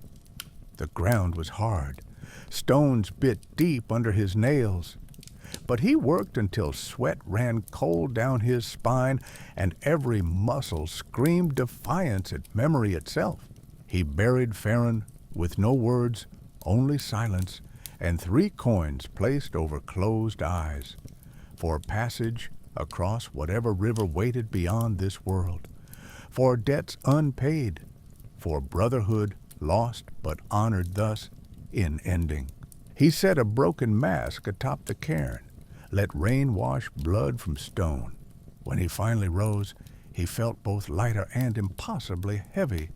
The ground was hard. Stones bit deep under his nails. But he worked until sweat ran cold down his spine and every muscle screamed defiance at memory itself. He buried Farron with no words, only silence, and 3 coins placed over closed eyes, for passage across whatever river waited beyond this world, for debts unpaid, for brotherhood lost but honored thus in ending. He set a broken mask atop the cairn, let rain wash blood from stone. When he finally rose, he felt both lighter and impossibly heavy,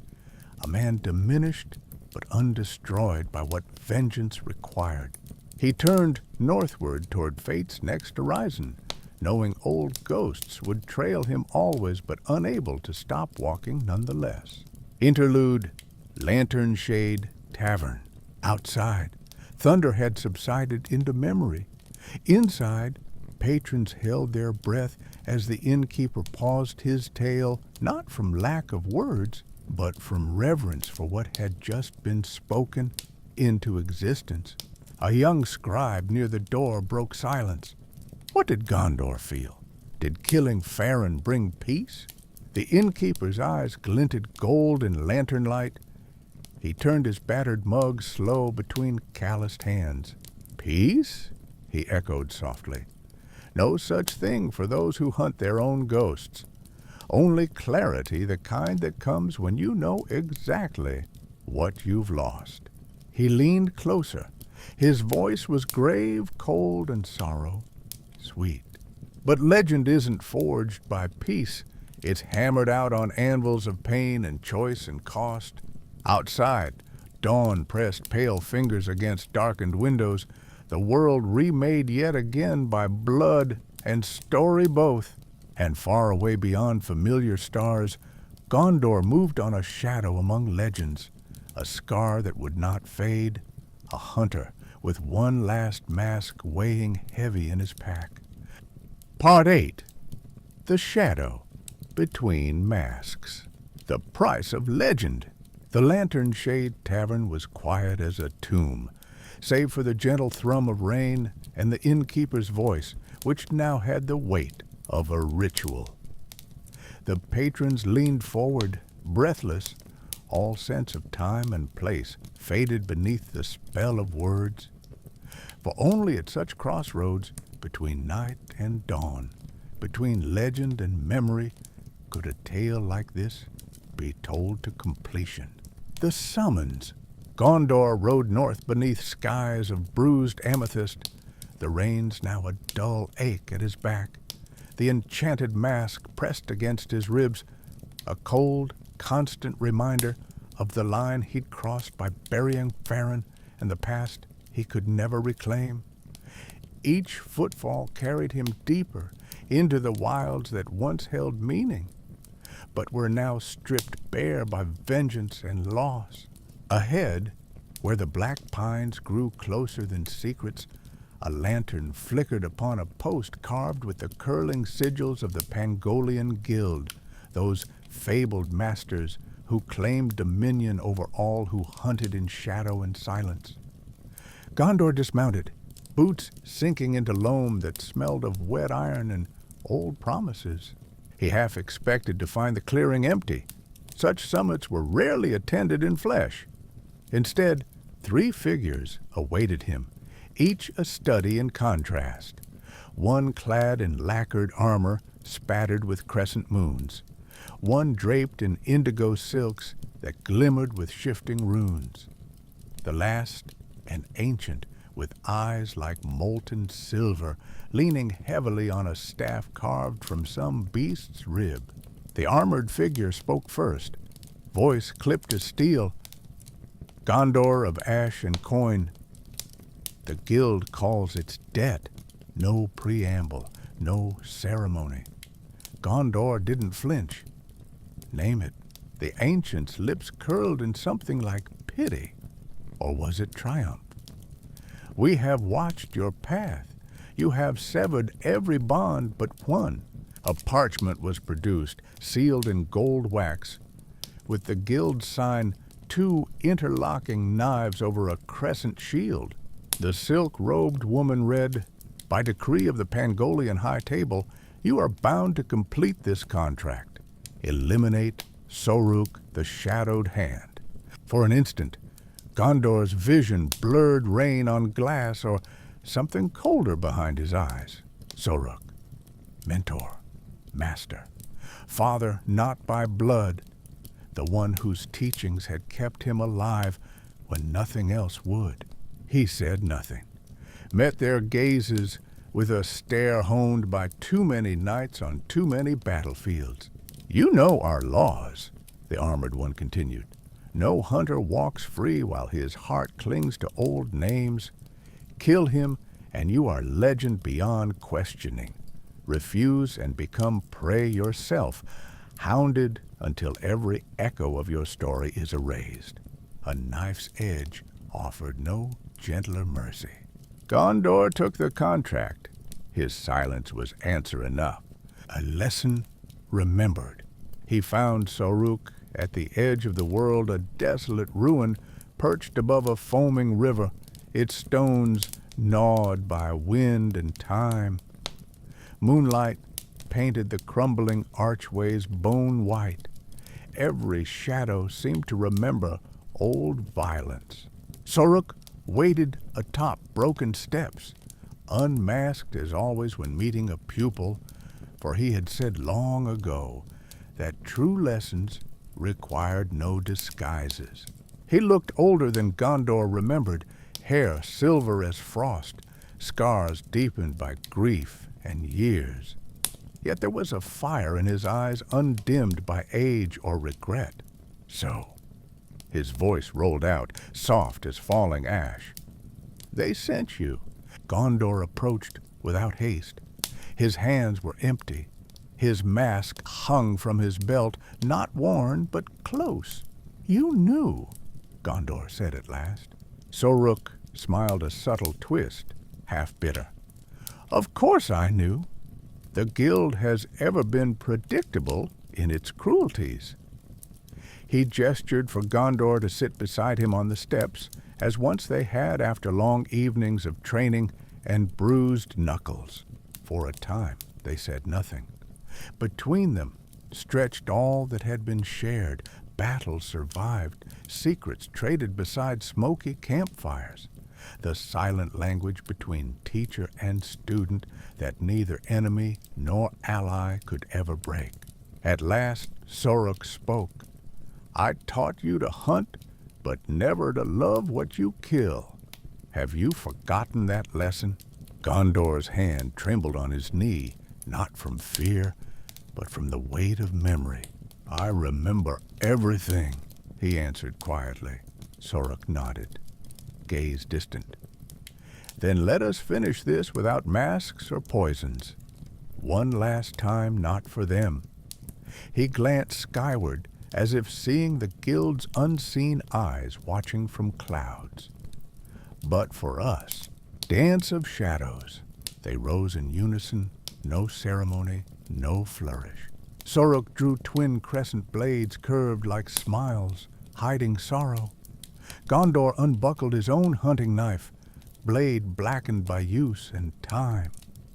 a man diminished but undestroyed by what vengeance required. He turned northward toward fate's next horizon, knowing old ghosts would trail him always but unable to stop walking nonetheless. Interlude, Lantern Shade Tavern. Outside, thunder had subsided into memory. Inside, patrons held their breath as the innkeeper paused his tale, not from lack of words, but from reverence for what had just been spoken into existence. A young scribe near the door broke silence. What did Gondor feel? Did killing Farron bring peace? The innkeeper's eyes glinted gold in lantern light. He turned his battered mug slow between calloused hands. "Peace?" he echoed softly. "No such thing for those who hunt their own ghosts. Only clarity, the kind that comes when you know exactly what you've lost." He leaned closer. His voice was grave, cold, and sorrow sweet. But legend isn't forged by peace. It's hammered out on anvils of pain and choice and cost. Outside, dawn pressed pale fingers against darkened windows, the world remade yet again by blood and story both. And far away beyond familiar stars, Gondor moved on a shadow among legends, a scar that would not fade, a hunter with one last mask weighing heavy in his pack. Part 8. The Shadow Between Masks. The price of legend. The Lantern Shade Tavern was quiet as a tomb, save for the gentle thrum of rain and the innkeeper's voice, which now had the weight of a ritual. The patrons leaned forward, breathless. All sense of time and place faded beneath the spell of words. For only at such crossroads, between night and dawn, between legend and memory, could a tale like this be told to completion. The summons. Gondor rode north beneath skies of bruised amethyst. The reins now a dull ache at his back. The enchanted mask pressed against his ribs, a cold, constant reminder of the line he'd crossed by burying Farron and the past he could never reclaim. Each footfall carried him deeper into the wilds that once held meaning, but were now stripped bare by vengeance and loss. Ahead, where the black pines grew closer than secrets, a lantern flickered upon a post carved with the curling sigils of the Pangolian Guild, those fabled masters who claimed dominion over all who hunted in shadow and silence. Gondor dismounted, boots sinking into loam that smelled of wet iron and old promises. He half expected to find the clearing empty. Such summits were rarely attended in flesh. Instead, 3 figures awaited him, each a study in contrast. One clad in lacquered armor spattered with crescent moons. One draped in indigo silks that glimmered with shifting runes. The last, an ancient, with eyes like molten silver, leaning heavily on a staff carved from some beast's rib. The armored figure spoke first, voice clipped as steel. Gondor of ash and coin, the guild calls its debt. No preamble, no ceremony. Gondor didn't flinch. Name it. The ancient's lips curled in something like pity. Or was it triumph? We have watched your path. You have severed every bond but one. A parchment was produced, sealed in gold wax, with the guild sign, 2 interlocking knives over a crescent shield. The silk-robed woman read, "By decree of the Pangolian High Table, you are bound to complete this contract. Eliminate Soruk, the shadowed hand." For an instant, Gondor's vision blurred rain on glass or something colder behind his eyes. Soruk, mentor, master, father not by blood, the one whose teachings had kept him alive when nothing else would. He said nothing, met their gazes with a stare honed by too many nights on too many battlefields. "You know our laws," the armored one continued. "No hunter walks free while his heart clings to old names. Kill him, and you are legend beyond questioning. Refuse and become prey yourself, hounded until every echo of your story is erased." A knife's edge offered no gentler mercy. Gondor took the contract. His silence was answer enough. A lesson remembered. He found Soruk at the edge of the world, a desolate ruin perched above a foaming river, its stones gnawed by wind and time. Moonlight painted the crumbling archways bone white. Every shadow seemed to remember old violence. Soruk waited atop broken steps, unmasked as always when meeting a pupil, for he had said long ago that true lessons required no disguises. He looked older than Gondor remembered, hair silver as frost, scars deepened by grief and years. Yet there was a fire in his eyes undimmed by age or regret. "So," his voice rolled out, soft as falling ash, "they sent you." Gondor approached without haste. His hands were empty. His mask hung from his belt, not worn, but close. "You knew," Gondor said at last. Soruk smiled a subtle twist, half bitter. "Of course I knew. The guild has ever been predictable in its cruelties." He gestured for Gondor to sit beside him on the steps, as once they had after long evenings of training and bruised knuckles. For a time they said nothing. Between them stretched all that had been shared, battles survived, secrets traded beside smoky campfires, the silent language between teacher and student that neither enemy nor ally could ever break. At last Soruk spoke. "I taught you to hunt, but never to love what you kill. Have you forgotten that lesson?" Gondor's hand trembled on his knee, not from fear, but from the weight of memory. "I remember everything," he answered quietly. Soruk nodded, gaze distant. "Then let us finish this without masks or poisons. One last time, not for them." He glanced skyward, as if seeing the guild's unseen eyes watching from clouds. "But for us, dance of shadows." They rose in unison, no ceremony, no flourish. Soruk drew twin crescent blades curved like smiles, hiding sorrow. Gondor unbuckled his own hunting knife, blade blackened by use and time.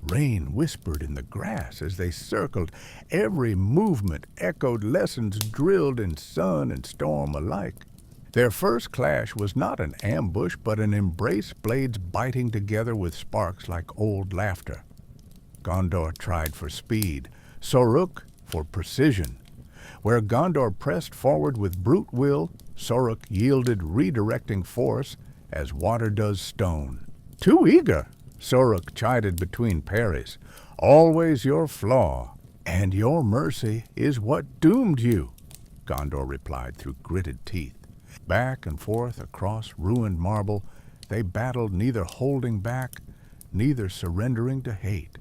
Rain whispered in the grass as they circled. Every movement echoed lessons drilled in sun and storm alike. Their first clash was not an ambush, but an embrace, blades biting together with sparks like old laughter. Gondor tried for speed, Soruk for precision. Where Gondor pressed forward with brute will, Soruk yielded redirecting force as water does stone. Too eager, Sorok chided between parries. Always your flaw, and your mercy is what doomed you, Gondor replied through gritted teeth. Back and forth across ruined marble, they battled, neither holding back, neither surrendering to hate.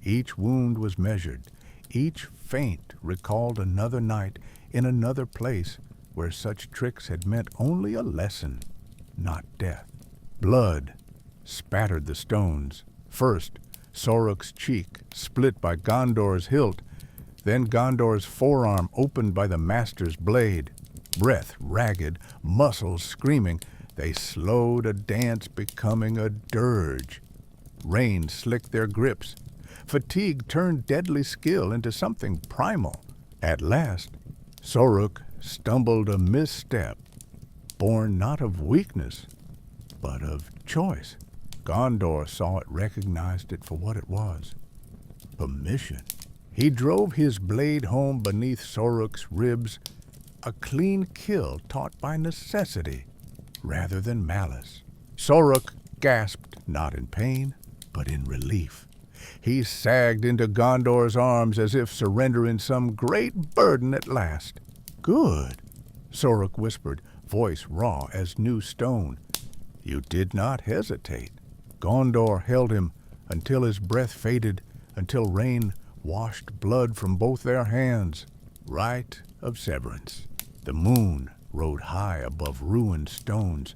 Each wound was measured, each feint recalled another night in another place where such tricks had meant only a lesson, not death. Blood spattered the stones. First, Sorok's cheek, split by Gondor's hilt, then Gondor's forearm opened by the master's blade. Breath ragged, muscles screaming, they slowed a dance becoming a dirge. Rain slicked their grips. Fatigue turned deadly skill into something primal. At last, Sorok stumbled a misstep, born not of weakness, but of choice. Gondor saw it, recognized it for what it was. Permission. He drove his blade home beneath Sorok's ribs, a clean kill taught by necessity rather than malice. Sorok gasped, not in pain, but in relief. He sagged into Gondor's arms as if surrendering some great burden at last. Good, Sorok whispered, voice raw as new stone. You did not hesitate. Gondor held him until his breath faded, until rain washed blood from both their hands. Rite of severance. The moon rode high above ruined stones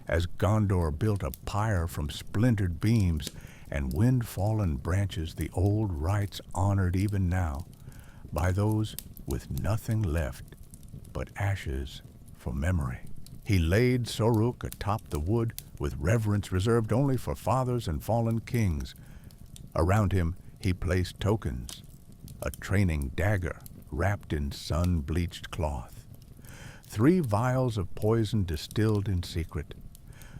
as Gondor built a pyre from splintered beams and wind-fallen branches. The old rites honored even now by those with nothing left but ashes for memory. He laid Sorok atop the wood with reverence reserved only for fathers and fallen kings. Around him he placed tokens, a training dagger wrapped in sun-bleached cloth, 3 vials of poison distilled in secret,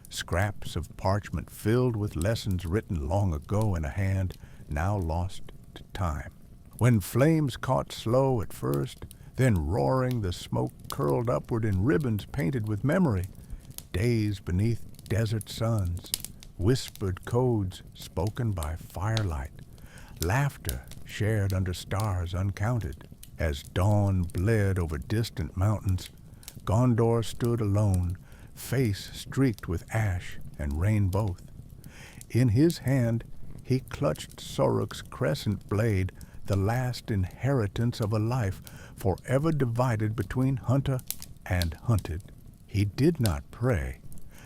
scraps of parchment filled with lessons written long ago in a hand now lost to time. When flames caught slow at first, then roaring, the smoke curled upward in ribbons painted with memory. Days beneath desert suns, whispered codes spoken by firelight, laughter shared under stars uncounted. As dawn bled over distant mountains, Gondor stood alone, face streaked with ash and rain both. In his hand he clutched Sorok's crescent blade, the last inheritance of a life forever divided between hunter and hunted. He did not pray.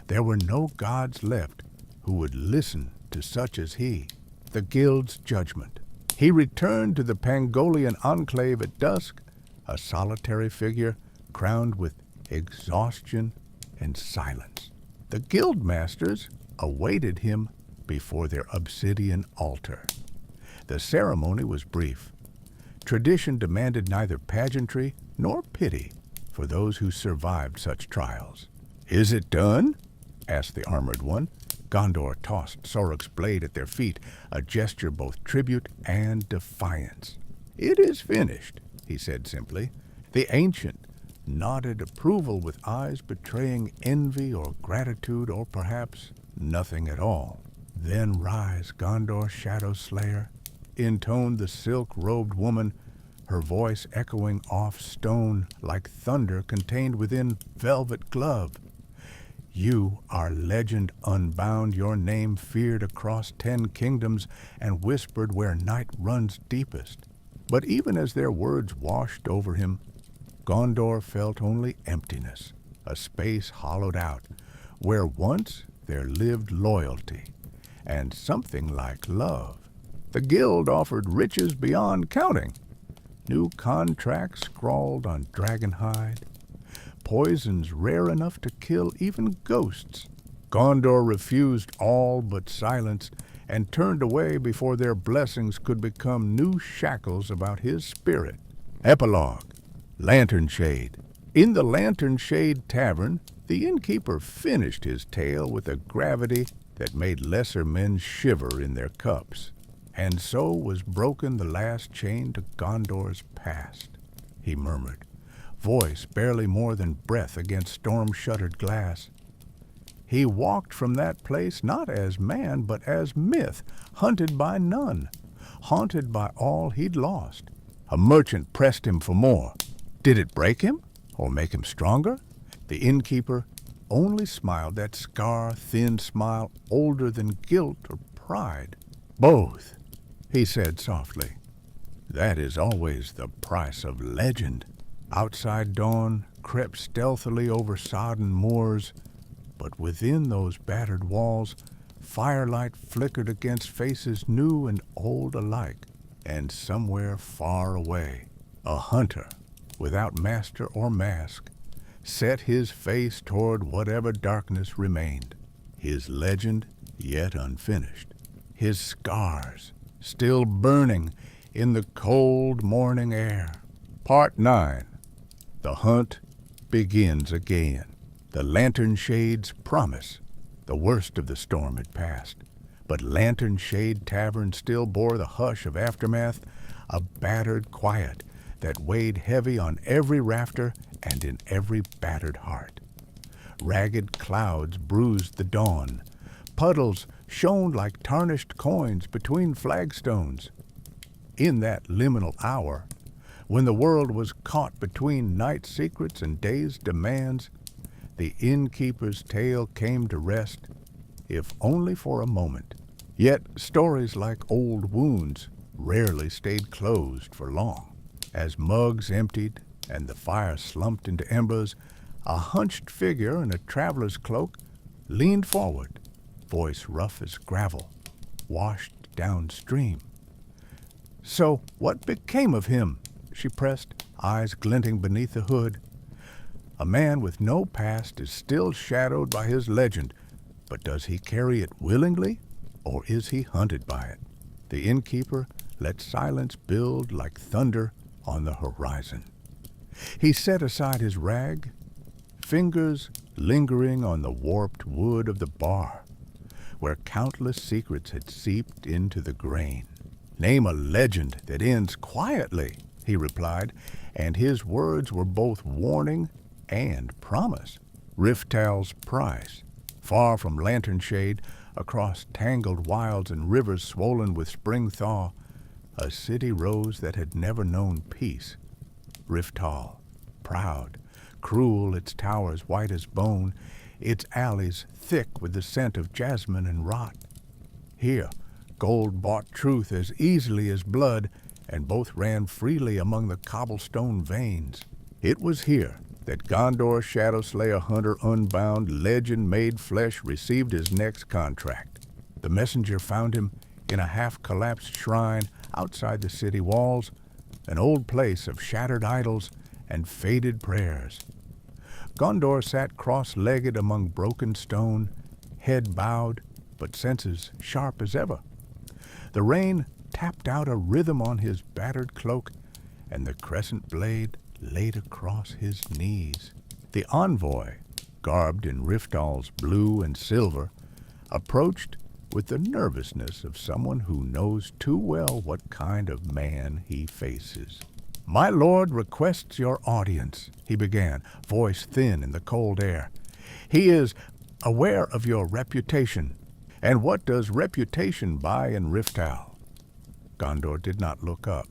There were no gods left who would listen to such as he. The guild's judgment. He returned to the Pangolian enclave at dusk, a solitary figure crowned with exhaustion and silence. The guild masters awaited him before their obsidian altar. The ceremony was brief. Tradition demanded neither pageantry nor pity for those who survived such trials. "Is it done?" asked the armored one. Gondor tossed Sorok's blade at their feet, a gesture both tribute and defiance. "It is finished," he said simply. The ancient nodded approval with eyes betraying envy or gratitude or perhaps nothing at all. "Then rise, Gondor Shadow Slayer," intoned the silk-robed woman, her voice echoing off stone like thunder contained within velvet glove. "You are legend unbound, your name feared across 10 kingdoms and whispered where night runs deepest." But even as their words washed over him, Gondor felt only emptiness, a space hollowed out, where once there lived loyalty and something like love. The guild offered riches beyond counting. New contracts scrawled on dragonhide, poisons rare enough to kill even ghosts. Gondor refused all but silence and turned away before their blessings could become new shackles about his spirit. Epilogue. Lantern Shade. In the Lantern Shade Tavern, the innkeeper finished his tale with a gravity that made lesser men shiver in their cups. And so was broken the last chain to Gondor's past, he murmured, voice barely more than breath against storm-shuttered glass. He walked from that place not as man, but as myth, hunted by none, haunted by all he'd lost. A merchant pressed him for more. Did it break him or make him stronger? The innkeeper only smiled, that scar-thin smile older than guilt or pride. Both, he said softly. That is always the price of legend. Outside dawn crept stealthily over sodden moors, but within those battered walls, firelight flickered against faces new and old alike, and somewhere far away, a hunter, without master or mask, set his face toward whatever darkness remained, his legend yet unfinished, his scars still burning in the cold morning air. Part 9. The hunt begins again. The lantern shades promise. The worst of the storm had passed, but Lantern Shade Tavern still bore the hush of aftermath, a battered quiet that weighed heavy on every rafter and in every battered heart. Ragged clouds bruised the dawn. Puddles shone like tarnished coins between flagstones. In that liminal hour, when the world was caught between night's secrets and day's demands, the innkeeper's tale came to rest, if only for a moment. Yet stories like old wounds rarely stayed closed for long. As mugs emptied and the fire slumped into embers, a hunched figure in a traveler's cloak leaned forward, voice rough as gravel, washed downstream. "So what became of him?" she pressed, eyes glinting beneath the hood. A man with no past is still shadowed by his legend, but does he carry it willingly, or is he hunted by it? The innkeeper let silence build like thunder on the horizon. He set aside his rag, fingers lingering on the warped wood of the bar, where countless secrets had seeped into the grain. "Name a legend that ends quietly," he replied, and his words were both warning and promise. Riftal's price, far from lantern shade, across tangled wilds and rivers swollen with spring thaw, a city rose that had never known peace. Riftal, proud, cruel, its towers white as bone, its alleys thick with the scent of jasmine and rot. Here, gold bought truth as easily as blood, and both ran freely among the cobblestone veins. It was here that Gondar Shadowslayer Hunter Unbound, legend made flesh, received his next contract. The messenger found him in a half-collapsed shrine outside the city walls, an old place of shattered idols and faded prayers. Gondar sat cross-legged among broken stone, head bowed, but senses sharp as ever. The rain tapped out a rhythm on his battered cloak, and the crescent blade laid across his knees. The envoy, garbed in Riftal's blue and silver, approached with the nervousness of someone who knows too well what kind of man he faces. "My lord requests your audience," he began, voice thin in the cold air. "He is aware of your reputation. And what does reputation buy in Riftal?" Gondar did not look up,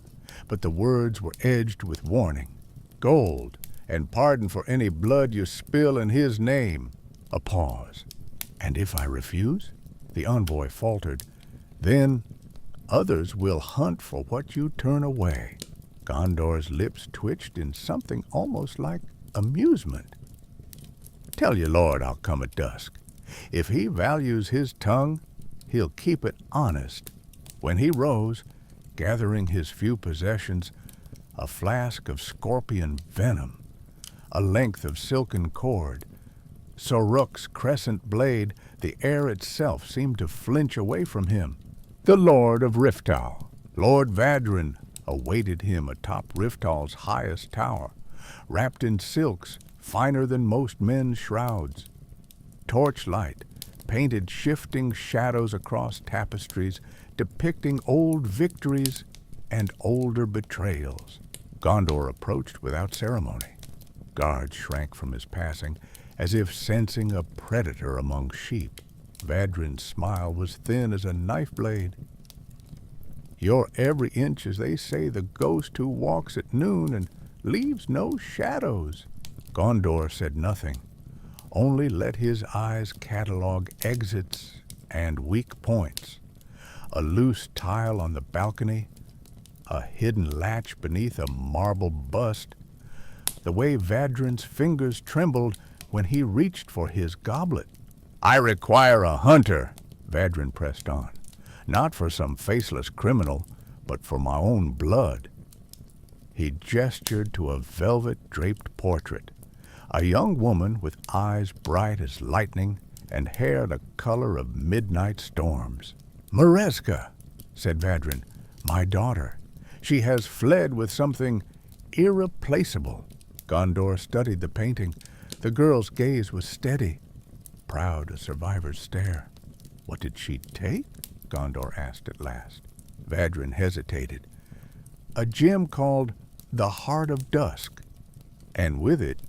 but the words were edged with warning. "Gold, and pardon for any blood you spill in his name." A pause. "And if I refuse?" the envoy faltered. "Then others will hunt for what you turn away." Gondar's lips twitched in something almost like amusement. "Tell your lord I'll come at dusk. If he values his tongue, he'll keep it honest." When he rose, gathering his few possessions, a flask of scorpion venom, a length of silken cord, Soruk's crescent blade, the air itself seemed to flinch away from him. The Lord of Riftal, Lord Vadrin, awaited him atop Riftal's highest tower, wrapped in silks finer than most men's shrouds. Torchlight painted shifting shadows across tapestries, depicting old victories and older betrayals. Gondar approached without ceremony. Guards shrank from his passing, as if sensing a predator among sheep. Vadrin's smile was thin as a knife blade. "You're every inch, as they say, the ghost who walks at noon and leaves no shadows." Gondor said nothing, only let his eyes catalog exits and weak points. A loose tile on the balcony, a hidden latch beneath a marble bust, the way Vadrin's fingers trembled when he reached for his goblet. "I require a hunter," Vadrin pressed on. "Not for some faceless criminal, but for my own blood." He gestured to a velvet-draped portrait, a young woman with eyes bright as lightning and hair the color of midnight storms. "Mareska," said Vadrin, "my daughter. She has fled with something irreplaceable." Gondor studied the painting. The girl's gaze was steady, proud a survivor's stare. "What did she take?" Gondor asked at last. Vadrin hesitated. "A gem called the Heart of Dusk, and with it,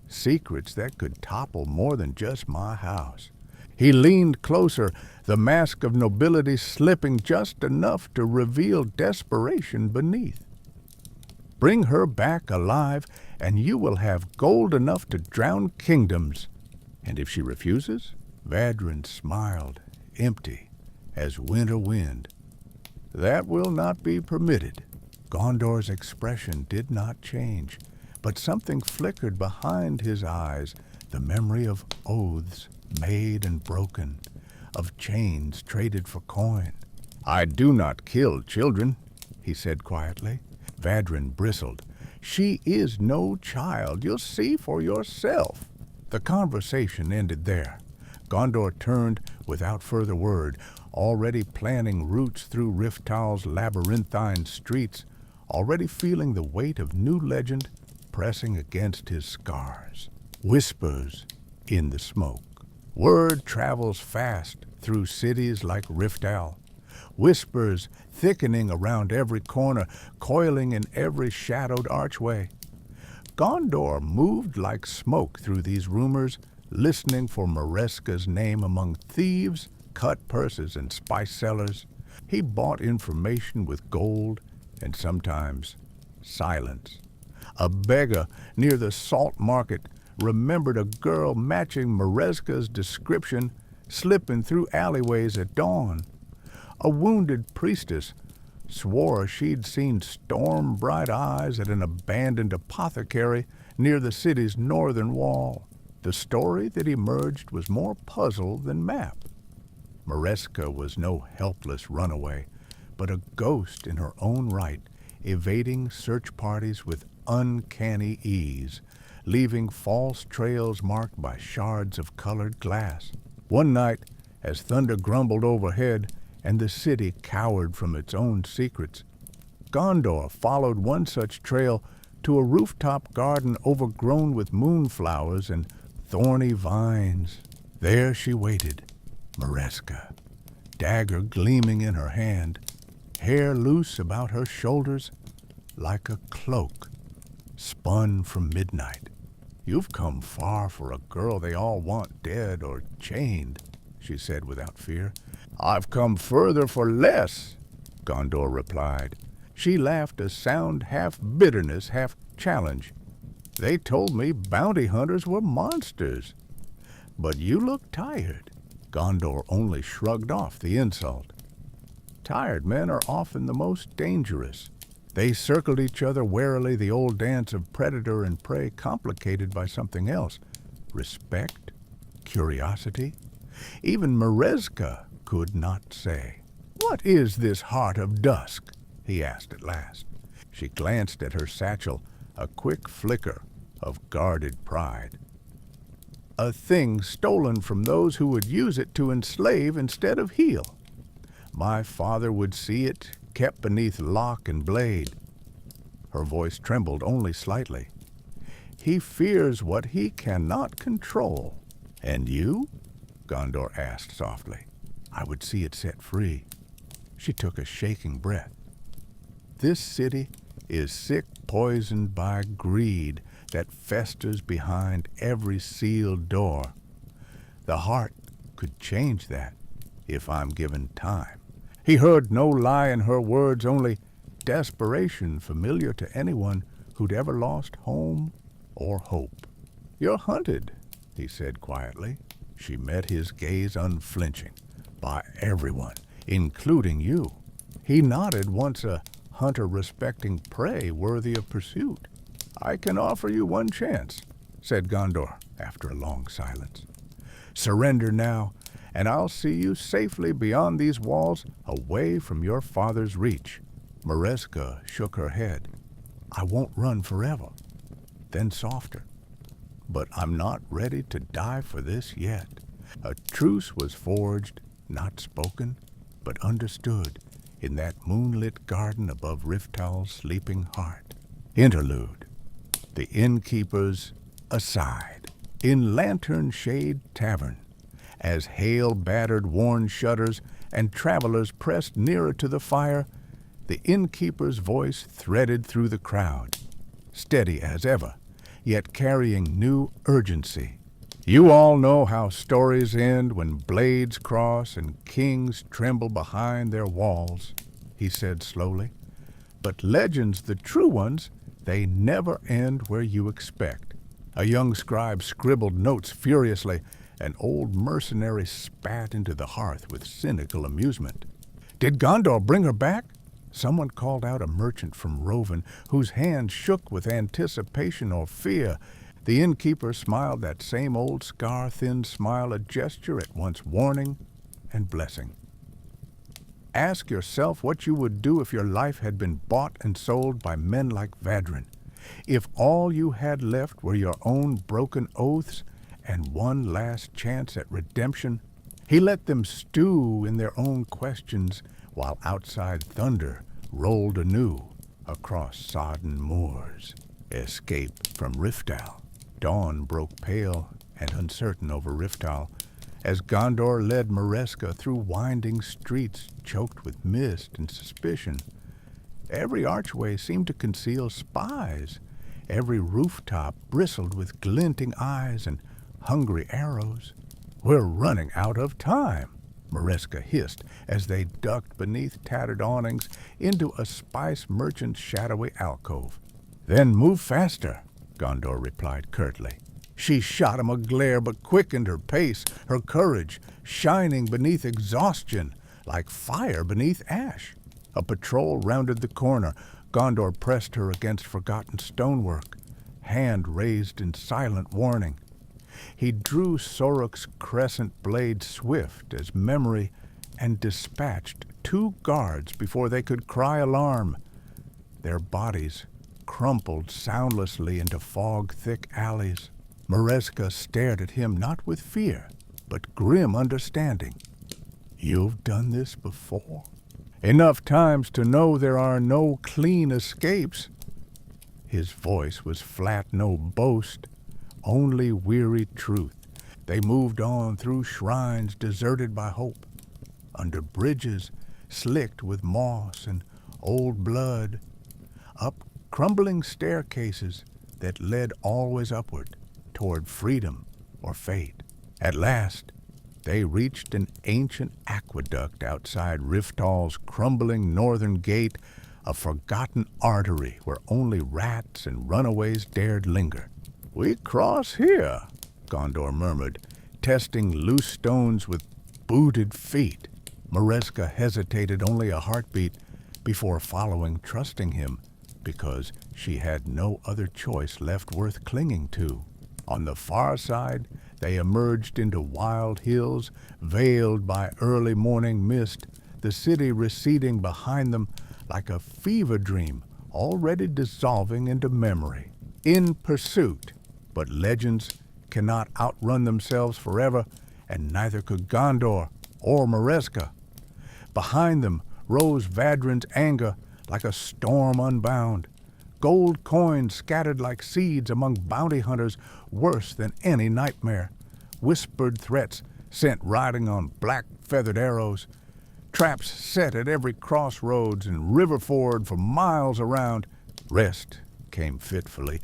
secrets that could topple more than just my house." He leaned closer, the mask of nobility slipping just enough to reveal desperation beneath. "Bring her back alive, and you will have gold enough to drown kingdoms." "And if she refuses?" Vadrin smiled, empty as winter wind. "That will not be permitted." Gondor's expression did not change, but something flickered behind his eyes, the memory of oaths made and broken, of chains traded for coin. "I do not kill children," he said quietly. Vadrin bristled. "She is no child. You'll see for yourself." The conversation ended there. Gondor turned without further word, already planning routes through Riftal's labyrinthine streets, already feeling the weight of new legend pressing against his scars. Whispers in the smoke. Word travels fast through cities like Riftal. Whispers thickening around every corner, coiling in every shadowed archway. Gondor moved like smoke through these rumors, listening for Mareska's name among thieves, cut purses, and spice sellers. He bought information with gold and sometimes silence. A beggar near the salt market remembered a girl matching Mareska's description slipping through alleyways at dawn. A wounded priestess swore she'd seen storm-bright eyes at an abandoned apothecary near the city's northern wall. The story that emerged was more puzzle than map. Mareska was no helpless runaway, but a ghost in her own right, evading search parties with uncanny ease, leaving false trails marked by shards of colored glass. One night, as thunder grumbled overhead and the city cowered from its own secrets, Gondor followed one such trail to a rooftop garden overgrown with moonflowers and thorny vines. There she waited, Mareska, dagger gleaming in her hand, hair loose about her shoulders like a cloak spun from midnight. "You've come far for a girl they all want dead or chained," she said without fear. "I've come further for less," Gondor replied. She laughed a sound half bitterness, half challenge. "They told me bounty hunters were monsters. But you look tired." Gondor only shrugged off the insult. Tired men are often the most dangerous. They circled each other warily, the old dance of predator and prey complicated by something else. Respect? Curiosity? Even Mareska could not say. "What is this Heart of Dusk?" he asked at last. She glanced at her satchel, a quick flicker of guarded pride. "A thing stolen from those who would use it to enslave instead of heal. My father would see it, kept beneath lock and blade." Her voice trembled only slightly. "He fears what he cannot control." "And you?" Gondor asked softly. "I would see it set free." She took a shaking breath. "This city is sick poisoned by greed that festers behind every sealed door. The heart could change that if I'm given time. He heard no lie in her words, only desperation familiar to anyone who'd ever lost home or hope. "You're hunted," he said quietly. She met his gaze unflinching. "By everyone, including you." He nodded, once a hunter respecting prey worthy of pursuit. "I can offer you one chance," said Gondor after a long silence. "Surrender now, and I'll see you safely beyond these walls, away from your father's reach." Mareska shook her head. "I won't run forever." Then softer. "But I'm not ready to die for this yet." A truce was forged, not spoken, but understood, in that moonlit garden above Riftal's sleeping heart. Interlude. The Innkeeper's aside. In lantern-shade tavern, as hail-battered worn shutters and travelers pressed nearer to the fire, the Innkeeper's voice threaded through the crowd, steady as ever, yet carrying new urgency. "You all know how stories end when blades cross and kings tremble behind their walls," he said slowly. "But legends, the true ones, they never end where you expect." A young scribe scribbled notes furiously. An old mercenary spat into the hearth with cynical amusement. "Did Gondor bring her back?" Someone called out, a merchant from Roven, whose hand shook with anticipation or fear. The Innkeeper smiled that same old scar-thin smile, a gesture at once warning and blessing. "Ask yourself what you would do if your life had been bought and sold by men like Vadrin. If all you had left were your own broken oaths and one last chance at redemption." He let them stew in their own questions while outside thunder rolled anew across sodden moors. Escape from Riftal. Dawn broke pale and uncertain over Riftal as Gondor led Mareska through winding streets choked with mist and suspicion. Every archway seemed to conceal spies. Every rooftop bristled with glinting eyes and hungry arrows. "We're running out of time," Mareska hissed as they ducked beneath tattered awnings into a spice merchant's shadowy alcove. "Then move faster," Gondor replied curtly. She shot him a glare but quickened her pace, her courage shining beneath exhaustion like fire beneath ash. A patrol rounded the corner. Gondor pressed her against forgotten stonework, hand raised in silent warning. He drew Sorok's crescent blade swift as memory and dispatched 2 guards before they could cry alarm. Their bodies crumpled soundlessly into fog-thick alleys. Mareska stared at him not with fear, but grim understanding. "You've done this before. Enough times to know there are no clean escapes." His voice was flat, no boast, only weary truth. They moved on through shrines deserted by hope, under bridges slicked with moss and old blood, up crumbling staircases that led always upward toward freedom or fate. At last, they reached an ancient aqueduct outside Riftal's crumbling northern gate, a forgotten artery where only rats and runaways dared linger. "We cross here," Gondor murmured, testing loose stones with booted feet. Mareska hesitated only a heartbeat before following, trusting him, because she had no other choice left worth clinging to. On the far side, they emerged into wild hills, veiled by early morning mist, the city receding behind them like a fever dream already dissolving into memory. In pursuit, but legends cannot outrun themselves forever, and neither could Gondor or Mareska. Behind them rose Vadrin's anger like a storm unbound. Gold coins scattered like seeds among bounty hunters, worse than any nightmare. Whispered threats sent riding on black feathered arrows. Traps set at every crossroads and river ford for miles around. Rest came fitfully,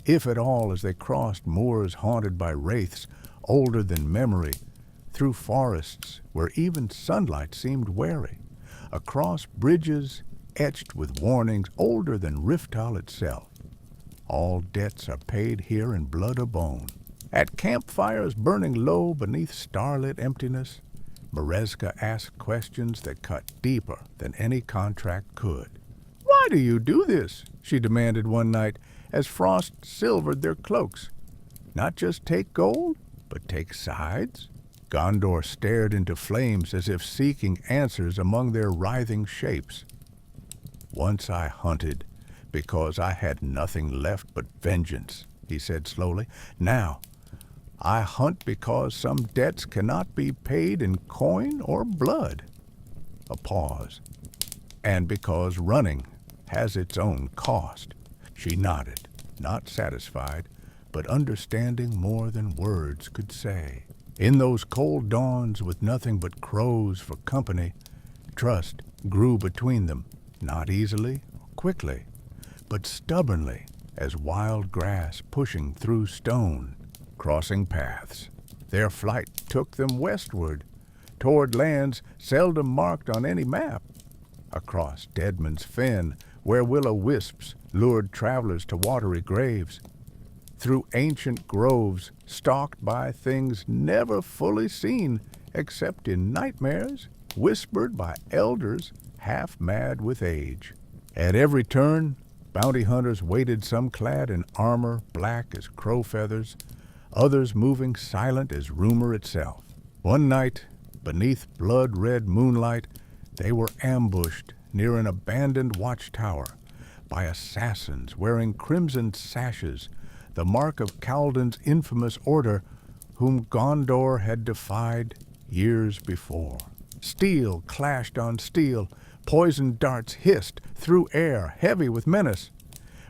if at all, as they crossed moors haunted by wraiths older than memory, through forests where even sunlight seemed wary, across bridges etched with warnings older than Riftal itself. All debts are paid here in blood or bone. At campfires burning low beneath starlit emptiness, Merezka asked questions that cut deeper than any contract could. "Why do you do this?" she demanded one night, as frost silvered their cloaks. "Not just take gold, but take sides?" Gondor stared into flames as if seeking answers among their writhing shapes. "Once I hunted because I had nothing left but vengeance," he said slowly. "Now, I hunt because some debts cannot be paid in coin or blood." A pause. "And because running has its own cost." She nodded, not satisfied, but understanding more than words could say. In those cold dawns with nothing but crows for company, trust grew between them, not easily or quickly, but stubbornly as wild grass pushing through stone, crossing paths. Their flight took them westward, toward lands seldom marked on any map, across Deadman's Fen, where will-o'-wisps lured travelers to watery graves, through ancient groves stalked by things never fully seen except in nightmares, whispered by elders half-mad with age. At every turn, bounty hunters waited, some clad in armor black as crow feathers, others moving silent as rumor itself. One night, beneath blood-red moonlight, they were ambushed near an abandoned watchtower by assassins wearing crimson sashes, the mark of Kaladin's infamous order, whom Gondor had defied years before. Steel clashed on steel, poisoned darts hissed through air heavy with menace.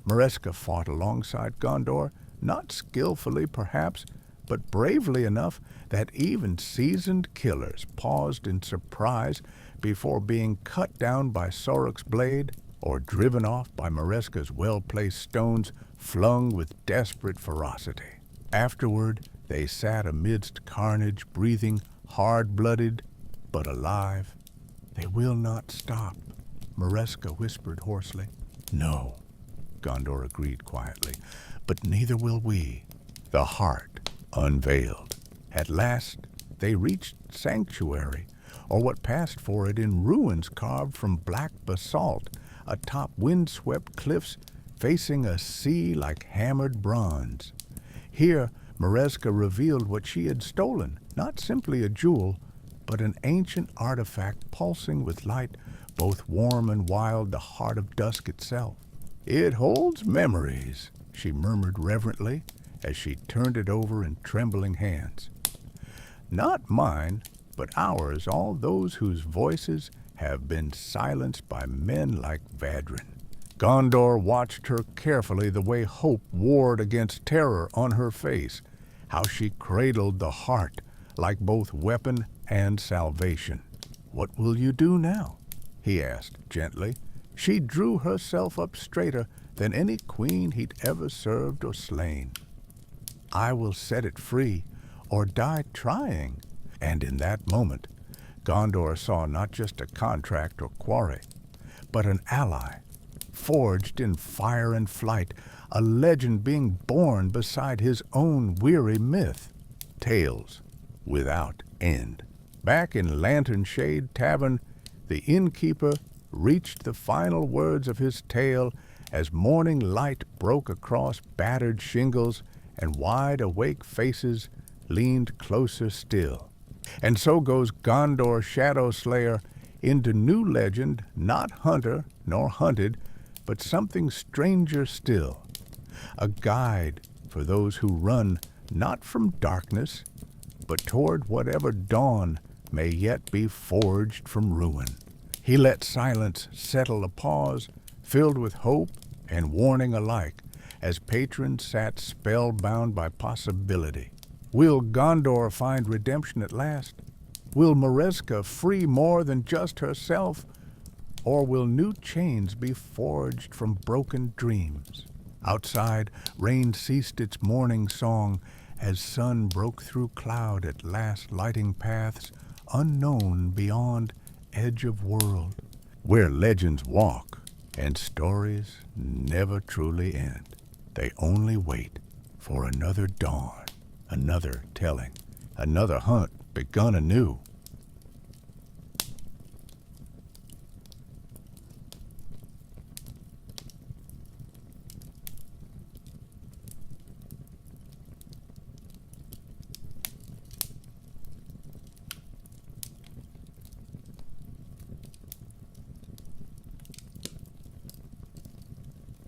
Merezka fought alongside Gondor, not skillfully perhaps, but bravely enough that even seasoned killers paused in surprise before being cut down by Sorok's blade or driven off by Merezka's well-placed stones flung with desperate ferocity. Afterward, they sat amidst carnage, breathing hard-blooded but alive. "They will not stop," Merezka whispered hoarsely. "No," Gondor agreed quietly, "but neither will we." The heart unveiled. At last they reached sanctuary, or what passed for it in ruins carved from black basalt, atop windswept cliffs facing a sea like hammered bronze. Here Merezka revealed what she had stolen, not simply a jewel, but an ancient artifact pulsing with light, both warm and wild, the heart of dusk itself. "It holds memories," she murmured reverently as she turned it over in trembling hands. "Not mine, but ours, all those whose voices have been silenced by men like Vadrin." Gondor watched her carefully, the way hope warred against terror on her face, how she cradled the heart like both weapon and salvation. "What will you do now?" he asked gently. She drew herself up straighter than any queen he'd ever served or slain. "I will set it free, or die trying." And in that moment, Gondor saw not just a contract or quarry, but an ally, forged in fire and flight, a legend being born beside his own weary myth. Tales without end. Back in Lantern Shade Tavern, the innkeeper reached the final words of his tale as morning light broke across battered shingles and wide-awake faces leaned closer still. And so goes Gondor Shadow Slayer into new legend, not hunter nor hunted, but something stranger still. A guide for those who run not from darkness, but toward whatever dawn may yet be forged from ruin. He let silence settle a pause, filled with hope and warning alike, as patrons sat spellbound by possibility. Will Gondor find redemption at last? Will Merezka free more than just herself? Or will new chains be forged from broken dreams? Outside, rain ceased its morning song as sun broke through cloud at last, lighting paths unknown beyond edge of world, where legends walk and stories never truly end. They only wait for another dawn, another telling, another hunt begun anew.